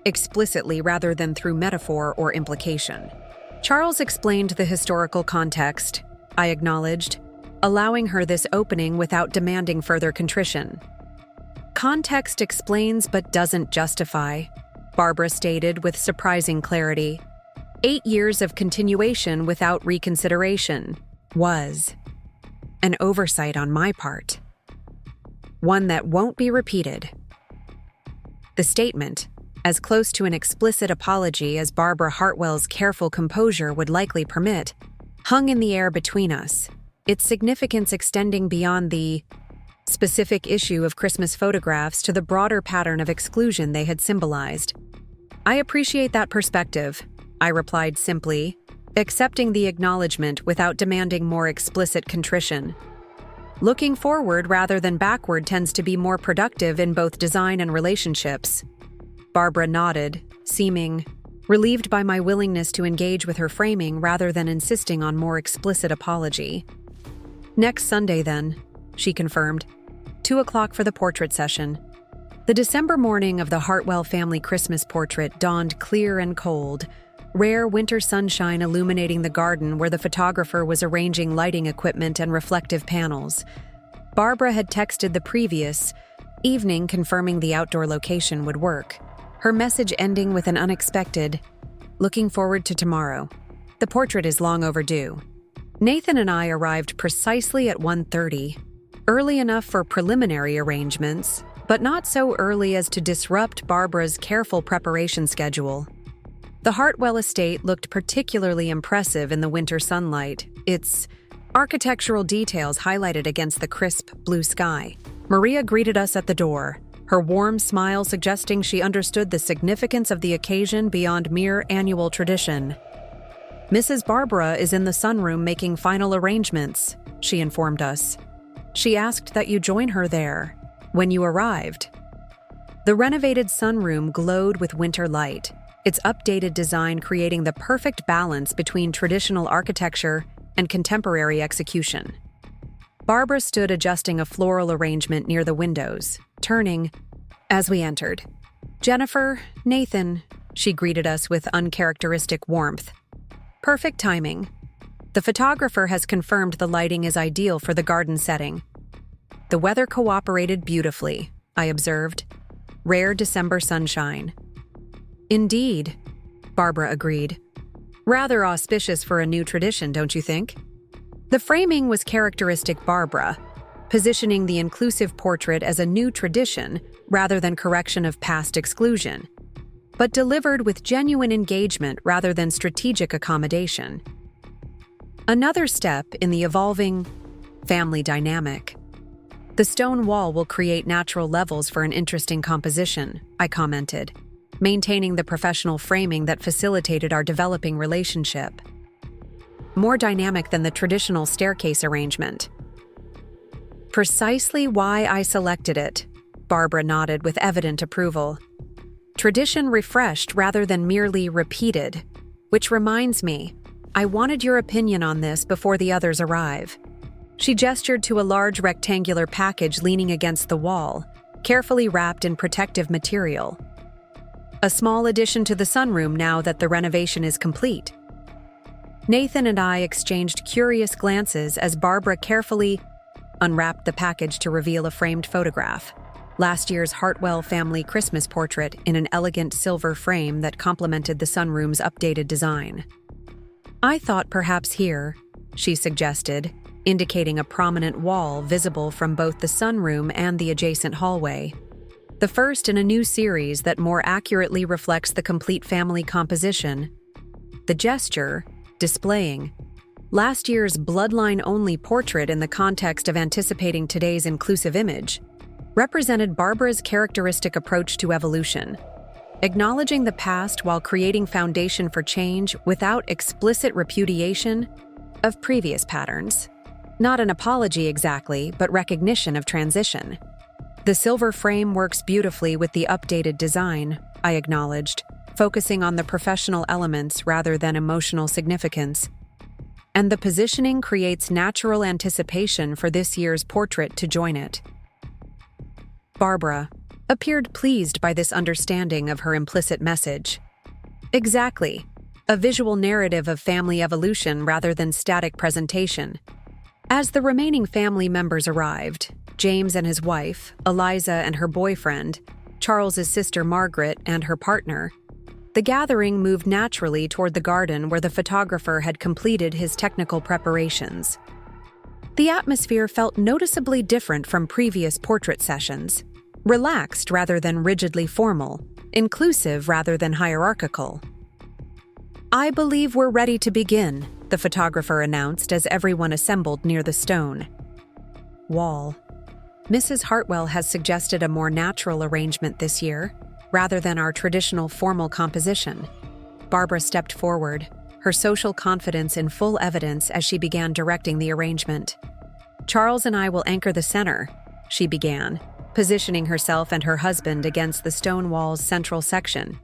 explicitly rather than through metaphor or implication. Charles explained the historical context, I acknowledged, allowing her this opening without demanding further contrition. "Context explains but doesn't justify," Barbara stated with surprising clarity. 8 years of continuation without reconsideration was an oversight on my part. One that won't be repeated. The statement, as close to an explicit apology as Barbara Hartwell's careful composure would likely permit, hung in the air between us, its significance extending beyond the specific issue of Christmas photographs to the broader pattern of exclusion they had symbolized. "I appreciate that perspective," I replied simply, accepting the acknowledgement without demanding more explicit contrition. "Looking forward rather than backward tends to be more productive in both design and relationships." Barbara nodded, seeming relieved by my willingness to engage with her framing rather than insisting on more explicit apology. "Next Sunday, then," she confirmed. 2 o'clock for the portrait session. The December morning of the Hartwell family Christmas portrait dawned clear and cold, rare winter sunshine illuminating the garden where the photographer was arranging lighting equipment and reflective panels. Barbara had texted the previous evening confirming the outdoor location would work, her message ending with an unexpected, "Looking forward to tomorrow. The portrait is long overdue." Nathan and I arrived precisely at 1:30, early enough for preliminary arrangements, but not so early as to disrupt Barbara's careful preparation schedule. The Hartwell estate looked particularly impressive in the winter sunlight, its architectural details highlighted against the crisp blue sky. Maria greeted us at the door, her warm smile suggesting she understood the significance of the occasion beyond mere annual tradition. "Mrs. Barbara is in the sunroom making final arrangements," she informed us. "She asked that you join her there when you arrived." The renovated sunroom glowed with winter light, its updated design creating the perfect balance between traditional architecture and contemporary execution. Barbara stood adjusting a floral arrangement near the windows, turning as we entered. "Jennifer, Nathan," she greeted us with uncharacteristic warmth. "Perfect timing. The photographer has confirmed the lighting is ideal for the garden setting." The weather cooperated beautifully, I observed. Rare December sunshine. "Indeed," Barbara agreed. "Rather auspicious for a new tradition, don't you think?" The framing was characteristic Barbara, positioning the inclusive portrait as a new tradition rather than correction of past exclusion, but delivered with genuine engagement rather than strategic accommodation. Another step in the evolving family dynamic. "The stone wall will create natural levels for an interesting composition," I commented, maintaining the professional framing that facilitated our developing relationship. "More dynamic than the traditional staircase arrangement." "Precisely why I selected it," Barbara nodded with evident approval. "Tradition refreshed rather than merely repeated. Which reminds me, I wanted your opinion on this before the others arrive." She gestured to a large rectangular package leaning against the wall, carefully wrapped in protective material. "A small addition to the sunroom now that the renovation is complete." Nathan and I exchanged curious glances as Barbara carefully unwrapped the package to reveal a framed photograph. Last year's Hartwell family Christmas portrait in an elegant silver frame that complemented the sunroom's updated design. "I thought perhaps here," she suggested, indicating a prominent wall visible from both the sunroom and the adjacent hallway. the first in a new series that more accurately reflects the complete family composition. The gesture, displaying last year's bloodline-only portrait in the context of anticipating today's inclusive image, represented Barbara's characteristic approach to evolution, acknowledging the past while creating foundation for change without explicit repudiation of previous patterns. Not an apology exactly, but recognition of transition. The silver frame works beautifully with the updated design, I acknowledged, focusing on the professional elements rather than emotional significance. And the positioning creates natural anticipation for this year's portrait to join it. Barbara appeared pleased by this understanding of her implicit message. Exactly. A visual narrative of family evolution rather than static presentation. As the remaining family members arrived, James and his wife, Eliza and her boyfriend, Charles's sister Margaret and her partner, the gathering moved naturally toward the garden where the photographer had completed his technical preparations. The atmosphere felt noticeably different from previous portrait sessions, relaxed rather than rigidly formal, inclusive rather than hierarchical. "I believe we're ready to begin," the photographer announced as everyone assembled near the stone wall. "Mrs. Hartwell has suggested a more natural arrangement this year, rather than our traditional formal composition." Barbara stepped forward, her social confidence in full evidence as she began directing the arrangement. "Charles and I will anchor the center," she began, positioning herself and her husband against the stone wall's central section.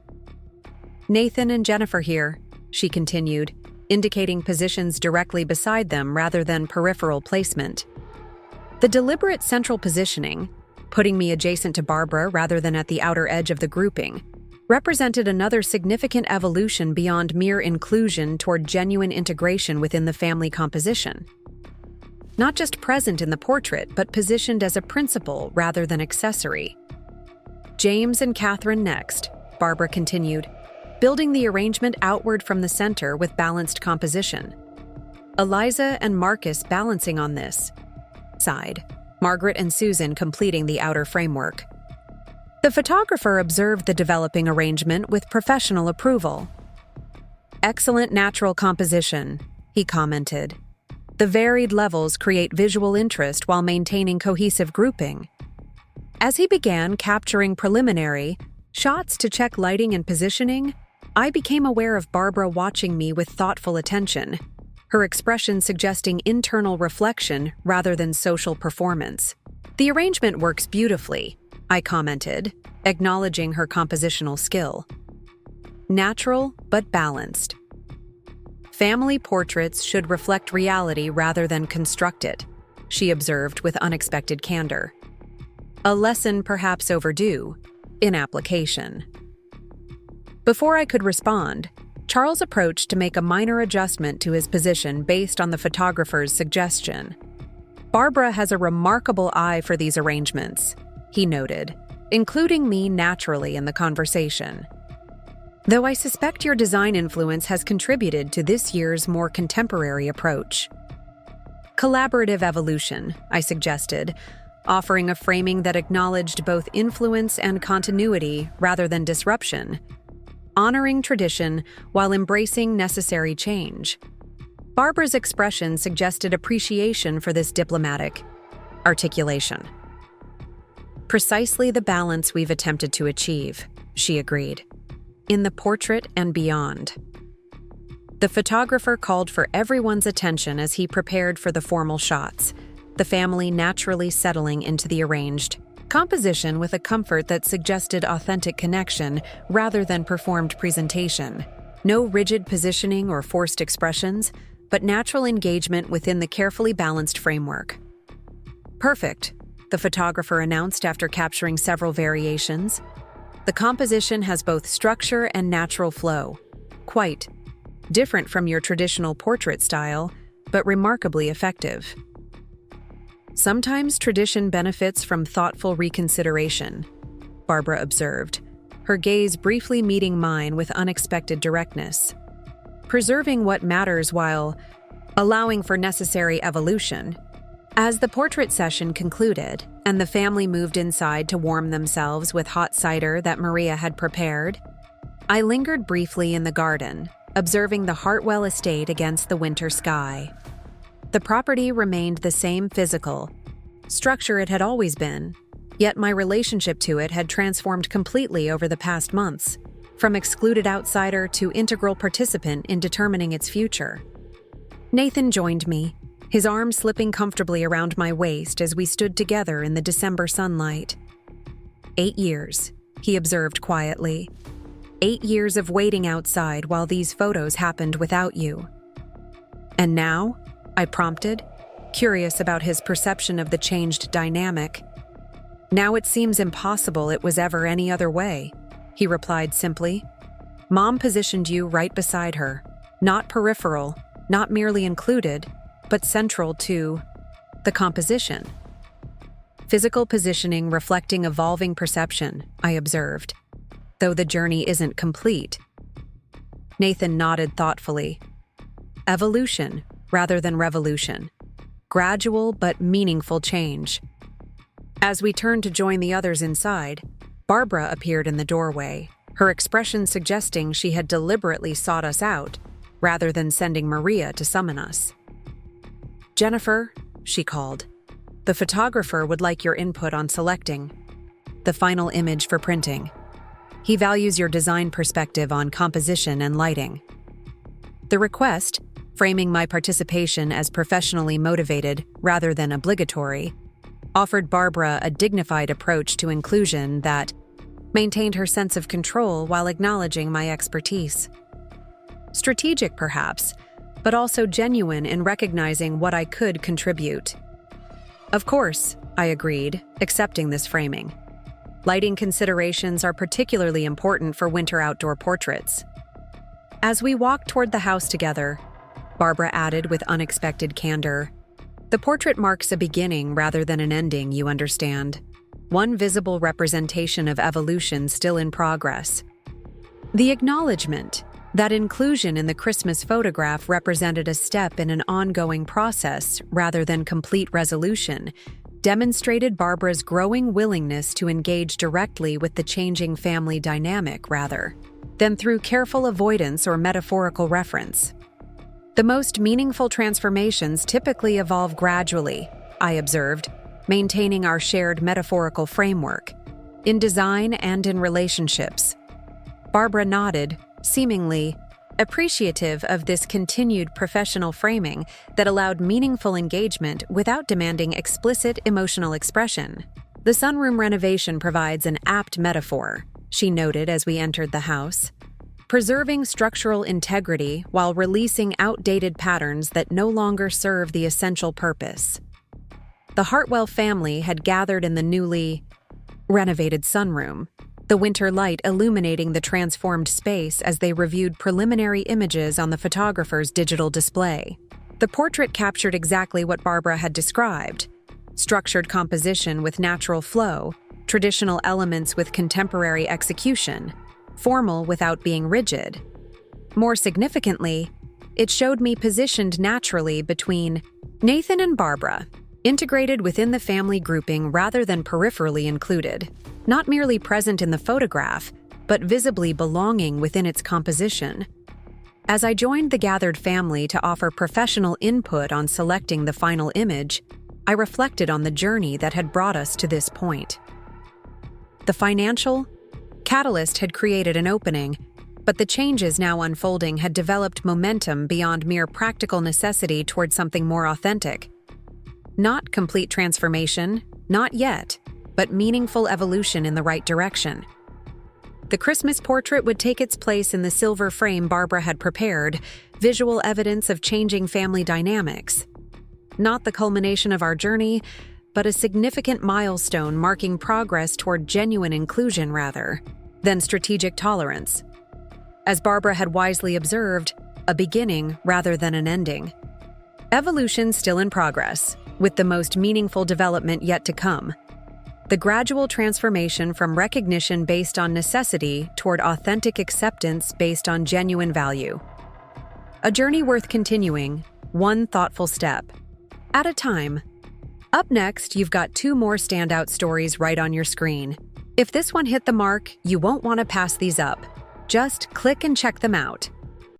"Nathan and Jennifer here," she continued, indicating positions directly beside them rather than peripheral placement. The deliberate central positioning, putting me adjacent to Barbara rather than at the outer edge of the grouping, represented another significant evolution beyond mere inclusion toward genuine integration within the family composition. Not just present in the portrait, but positioned as a principal rather than accessory. "James and Catherine next," Barbara continued, building the arrangement outward from the center with balanced composition. "Eliza and Marcus balancing on this side, Margaret and Susan completing the outer framework." The photographer observed the developing arrangement with professional approval. "Excellent natural composition," he commented. "The varied levels create visual interest while maintaining cohesive grouping." As he began capturing preliminary shots to check lighting and positioning, I became aware of Barbara watching me with thoughtful attention, her expression suggesting internal reflection rather than social performance. "The arrangement works beautifully," I commented, acknowledging her compositional skill. "Natural but balanced. Family portraits should reflect reality rather than construct it," she observed with unexpected candor. A lesson perhaps overdue in application. Before I could respond, Charles approached to make a minor adjustment to his position based on the photographer's suggestion. "Barbara has a remarkable eye for these arrangements," he noted, including me naturally in the conversation. "Though I suspect your design influence has contributed to this year's more contemporary approach." "Collaborative evolution," I suggested, offering a framing that acknowledged both influence and continuity rather than disruption, honoring tradition while embracing necessary change. Barbara's expression suggested appreciation for this diplomatic articulation. "Precisely the balance we've attempted to achieve," she agreed, "in the portrait and beyond." The photographer called for everyone's attention as he prepared for the formal shots, the family naturally settling into the arranged composition with a comfort that suggested authentic connection rather than performed presentation. No rigid positioning or forced expressions, but natural engagement within the carefully balanced framework. "Perfect," the photographer announced after capturing several variations. "The composition has both structure and natural flow. Quite different from your traditional portrait style, but remarkably effective." "Sometimes tradition benefits from thoughtful reconsideration," Barbara observed, her gaze briefly meeting mine with unexpected directness. "Preserving what matters while allowing for necessary evolution." As the portrait session concluded, and the family moved inside to warm themselves with hot cider that Maria had prepared, I lingered briefly in the garden, observing the Hartwell estate against the winter sky. The property remained the same physical structure it had always been, yet my relationship to it had transformed completely over the past months, from excluded outsider to integral participant in determining its future. Nathan joined me, his arm slipping comfortably around my waist as we stood together in the December sunlight. 8 years, he observed quietly. 8 years of waiting outside while these photos happened without you. And now? I prompted, curious about his perception of the changed dynamic. Now it seems impossible it was ever any other way, he replied simply. Mom positioned you right beside her, not peripheral, not merely included, but central to the composition. Physical positioning reflecting evolving perception, I observed, though the journey isn't complete. Nathan nodded thoughtfully. Evolution, rather than revolution. Gradual but meaningful change. As we turned to join the others inside, Barbara appeared in the doorway, her expression suggesting she had deliberately sought us out, rather than sending Maria to summon us. Jennifer, she called, the photographer would like your input on selecting the final image for printing. He values your design perspective on composition and lighting. The request, framing my participation as professionally motivated rather than obligatory, offered Barbara a dignified approach to inclusion that maintained her sense of control while acknowledging my expertise. Strategic, perhaps, but also genuine in recognizing what I could contribute. Of course, I agreed, accepting this framing. Lighting considerations are particularly important for winter outdoor portraits. As we walked toward the house together, Barbara added with unexpected candor, the portrait marks a beginning rather than an ending, you understand. One visible representation of evolution still in progress. The acknowledgement that inclusion in the Christmas photograph represented a step in an ongoing process rather than complete resolution demonstrated Barbara's growing willingness to engage directly with the changing family dynamic rather than through careful avoidance or metaphorical reference. The most meaningful transformations typically evolve gradually, I observed, maintaining our shared metaphorical framework, in design and in relationships. Barbara nodded, seemingly appreciative of this continued professional framing that allowed meaningful engagement without demanding explicit emotional expression. The sunroom renovation provides an apt metaphor, she noted as we entered the house. Preserving structural integrity while releasing outdated patterns that no longer serve the essential purpose. The Hartwell family had gathered in the newly renovated sunroom, the winter light illuminating the transformed space as they reviewed preliminary images on the photographer's digital display. The portrait captured exactly what Barbara had described: structured composition with natural flow, traditional elements with contemporary execution, formal without being rigid. More significantly, it showed me positioned naturally between Nathan and Barbara, integrated within the family grouping rather than peripherally included, not merely present in the photograph, but visibly belonging within its composition. As I joined the gathered family to offer professional input on selecting the final image, I reflected on the journey that had brought us to this point. The financial catalyst had created an opening, but the changes now unfolding had developed momentum beyond mere practical necessity toward something more authentic. Not complete transformation, not yet, but meaningful evolution in the right direction. The Christmas portrait would take its place in the silver frame Barbara had prepared, visual evidence of changing family dynamics. Not the culmination of our journey, but a significant milestone marking progress toward genuine inclusion rather than strategic tolerance. As Barbara had wisely observed, a beginning rather than an ending. Evolution still in progress, with the most meaningful development yet to come. The gradual transformation from recognition based on necessity toward authentic acceptance based on genuine value. A journey worth continuing, one thoughtful step at a time. Up next, you've got two more standout stories right on your screen. If this one hit the mark, you won't want to pass these up. Just click and check them out.